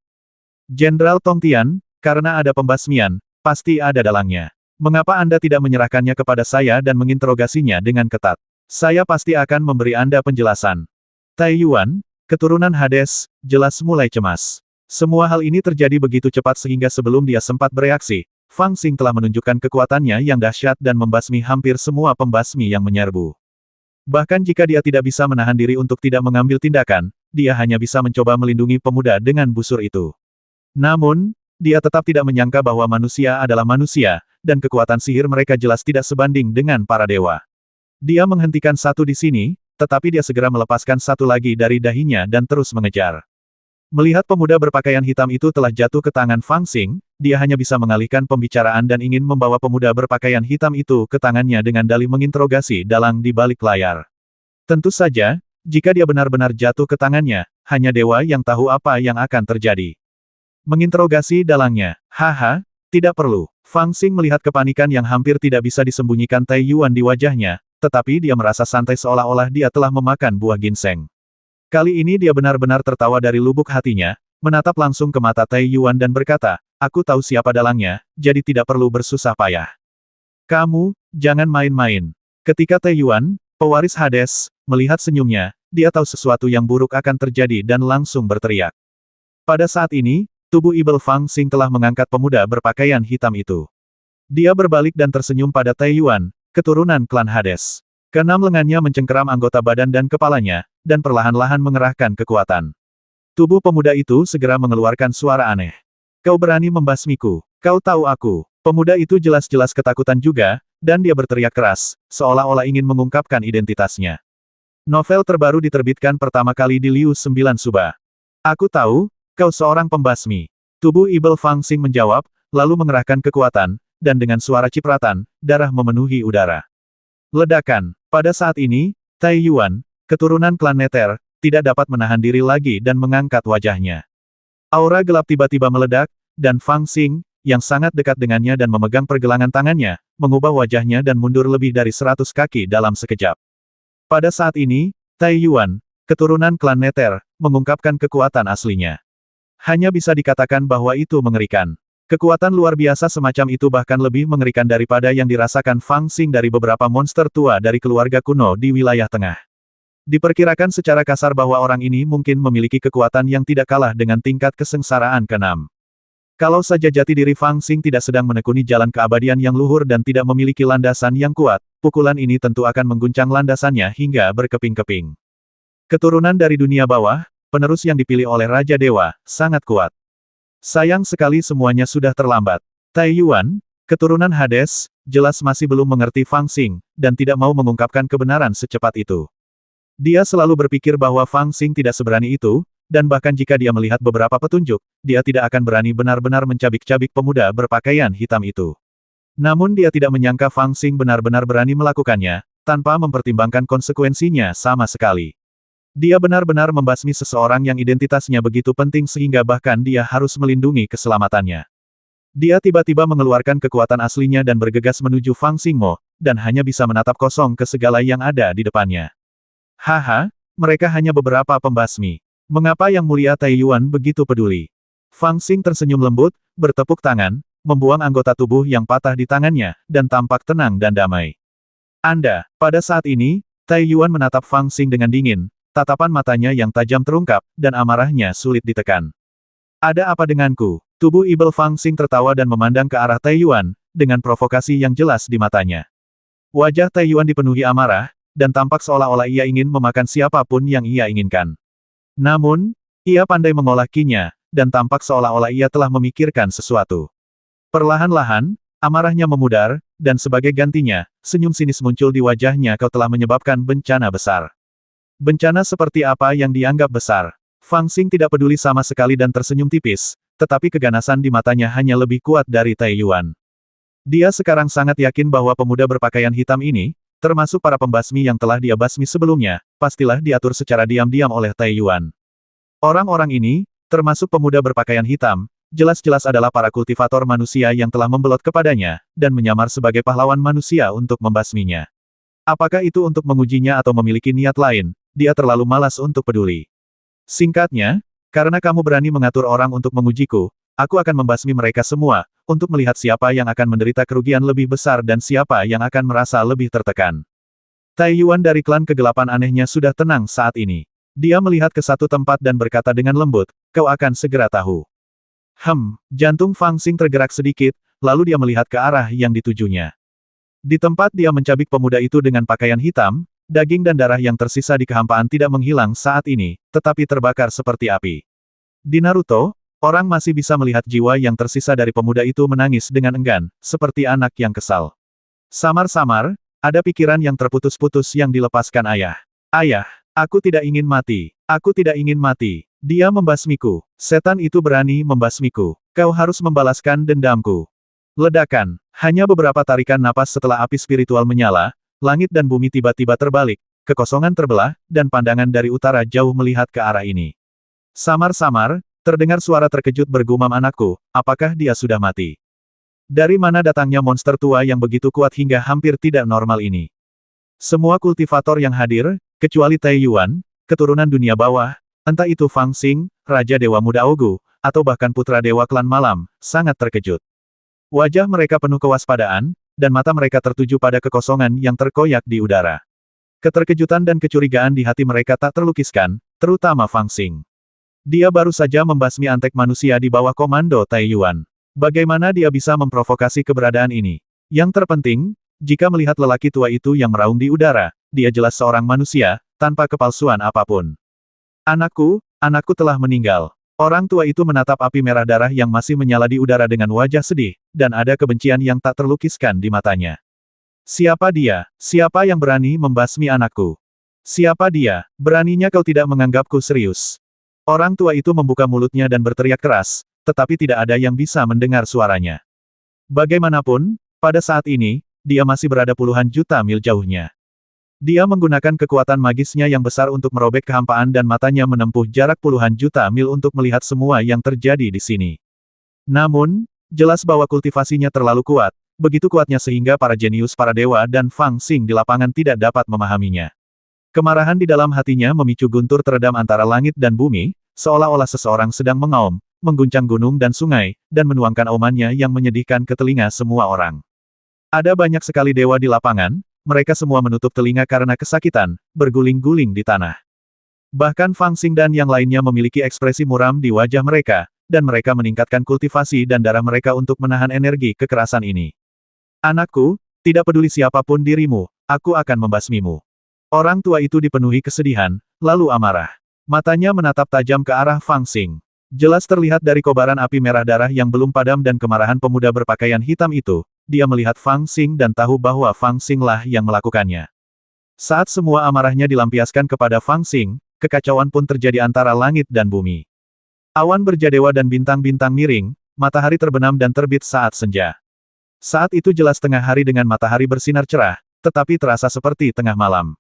Jenderal Tong Tian, karena ada pembasmian, pasti ada dalangnya. Mengapa Anda tidak menyerahkannya kepada saya dan menginterogasinya dengan ketat? Saya pasti akan memberi Anda penjelasan. Tai Yuan, keturunan Hades, jelas mulai cemas. Semua hal ini terjadi begitu cepat sehingga sebelum dia sempat bereaksi, Fang Xing telah menunjukkan kekuatannya yang dahsyat dan membasmi hampir semua pembasmi yang menyerbu. Bahkan jika dia tidak bisa menahan diri untuk tidak mengambil tindakan, dia hanya bisa mencoba melindungi pemuda dengan busur itu. Namun, dia tetap tidak menyangka bahwa manusia adalah manusia, dan kekuatan sihir mereka jelas tidak sebanding dengan para dewa. Dia menghentikan satu di sini, tetapi dia segera melepaskan satu lagi dari dahinya dan terus mengejar. Melihat pemuda berpakaian hitam itu telah jatuh ke tangan Fang Xing, dia hanya bisa mengalihkan pembicaraan dan ingin membawa pemuda berpakaian hitam itu ke tangannya dengan dalih menginterogasi dalang di balik layar. Tentu saja, jika dia benar-benar jatuh ke tangannya, hanya dewa yang tahu apa yang akan terjadi. Menginterogasi dalangnya, haha, tidak perlu. Fang Xing melihat kepanikan yang hampir tidak bisa disembunyikan Tai Yuan di wajahnya, tetapi dia merasa santai seolah-olah dia telah memakan buah ginseng. Kali ini dia benar-benar tertawa dari lubuk hatinya, menatap langsung ke mata Tai Yuan dan berkata, aku tahu siapa dalangnya, jadi tidak perlu bersusah payah. Kamu, jangan main-main. Ketika Tai Yuan, pewaris Hades, melihat senyumnya, dia tahu sesuatu yang buruk akan terjadi dan langsung berteriak. Pada saat ini, tubuh Ibel Fang Xing telah mengangkat pemuda berpakaian hitam itu. Dia berbalik dan tersenyum pada Tai Yuan, keturunan klan Hades. Keenam lengannya mencengkeram anggota badan dan kepalanya, dan perlahan-lahan mengerahkan kekuatan. Tubuh pemuda itu segera mengeluarkan suara aneh. Kau berani membasmiku. Kau tahu aku. Pemuda itu jelas-jelas ketakutan juga, dan dia berteriak keras, seolah-olah ingin mengungkapkan identitasnya. Novel terbaru diterbitkan pertama kali di Liu 9 Suba. Aku tahu, kau seorang pembasmi. Tubuh Ibel Fang Xing menjawab, lalu mengerahkan kekuatan, dan dengan suara cipratan, darah memenuhi udara. Ledakan. Pada saat ini, Tai Yuan, keturunan klan Nether, tidak dapat menahan diri lagi dan mengangkat wajahnya. Aura gelap tiba-tiba meledak, dan Fang Xing, yang sangat dekat dengannya dan memegang pergelangan tangannya, mengubah wajahnya dan mundur lebih dari 100 kaki dalam sekejap. Pada saat ini, Tai Yuan, keturunan klan Nether, mengungkapkan kekuatan aslinya. Hanya bisa dikatakan bahwa itu mengerikan. Kekuatan luar biasa semacam itu bahkan lebih mengerikan daripada yang dirasakan Fang Xing dari beberapa monster tua dari keluarga kuno di wilayah tengah. Diperkirakan secara kasar bahwa orang ini mungkin memiliki kekuatan yang tidak kalah dengan tingkat kesengsaraan ke-6. Kalau saja jati diri Fang Xing tidak sedang menekuni jalan keabadian yang luhur dan tidak memiliki landasan yang kuat, pukulan ini tentu akan mengguncang landasannya hingga berkeping-keping. Keturunan dari dunia bawah, penerus yang dipilih oleh Raja Dewa, sangat kuat. Sayang sekali semuanya sudah terlambat. Tai Yuan, keturunan Hades, jelas masih belum mengerti Fang Xing, dan tidak mau mengungkapkan kebenaran secepat itu. Dia selalu berpikir bahwa Fang Xing tidak seberani itu, dan bahkan jika dia melihat beberapa petunjuk, dia tidak akan berani benar-benar mencabik-cabik pemuda berpakaian hitam itu. Namun dia tidak menyangka Fang Xing benar-benar berani melakukannya, tanpa mempertimbangkan konsekuensinya sama sekali. Dia benar-benar membasmi seseorang yang identitasnya begitu penting sehingga bahkan dia harus melindungi keselamatannya. Dia tiba-tiba mengeluarkan kekuatan aslinya dan bergegas menuju Fang Xingmo, dan hanya bisa menatap kosong ke segala yang ada di depannya. Haha, mereka hanya beberapa pembasmi. Mengapa Yang Mulia Tai Yuan begitu peduli? Fang Xing tersenyum lembut, bertepuk tangan, membuang anggota tubuh yang patah di tangannya, dan tampak tenang dan damai. Pada saat ini, Tai Yuan menatap Fang Xing dengan dingin. Tatapan matanya yang tajam terungkap, dan amarahnya sulit ditekan. Ada apa denganku? Tubuh Ibel Fang Xing tertawa dan memandang ke arah Tai Yuan, dengan provokasi yang jelas di matanya. Wajah Tai Yuan dipenuhi amarah, dan tampak seolah-olah ia ingin memakan siapapun yang ia inginkan. Namun, ia pandai mengolah kinya, dan tampak seolah-olah ia telah memikirkan sesuatu. Perlahan-lahan, amarahnya memudar, dan sebagai gantinya, senyum sinis muncul di wajahnya. Kau telah menyebabkan bencana besar. Bencana seperti apa yang dianggap besar? Fang Xing tidak peduli sama sekali dan tersenyum tipis, tetapi keganasan di matanya hanya lebih kuat dari Tai Yuan. Dia sekarang sangat yakin bahwa pemuda berpakaian hitam ini, termasuk para pembasmi yang telah dia basmi sebelumnya, pastilah diatur secara diam-diam oleh Tai Yuan. Orang-orang ini, termasuk pemuda berpakaian hitam, jelas-jelas adalah para kultivator manusia yang telah membelot kepadanya, dan menyamar sebagai pahlawan manusia untuk membasminya. Apakah itu untuk mengujinya atau memiliki niat lain? Dia terlalu malas untuk peduli. Singkatnya, karena kamu berani mengatur orang untuk mengujiku, aku akan membasmi mereka semua, untuk melihat siapa yang akan menderita kerugian lebih besar dan siapa yang akan merasa lebih tertekan. Tai Yuan dari klan kegelapan anehnya sudah tenang saat ini. Dia melihat ke satu tempat dan berkata dengan lembut, kau akan segera tahu. Jantung Fang Xing tergerak sedikit, lalu dia melihat ke arah yang ditujunya. Di tempat dia mencabik pemuda itu dengan pakaian hitam, daging dan darah yang tersisa di kehampaan tidak menghilang saat ini, tetapi terbakar seperti api. Di Naruto, orang masih bisa melihat jiwa yang tersisa dari pemuda itu menangis dengan enggan, seperti anak yang kesal. Samar-samar, Ada pikiran yang terputus-putus yang dilepaskan ayah. Ayah, aku tidak ingin mati. Aku tidak ingin mati. Dia membasmiku. Setan itu berani membasmiku. Kau harus membalaskan dendamku. Ledakan. Hanya beberapa tarikan napas setelah api spiritual menyala, langit dan bumi tiba-tiba terbalik, kekosongan terbelah, dan pandangan dari utara jauh melihat ke arah ini. Samar-samar, terdengar suara terkejut bergumam anakku, apakah dia sudah mati? Dari mana datangnya monster tua yang begitu kuat hingga hampir tidak normal ini? Semua kultivator yang hadir, kecuali Tai Yuan, keturunan dunia bawah, entah itu Fang Xing, Raja Dewa Muda Ogu, atau bahkan Putra Dewa Klan Malam, sangat terkejut. Wajah mereka penuh kewaspadaan, dan mata mereka tertuju pada kekosongan yang terkoyak di udara. Keterkejutan dan kecurigaan di hati mereka tak terlukiskan, terutama Fang Xing. Dia baru saja membasmi antek manusia di bawah komando Tai Yuan. Bagaimana dia bisa memprovokasi keberadaan ini? Yang terpenting, jika melihat lelaki tua itu yang meraung di udara, dia jelas seorang manusia, tanpa kepalsuan apapun. Anakku, anakku telah meninggal. Orang tua itu menatap api merah darah yang masih menyala di udara dengan wajah sedih, dan ada kebencian yang tak terlukiskan di matanya. Siapa dia? Siapa yang berani membasmi anakku? Siapa dia? Beraninya kau tidak menganggapku serius. Orang tua itu membuka mulutnya dan berteriak keras, tetapi tidak ada yang bisa mendengar suaranya. Bagaimanapun, pada saat ini, dia masih berada puluhan juta mil jauhnya. Dia menggunakan kekuatan magisnya yang besar untuk merobek kehampaan dan matanya menempuh jarak puluhan juta mil untuk melihat semua yang terjadi di sini. Namun, jelas bahwa kultivasinya terlalu kuat, begitu kuatnya sehingga para jenius para dewa dan Fang Xing di lapangan tidak dapat memahaminya. Kemarahan di dalam hatinya memicu guntur teredam antara langit dan bumi, seolah-olah seseorang sedang mengaum, mengguncang gunung dan sungai, dan menuangkan aumannya yang menyedihkan ke telinga semua orang. Ada banyak sekali dewa di lapangan, mereka semua menutup telinga karena kesakitan, berguling-guling di tanah. Bahkan Fang Xing dan yang lainnya memiliki ekspresi muram di wajah mereka, dan mereka meningkatkan kultivasi dan darah mereka untuk menahan energi kekerasan ini. Anakku, tidak peduli siapapun dirimu, aku akan membasmimu. Orang tua itu dipenuhi kesedihan, lalu amarah. Matanya menatap tajam ke arah Fang Xing. Jelas terlihat dari kobaran api merah darah yang belum padam dan kemarahan pemuda berpakaian hitam itu, dia melihat Fang Xing dan tahu bahwa Fang Xing lah yang melakukannya. Saat semua amarahnya dilampiaskan kepada Fang Xing, kekacauan pun terjadi antara langit dan bumi. Awan berjadewa dan bintang-bintang miring, matahari terbenam dan terbit saat senja. Saat itu jelas tengah hari dengan matahari bersinar cerah, tetapi terasa seperti tengah malam.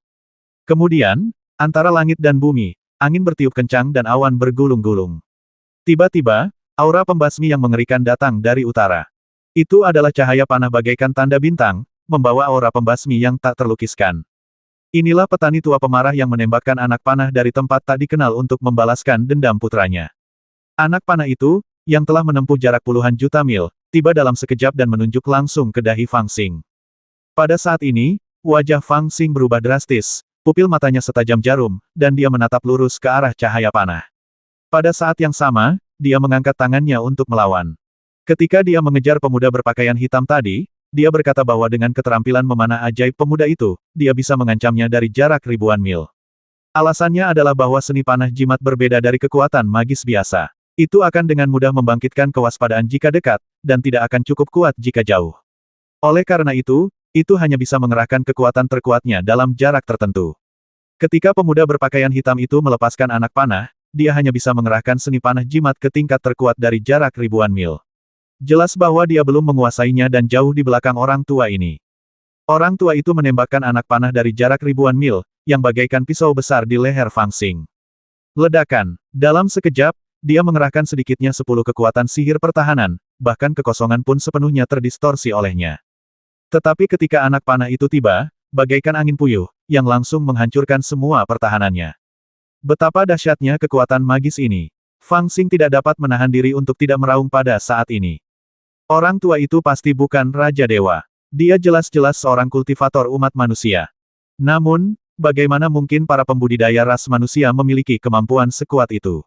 Kemudian, antara langit dan bumi, angin bertiup kencang dan awan bergulung-gulung. Tiba-tiba, aura pembasmi yang mengerikan datang dari utara. Itu adalah cahaya panah bagaikan tanda bintang, membawa aura pembasmi yang tak terlukiskan. Inilah petani tua pemarah yang menembakkan anak panah dari tempat tak dikenal untuk membalaskan dendam putranya. Anak panah itu, yang telah menempuh jarak puluhan juta mil, tiba dalam sekejap dan menunjuk langsung ke dahi Fang Xing. Pada saat ini, wajah Fang Xing berubah drastis, pupil matanya setajam jarum, dan dia menatap lurus ke arah cahaya panah. Pada saat yang sama, dia mengangkat tangannya untuk melawan. Ketika dia mengejar pemuda berpakaian hitam tadi, dia berkata bahwa dengan keterampilan memanah ajaib pemuda itu, dia bisa mengancamnya dari jarak ribuan mil. Alasannya adalah bahwa seni panah jimat berbeda dari kekuatan magis biasa. Itu akan dengan mudah membangkitkan kewaspadaan jika dekat, dan tidak akan cukup kuat jika jauh. Oleh karena itu hanya bisa mengerahkan kekuatan terkuatnya dalam jarak tertentu. Ketika pemuda berpakaian hitam itu melepaskan anak panah, dia hanya bisa mengerahkan seni panah jimat ke tingkat terkuat dari jarak ribuan mil. Jelas bahwa dia belum menguasainya dan jauh di belakang orang tua ini. Orang tua itu menembakkan anak panah dari jarak ribuan mil, yang bagaikan pisau besar di leher Fang Xing. Ledakan. Dalam sekejap, dia mengerahkan sedikitnya 10 kekuatan sihir pertahanan, bahkan kekosongan pun sepenuhnya terdistorsi olehnya. Tetapi ketika anak panah itu tiba, bagaikan angin puyuh, yang langsung menghancurkan semua pertahanannya. Betapa dahsyatnya kekuatan magis ini. Fang Xing tidak dapat menahan diri untuk tidak meraung pada saat ini. Orang tua itu pasti bukan Raja Dewa. Dia jelas-jelas seorang kultivator umat manusia. Namun, bagaimana mungkin para pembudidaya ras manusia memiliki kemampuan sekuat itu?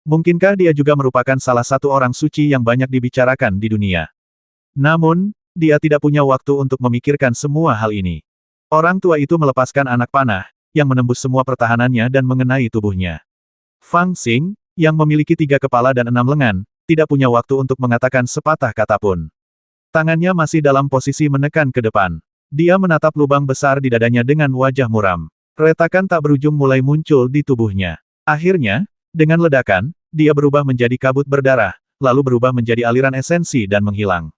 Mungkinkah dia juga merupakan salah satu orang suci yang banyak dibicarakan di dunia? Namun, dia tidak punya waktu untuk memikirkan semua hal ini. Orang tua itu melepaskan anak panah, yang menembus semua pertahanannya dan mengenai tubuhnya. Fang Xing, yang memiliki 3 kepala dan 6 lengan, tidak punya waktu untuk mengatakan sepatah kata pun. Tangannya masih dalam posisi menekan ke depan. Dia menatap lubang besar di dadanya dengan wajah muram. Retakan tak berujung mulai muncul di tubuhnya. Akhirnya, dengan ledakan, dia berubah menjadi kabut berdarah, lalu berubah menjadi aliran esensi dan menghilang.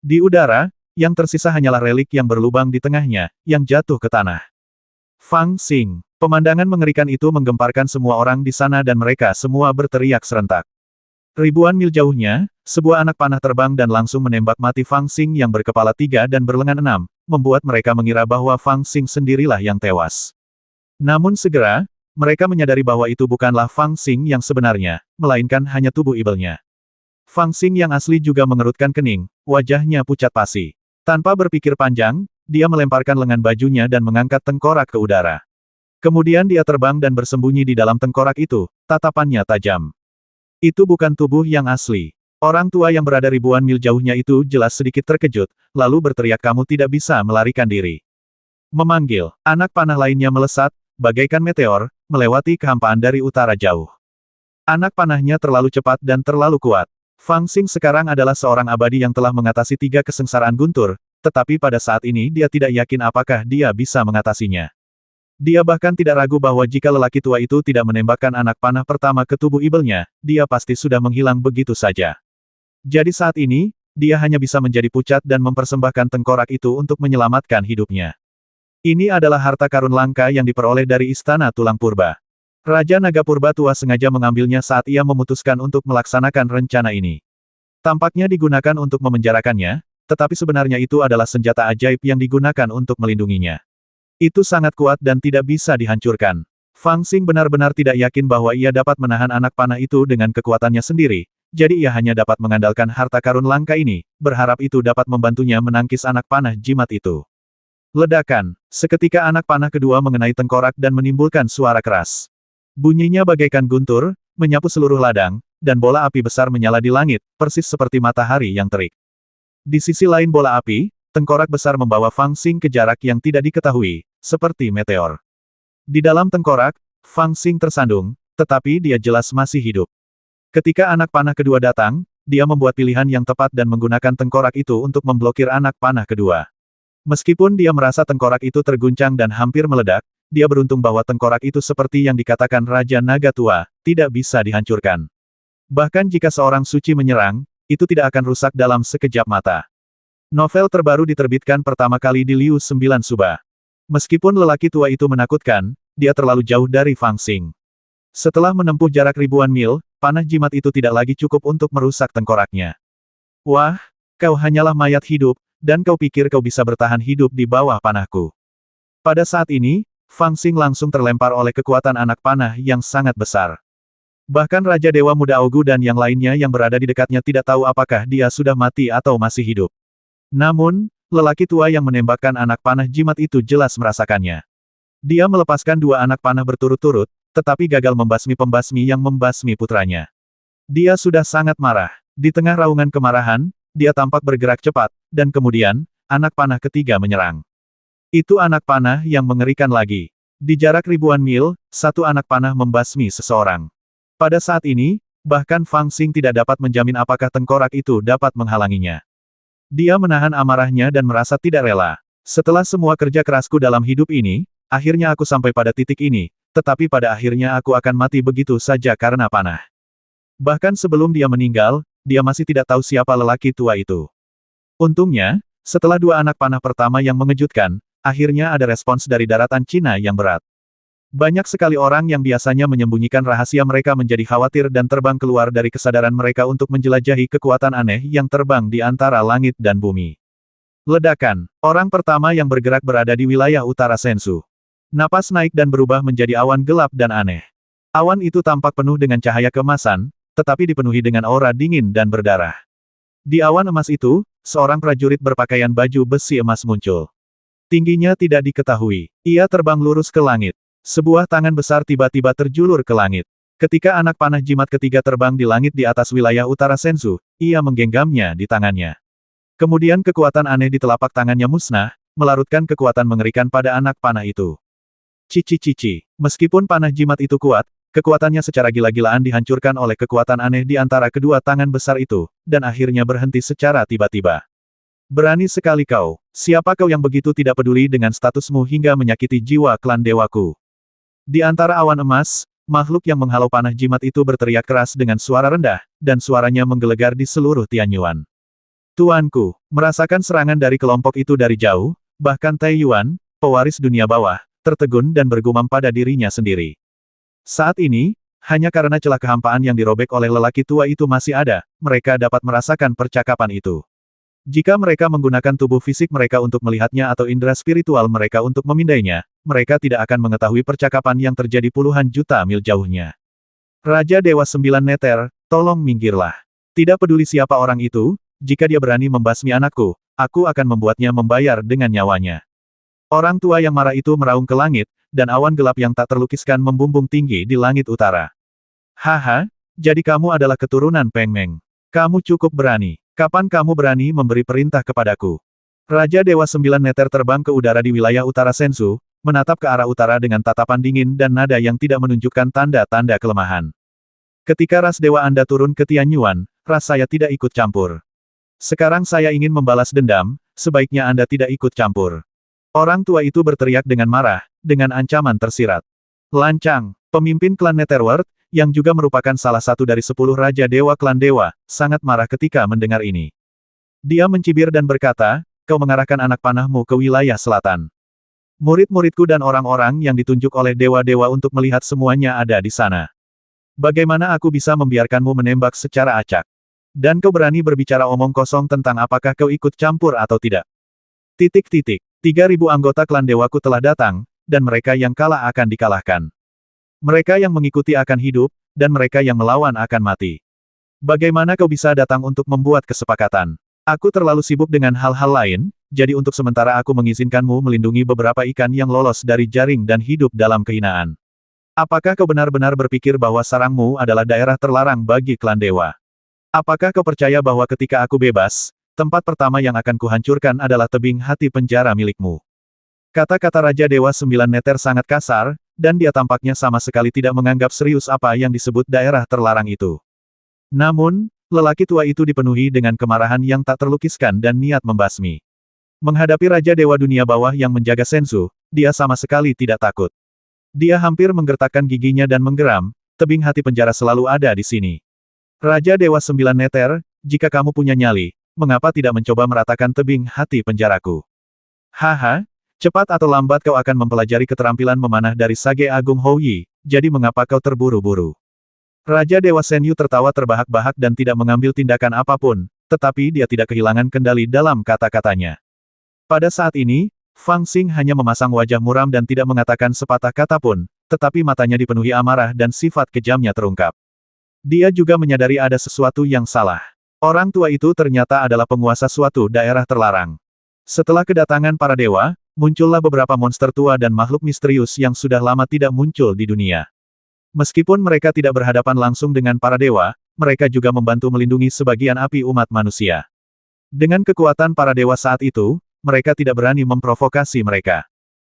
Di udara, yang tersisa hanyalah relik yang berlubang di tengahnya, yang jatuh ke tanah. Fang Xing. Pemandangan mengerikan itu menggemparkan semua orang di sana dan mereka semua berteriak serentak. Ribuan mil jauhnya, sebuah anak panah terbang dan langsung menembak mati Fang Xing yang berkepala 3 dan berlengan 6, membuat mereka mengira bahwa Fang Xing sendirilah yang tewas. Namun segera, mereka menyadari bahwa itu bukanlah Fang Xing yang sebenarnya, melainkan hanya tubuh ibelnya. Fang Xing yang asli juga mengerutkan kening, wajahnya pucat pasi. Tanpa berpikir panjang, dia melemparkan lengan bajunya dan mengangkat tengkorak ke udara. Kemudian dia terbang dan bersembunyi di dalam tengkorak itu, tatapannya tajam. Itu bukan tubuh yang asli. Orang tua yang berada ribuan mil jauhnya itu jelas sedikit terkejut, lalu berteriak kamu tidak bisa melarikan diri. Memanggil, anak panah lainnya melesat, bagaikan meteor, melewati kehampaan dari utara jauh. Anak panahnya terlalu cepat dan terlalu kuat. Fang Xing sekarang adalah seorang abadi yang telah mengatasi 3 kesengsaraan guntur, tetapi pada saat ini dia tidak yakin apakah dia bisa mengatasinya. Dia bahkan tidak ragu bahwa jika lelaki tua itu tidak menembakkan anak panah pertama ke tubuh ibelnya, dia pasti sudah menghilang begitu saja. Jadi saat ini, dia hanya bisa menjadi pucat dan mempersembahkan tengkorak itu untuk menyelamatkan hidupnya. Ini adalah harta karun langka yang diperoleh dari Istana Tulang Purba. Raja Naga Purba tua sengaja mengambilnya saat ia memutuskan untuk melaksanakan rencana ini. Tampaknya digunakan untuk memenjarakannya, tetapi sebenarnya itu adalah senjata ajaib yang digunakan untuk melindunginya. Itu sangat kuat dan tidak bisa dihancurkan. Fang Xing benar-benar tidak yakin bahwa ia dapat menahan anak panah itu dengan kekuatannya sendiri, jadi ia hanya dapat mengandalkan harta karun langka ini, berharap itu dapat membantunya menangkis anak panah jimat itu. Ledakan. Seketika anak panah kedua mengenai tengkorak dan menimbulkan suara keras. Bunyinya bagaikan guntur, menyapu seluruh ladang, dan bola api besar menyala di langit, persis seperti matahari yang terik. Di sisi lain bola api, tengkorak besar membawa Fang Xing ke jarak yang tidak diketahui, seperti meteor. Di dalam tengkorak, Fang Xing tersandung, tetapi dia jelas masih hidup. Ketika anak panah kedua datang, dia membuat pilihan yang tepat dan menggunakan tengkorak itu untuk memblokir anak panah kedua. Meskipun dia merasa tengkorak itu terguncang dan hampir meledak, dia beruntung bahwa tengkorak itu seperti yang dikatakan Raja Naga Tua, tidak bisa dihancurkan. Bahkan jika seorang suci menyerang, itu tidak akan rusak dalam sekejap mata. Novel terbaru diterbitkan pertama kali di Liu 9 Suba. Meskipun lelaki tua itu menakutkan, dia terlalu jauh dari Fang Xing. Setelah menempuh jarak ribuan mil, panah jimat itu tidak lagi cukup untuk merusak tengkoraknya. Wah, kau hanyalah mayat hidup, dan kau pikir kau bisa bertahan hidup di bawah panahku. Pada saat ini, Fang Xing langsung terlempar oleh kekuatan anak panah yang sangat besar. Bahkan Raja Dewa Muda Augu dan yang lainnya yang berada di dekatnya tidak tahu apakah dia sudah mati atau masih hidup. Namun, lelaki tua yang menembakkan anak panah jimat itu jelas merasakannya. Dia melepaskan 2 anak panah berturut-turut, tetapi gagal membasmi pembasmi yang membasmi putranya. Dia sudah sangat marah. Di tengah raungan kemarahan, dia tampak bergerak cepat, dan kemudian, anak panah ketiga menyerang. Itu anak panah yang mengerikan lagi. Di jarak ribuan mil, 1 anak panah membasmi seseorang. Pada saat ini, bahkan Fang Xing tidak dapat menjamin apakah tengkorak itu dapat menghalanginya. Dia menahan amarahnya dan merasa tidak rela. Setelah semua kerja kerasku dalam hidup ini, akhirnya aku sampai pada titik ini, tetapi pada akhirnya aku akan mati begitu saja karena panah. Bahkan sebelum dia meninggal, dia masih tidak tahu siapa lelaki tua itu. Untungnya, setelah 2 anak panah pertama yang mengejutkan, akhirnya ada respons dari daratan Cina yang berat. Banyak sekali orang yang biasanya menyembunyikan rahasia mereka menjadi khawatir dan terbang keluar dari kesadaran mereka untuk menjelajahi kekuatan aneh yang terbang di antara langit dan bumi. Ledakan. Orang pertama yang bergerak berada di wilayah utara Sensu. Napas naik dan berubah menjadi awan gelap dan aneh. Awan itu tampak penuh dengan cahaya keemasan, tetapi dipenuhi dengan aura dingin dan berdarah. Di awan emas itu, seorang prajurit berpakaian baju besi emas muncul. Tingginya tidak diketahui. Ia terbang lurus ke langit. Sebuah tangan besar tiba-tiba terjulur ke langit. Ketika anak panah jimat ketiga terbang di langit di atas wilayah utara Sensu, ia menggenggamnya di tangannya. Kemudian kekuatan aneh di telapak tangannya musnah, melarutkan kekuatan mengerikan pada anak panah itu. Cici-cici. Meskipun panah jimat itu kuat, kekuatannya secara gila-gilaan dihancurkan oleh kekuatan aneh di antara kedua tangan besar itu, dan akhirnya berhenti secara tiba-tiba. Berani sekali kau. Siapa kau yang begitu tidak peduli dengan statusmu hingga menyakiti jiwa klan dewaku? Di antara awan emas, makhluk yang menghalau panah jimat itu berteriak keras dengan suara rendah, dan suaranya menggelegar di seluruh Tianyuan. Tuanku, merasakan serangan dari kelompok itu dari jauh, bahkan Taiyuan, pewaris dunia bawah, tertegun dan bergumam pada dirinya sendiri. Saat ini, hanya karena celah kehampaan yang dirobek oleh lelaki tua itu masih ada, mereka dapat merasakan percakapan itu. Jika mereka menggunakan tubuh fisik mereka untuk melihatnya atau indera spiritual mereka untuk memindainya, mereka tidak akan mengetahui percakapan yang terjadi puluhan juta mil jauhnya. Raja Dewa Sembilan Neter, tolong minggirlah. Tidak peduli siapa orang itu, jika dia berani membasmi anakku, aku akan membuatnya membayar dengan nyawanya. Orang tua yang marah itu meraung ke langit, dan awan gelap yang tak terlukiskan membumbung tinggi di langit utara. Haha, jadi kamu adalah keturunan Peng Meng. Kamu cukup berani. Kapan kamu berani memberi perintah kepadaku? Raja Dewa Sembilan Neter terbang ke udara di wilayah utara Sensu, menatap ke arah utara dengan tatapan dingin dan nada yang tidak menunjukkan tanda-tanda kelemahan. Ketika ras dewa Anda turun ke Tianyuan, ras saya tidak ikut campur. Sekarang saya ingin membalas dendam, sebaiknya Anda tidak ikut campur. Orang tua itu berteriak dengan marah, dengan ancaman tersirat. Lancang, pemimpin klan Netherworld, yang juga merupakan salah satu dari 10 Raja Dewa klan Dewa, sangat marah ketika mendengar ini. Dia mencibir dan berkata, kau mengarahkan anak panahmu ke wilayah selatan. Murid-muridku dan orang-orang yang ditunjuk oleh dewa-dewa untuk melihat semuanya ada di sana. Bagaimana aku bisa membiarkanmu menembak secara acak? Dan kau berani berbicara omong kosong tentang apakah kau ikut campur atau tidak? 3.000 anggota klan dewaku telah datang, dan mereka yang kalah akan dikalahkan. Mereka yang mengikuti akan hidup, dan mereka yang melawan akan mati. Bagaimana kau bisa datang untuk membuat kesepakatan? Aku terlalu sibuk dengan hal-hal lain, jadi untuk sementara aku mengizinkanmu melindungi beberapa ikan yang lolos dari jaring dan hidup dalam kehinaan. Apakah kau benar-benar berpikir bahwa sarangmu adalah daerah terlarang bagi klan dewa? Apakah kau percaya bahwa ketika aku bebas, tempat pertama yang akan kuhancurkan adalah tebing hati penjara milikmu? Kata-kata Raja Dewa Sembilan Neter sangat kasar, dan dia tampaknya sama sekali tidak menganggap serius apa yang disebut daerah terlarang itu. Namun, lelaki tua itu dipenuhi dengan kemarahan yang tak terlukiskan dan niat membasmi. Menghadapi Raja Dewa Dunia Bawah yang menjaga Sensu, dia sama sekali tidak takut. Dia hampir menggertakkan giginya dan menggeram, tebing hati penjara selalu ada di sini. Raja Dewa Sembilan Neter, jika kamu punya nyali, mengapa tidak mencoba meratakan tebing hati penjaraku? Haha, cepat atau lambat kau akan mempelajari keterampilan memanah dari Sage Agung Houyi, jadi mengapa kau terburu-buru? Raja Dewa Senyu tertawa terbahak-bahak dan tidak mengambil tindakan apapun, tetapi dia tidak kehilangan kendali dalam kata-katanya. Pada saat ini, Fang Xing hanya memasang wajah muram dan tidak mengatakan sepatah kata pun, tetapi matanya dipenuhi amarah dan sifat kejamnya terungkap. Dia juga menyadari ada sesuatu yang salah. Orang tua itu ternyata adalah penguasa suatu daerah terlarang. Setelah kedatangan para dewa, muncullah beberapa monster tua dan makhluk misterius yang sudah lama tidak muncul di dunia. Meskipun mereka tidak berhadapan langsung dengan para dewa, mereka juga membantu melindungi sebagian api umat manusia. Dengan kekuatan para dewa saat itu, mereka tidak berani memprovokasi mereka.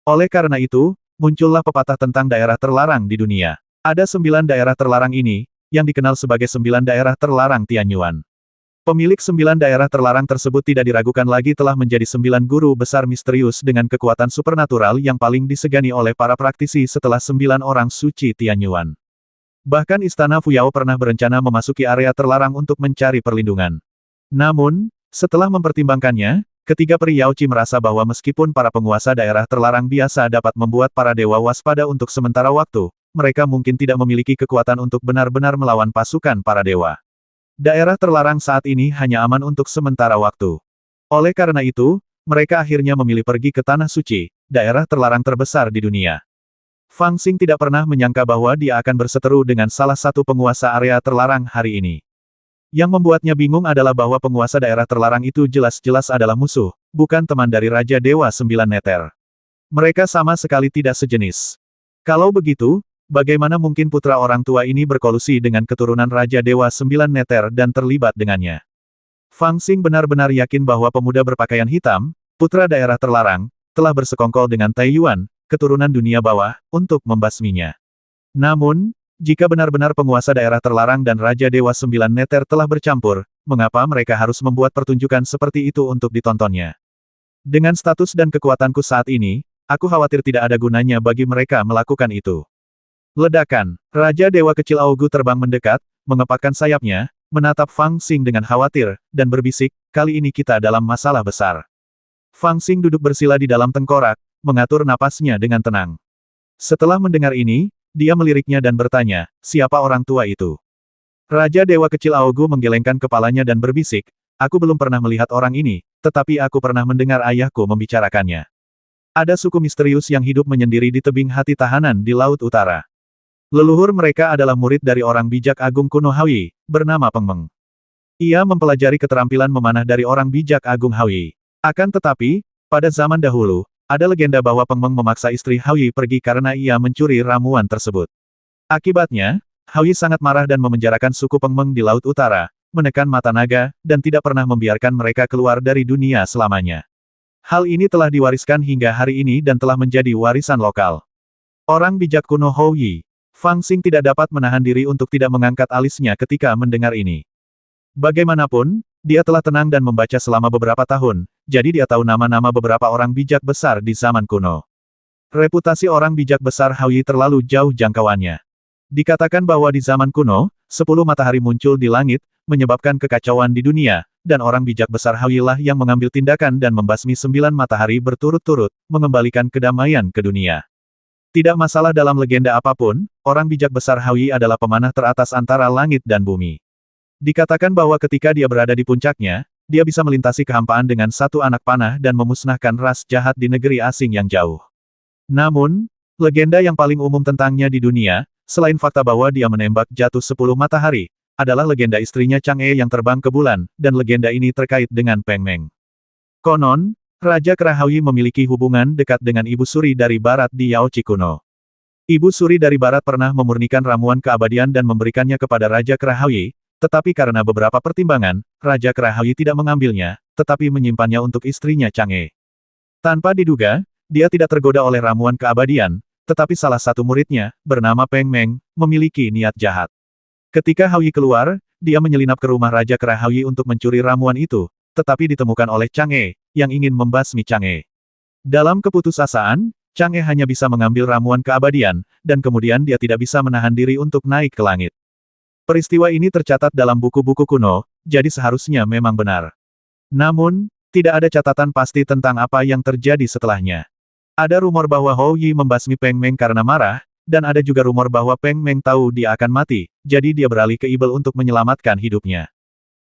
Oleh karena itu, muncullah pepatah tentang daerah terlarang di dunia. Ada 9 daerah terlarang ini, yang dikenal sebagai 9 daerah terlarang Tianyuan. Pemilik 9 daerah terlarang tersebut tidak diragukan lagi telah menjadi 9 guru besar misterius dengan kekuatan supernatural yang paling disegani oleh para praktisi setelah 9 orang suci Tianyuan. Bahkan Istana Fuyao pernah berencana memasuki area terlarang untuk mencari perlindungan. Namun, setelah mempertimbangkannya, ketiga peri Yao Qi merasa bahwa meskipun para penguasa daerah terlarang biasa dapat membuat para dewa waspada untuk sementara waktu, mereka mungkin tidak memiliki kekuatan untuk benar-benar melawan pasukan para dewa. Daerah terlarang saat ini hanya aman untuk sementara waktu. Oleh karena itu, mereka akhirnya memilih pergi ke Tanah Suci, daerah terlarang terbesar di dunia. Fang Xing tidak pernah menyangka bahwa dia akan berseteru dengan salah satu penguasa area terlarang hari ini. Yang membuatnya bingung adalah bahwa penguasa daerah terlarang itu jelas-jelas adalah musuh, bukan teman dari Raja Dewa Sembilan Neter. Mereka sama sekali tidak sejenis. Kalau begitu, bagaimana mungkin putra orang tua ini berkolusi dengan keturunan Raja Dewa Sembilan Neter dan terlibat dengannya? Fang Xing benar-benar yakin bahwa pemuda berpakaian hitam, putra daerah terlarang, telah bersekongkol dengan Taiyuan, keturunan dunia bawah, untuk membasminya. Namun, jika benar-benar penguasa daerah terlarang dan Raja Dewa Sembilan Neter telah bercampur, mengapa mereka harus membuat pertunjukan seperti itu untuk ditontonnya? Dengan status dan kekuatanku saat ini, aku khawatir tidak ada gunanya bagi mereka melakukan itu. Ledakan. Raja Dewa Kecil Augu terbang mendekat, mengepakkan sayapnya, menatap Fang Xing dengan khawatir, dan berbisik, kali ini kita dalam masalah besar. Fang Xing duduk bersila di dalam tengkorak, mengatur napasnya dengan tenang. Setelah mendengar ini, dia meliriknya dan bertanya, siapa orang tua itu? Raja Dewa Kecil Augu menggelengkan kepalanya dan berbisik, aku belum pernah melihat orang ini, tetapi aku pernah mendengar ayahku membicarakannya. Ada suku misterius yang hidup menyendiri di tebing hati tahanan di Laut Utara. Leluhur mereka adalah murid dari orang bijak agung kuno Haoyi, bernama Peng Meng. Ia mempelajari keterampilan memanah dari orang bijak agung Haoyi. Akan tetapi, pada zaman dahulu, ada legenda bahwa Peng Meng memaksa istri Haoyi pergi karena ia mencuri ramuan tersebut. Akibatnya, Haoyi sangat marah dan memenjarakan suku Peng Meng di Laut Utara, menekan mata naga, dan tidak pernah membiarkan mereka keluar dari dunia selamanya. Hal ini telah diwariskan hingga hari ini dan telah menjadi warisan lokal. Orang bijak kuno Haoyi. Fang Xing tidak dapat menahan diri untuk tidak mengangkat alisnya ketika mendengar ini. Bagaimanapun, dia telah tenang dan membaca selama beberapa tahun, jadi dia tahu nama-nama beberapa orang bijak besar di zaman kuno. Reputasi orang bijak besar Haoyi terlalu jauh jangkauannya. Dikatakan bahwa di zaman kuno, 10 matahari muncul di langit, menyebabkan kekacauan di dunia, dan orang bijak besar Haoyi lah yang mengambil tindakan dan membasmi 9 matahari berturut-turut, mengembalikan kedamaian ke dunia. Tidak masalah dalam legenda apapun, orang bijak besar Haoyi adalah pemanah teratas antara langit dan bumi. Dikatakan bahwa ketika dia berada di puncaknya, dia bisa melintasi kehampaan dengan satu anak panah dan memusnahkan ras jahat di negeri asing yang jauh. Namun, legenda yang paling umum tentangnya di dunia, selain fakta bahwa dia menembak jatuh 10 matahari, adalah legenda istrinya Chang'e yang terbang ke bulan, dan legenda ini terkait dengan Peng Meng. Konon, Raja Kera Haoyi memiliki hubungan dekat dengan Ibu Suri dari Barat di Yaochi kuno. Ibu Suri dari Barat pernah memurnikan ramuan keabadian dan memberikannya kepada Raja Kera Haoyi, tetapi karena beberapa pertimbangan, Raja Kera Haoyi tidak mengambilnya, tetapi menyimpannya untuk istrinya Chang'e. Tanpa diduga, dia tidak tergoda oleh ramuan keabadian, tetapi salah satu muridnya, bernama Peng Meng, memiliki niat jahat. Ketika Haoyi keluar, dia menyelinap ke rumah Raja Kera Haoyi untuk mencuri ramuan itu, tetapi ditemukan oleh Chang'e, yang ingin membasmi Chang'e. Dalam keputusasaan, Chang'e hanya bisa mengambil ramuan keabadian, dan kemudian dia tidak bisa menahan diri untuk naik ke langit. Peristiwa ini tercatat dalam buku-buku kuno, jadi seharusnya memang benar. Namun, tidak ada catatan pasti tentang apa yang terjadi setelahnya. Ada rumor bahwa Haoyi membasmi Peng Meng karena marah, dan ada juga rumor bahwa Peng Meng tahu dia akan mati, jadi dia beralih ke Ibel untuk menyelamatkan hidupnya.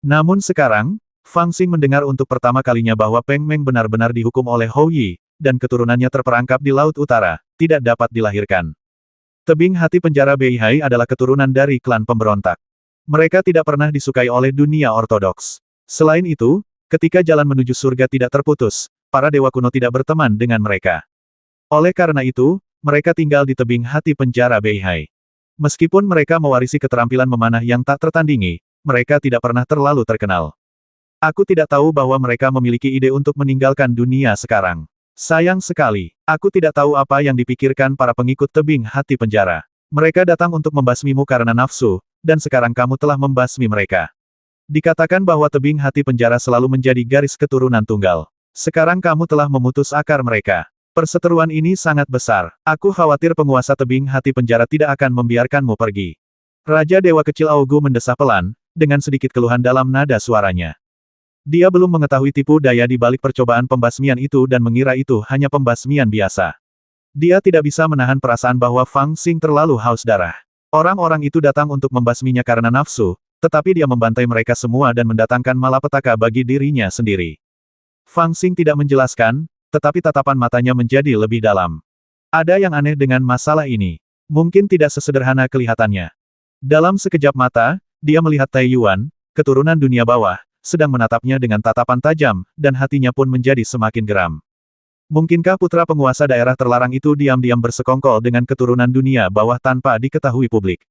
Namun sekarang, Fang Xing mendengar untuk pertama kalinya bahwa Peng Meng benar-benar dihukum oleh Haoyi, dan keturunannya terperangkap di Laut Utara, tidak dapat dilahirkan. Tebing hati penjara Beihai adalah keturunan dari klan pemberontak. Mereka tidak pernah disukai oleh dunia ortodoks. Selain itu, ketika jalan menuju surga tidak terputus, para dewa kuno tidak berteman dengan mereka. Oleh karena itu, mereka tinggal di tebing hati penjara Beihai. Meskipun mereka mewarisi keterampilan memanah yang tak tertandingi, mereka tidak pernah terlalu terkenal. Aku tidak tahu bahwa mereka memiliki ide untuk meninggalkan dunia sekarang. Sayang sekali, aku tidak tahu apa yang dipikirkan para pengikut tebing hati penjara. Mereka datang untuk membasmimu karena nafsu, dan sekarang kamu telah membasmi mereka. Dikatakan bahwa tebing hati penjara selalu menjadi garis keturunan tunggal. Sekarang kamu telah memutus akar mereka. Perseteruan ini sangat besar. Aku khawatir penguasa tebing hati penjara tidak akan membiarkanmu pergi. Raja Dewa Kecil Augu mendesah pelan, dengan sedikit keluhan dalam nada suaranya. Dia belum mengetahui tipu daya di balik percobaan pembasmian itu dan mengira itu hanya pembasmian biasa. Dia tidak bisa menahan perasaan bahwa Fang Xing terlalu haus darah. Orang-orang itu datang untuk membasminya karena nafsu, tetapi dia membantai mereka semua dan mendatangkan malapetaka bagi dirinya sendiri. Fang Xing tidak menjelaskan, tetapi tatapan matanya menjadi lebih dalam. Ada yang aneh dengan masalah ini. Mungkin tidak sesederhana kelihatannya. Dalam sekejap mata, dia melihat Tai Yuan, keturunan dunia bawah, sedang menatapnya dengan tatapan tajam, dan hatinya pun menjadi semakin geram. Mungkinkah putra penguasa daerah terlarang itu diam-diam bersekongkol dengan keturunan dunia bawah tanpa diketahui publik?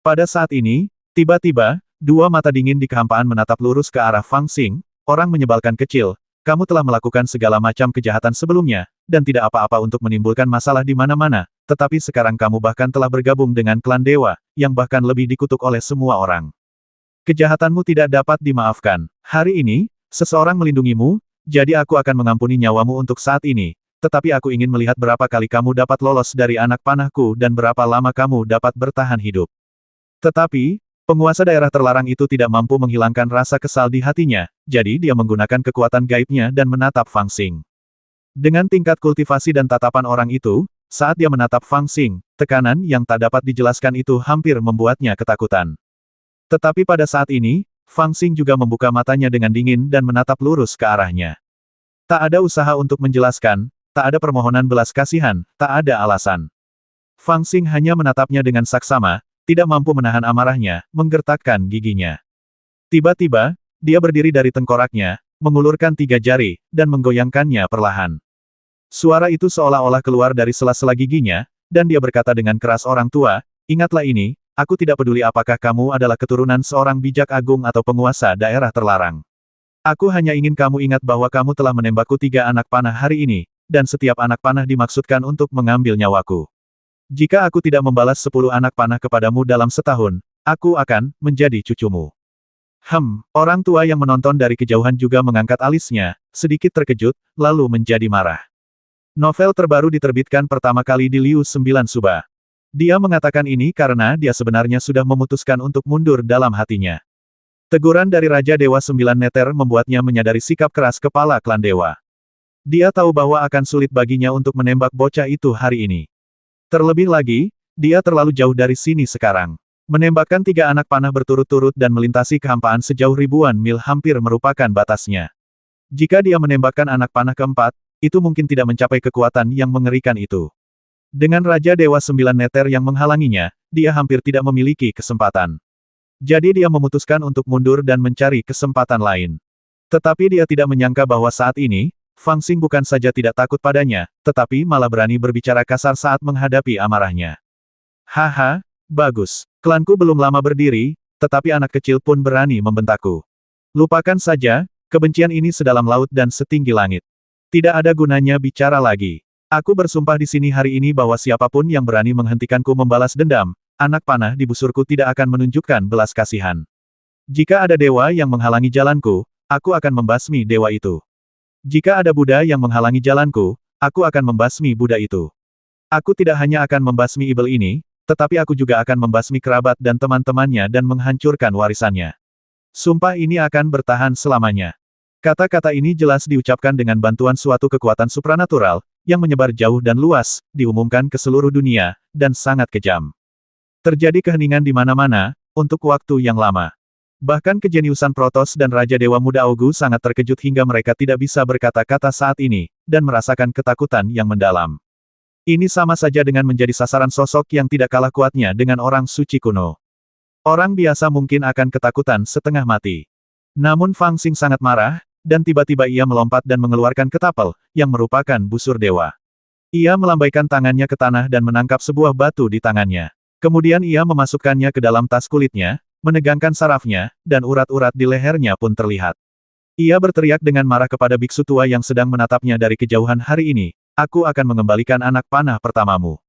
Pada saat ini, tiba-tiba, dua mata dingin di kehampaan menatap lurus ke arah Fang Xing, orang menyebalkan kecil, kamu telah melakukan segala macam kejahatan sebelumnya, dan tidak apa-apa untuk menimbulkan masalah di mana-mana, tetapi sekarang kamu bahkan telah bergabung dengan klan dewa, yang bahkan lebih dikutuk oleh semua orang. Kejahatanmu tidak dapat dimaafkan. Hari ini, seseorang melindungimu, jadi aku akan mengampuni nyawamu untuk saat ini, tetapi aku ingin melihat berapa kali kamu dapat lolos dari anak panahku dan berapa lama kamu dapat bertahan hidup. Tetapi, penguasa daerah terlarang itu tidak mampu menghilangkan rasa kesal di hatinya, jadi dia menggunakan kekuatan gaibnya dan menatap Fang Xing. Dengan tingkat kultivasi dan tatapan orang itu, saat dia menatap Fang Xing, tekanan yang tak dapat dijelaskan itu hampir membuatnya ketakutan. Tetapi pada saat ini, Fang Xing juga membuka matanya dengan dingin dan menatap lurus ke arahnya. Tak ada usaha untuk menjelaskan, tak ada permohonan belas kasihan, tak ada alasan. Fang Xing hanya menatapnya dengan saksama, tidak mampu menahan amarahnya, menggertakkan giginya. Tiba-tiba, dia berdiri dari tengkoraknya, mengulurkan 3 jari, dan menggoyangkannya perlahan. Suara itu seolah-olah keluar dari sela-sela giginya, dan dia berkata dengan keras, "Orang tua, ingatlah ini, aku tidak peduli apakah kamu adalah keturunan seorang bijak agung atau penguasa daerah terlarang. Aku hanya ingin kamu ingat bahwa kamu telah menembakku 3 anak panah hari ini, dan setiap anak panah dimaksudkan untuk mengambil nyawaku. Jika aku tidak membalas 10 anak panah kepadamu dalam setahun, aku akan menjadi cucumu." Orang tua yang menonton dari kejauhan juga mengangkat alisnya, sedikit terkejut, lalu menjadi marah. Novel terbaru diterbitkan pertama kali di Liu 9 Suba. Dia mengatakan ini karena dia sebenarnya sudah memutuskan untuk mundur dalam hatinya. Teguran dari Raja Dewa 9 Neter membuatnya menyadari sikap keras kepala klan dewa. Dia tahu bahwa akan sulit baginya untuk menembak bocah itu hari ini. Terlebih lagi, dia terlalu jauh dari sini sekarang. Menembakkan 3 anak panah berturut-turut dan melintasi kehampaan sejauh ribuan mil hampir merupakan batasnya. Jika dia menembakkan anak panah keempat, itu mungkin tidak mencapai kekuatan yang mengerikan itu. Dengan Raja Dewa 9 Neter yang menghalanginya, dia hampir tidak memiliki kesempatan. Jadi dia memutuskan untuk mundur dan mencari kesempatan lain. Tetapi dia tidak menyangka bahwa saat ini, Fang Xing bukan saja tidak takut padanya, tetapi malah berani berbicara kasar saat menghadapi amarahnya. "Haha, bagus. Klanku belum lama berdiri, tetapi anak kecil pun berani membentakku. Lupakan saja, kebencian ini sedalam laut dan setinggi langit. Tidak ada gunanya bicara lagi. Aku bersumpah di sini hari ini bahwa siapapun yang berani menghentikanku membalas dendam, anak panah di busurku tidak akan menunjukkan belas kasihan. Jika ada dewa yang menghalangi jalanku, aku akan membasmi dewa itu. Jika ada Buddha yang menghalangi jalanku, aku akan membasmi Buddha itu. Aku tidak hanya akan membasmi ibel ini, tetapi aku juga akan membasmi kerabat dan teman-temannya dan menghancurkan warisannya. Sumpah ini akan bertahan selamanya." Kata-kata ini jelas diucapkan dengan bantuan suatu kekuatan supranatural, yang menyebar jauh dan luas, diumumkan ke seluruh dunia, dan sangat kejam. Terjadi keheningan di mana-mana, untuk waktu yang lama. Bahkan kejeniusan Protos dan Raja Dewa Muda Augu sangat terkejut hingga mereka tidak bisa berkata-kata saat ini, dan merasakan ketakutan yang mendalam. Ini sama saja dengan menjadi sasaran sosok yang tidak kalah kuatnya dengan orang suci kuno. Orang biasa mungkin akan ketakutan setengah mati. Namun Fang Xing sangat marah, dan tiba-tiba ia melompat dan mengeluarkan ketapel, yang merupakan busur dewa. Ia melambaikan tangannya ke tanah dan menangkap sebuah batu di tangannya. Kemudian ia memasukkannya ke dalam tas kulitnya, menegangkan sarafnya, dan urat-urat di lehernya pun terlihat. Ia berteriak dengan marah kepada biksu tua yang sedang menatapnya dari kejauhan hari ini, "Aku akan mengembalikan anak panah pertamamu."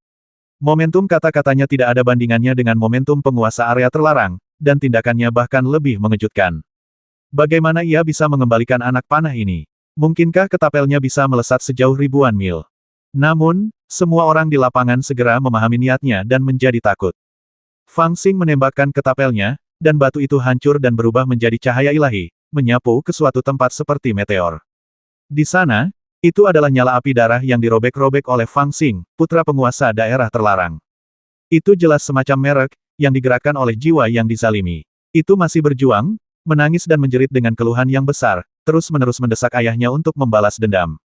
Momentum kata-katanya tidak ada bandingannya dengan momentum penguasa area terlarang, dan tindakannya bahkan lebih mengejutkan. Bagaimana ia bisa mengembalikan anak panah ini? Mungkinkah ketapelnya bisa melesat sejauh ribuan mil? Namun, semua orang di lapangan segera memahami niatnya dan menjadi takut. Fang Xing menembakkan ketapelnya, dan batu itu hancur dan berubah menjadi cahaya ilahi, menyapu ke suatu tempat seperti meteor. Di sana, itu adalah nyala api darah yang dirobek-robek oleh Fang Xing, putra penguasa daerah terlarang. Itu jelas semacam merek, yang digerakkan oleh jiwa yang dizalimi. Itu masih berjuang, menangis dan menjerit dengan keluhan yang besar, terus-menerus mendesak ayahnya untuk membalas dendam.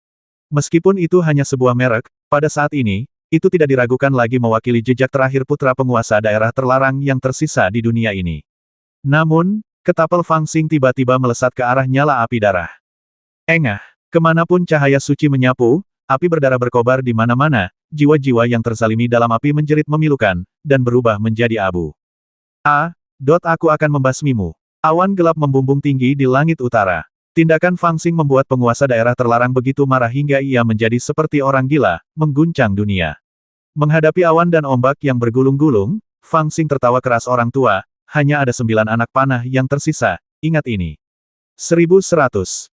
Meskipun itu hanya sebuah merek, pada saat ini, itu tidak diragukan lagi mewakili jejak terakhir putra penguasa daerah terlarang yang tersisa di dunia ini. Namun, ketapel Fang Xing tiba-tiba melesat ke arah nyala api darah. Engah, kemanapun cahaya suci menyapu, api berdarah berkobar di mana-mana, jiwa-jiwa yang terzalimi dalam api menjerit memilukan, dan berubah menjadi abu. Aku akan membasmimu. Awan gelap membumbung tinggi di langit utara. Tindakan Fang Xing membuat penguasa daerah terlarang begitu marah hingga ia menjadi seperti orang gila, mengguncang dunia. Menghadapi awan dan ombak yang bergulung-gulung, Fang Xing tertawa keras. "Orang tua, hanya ada 9 anak panah yang tersisa, ingat ini." 1100.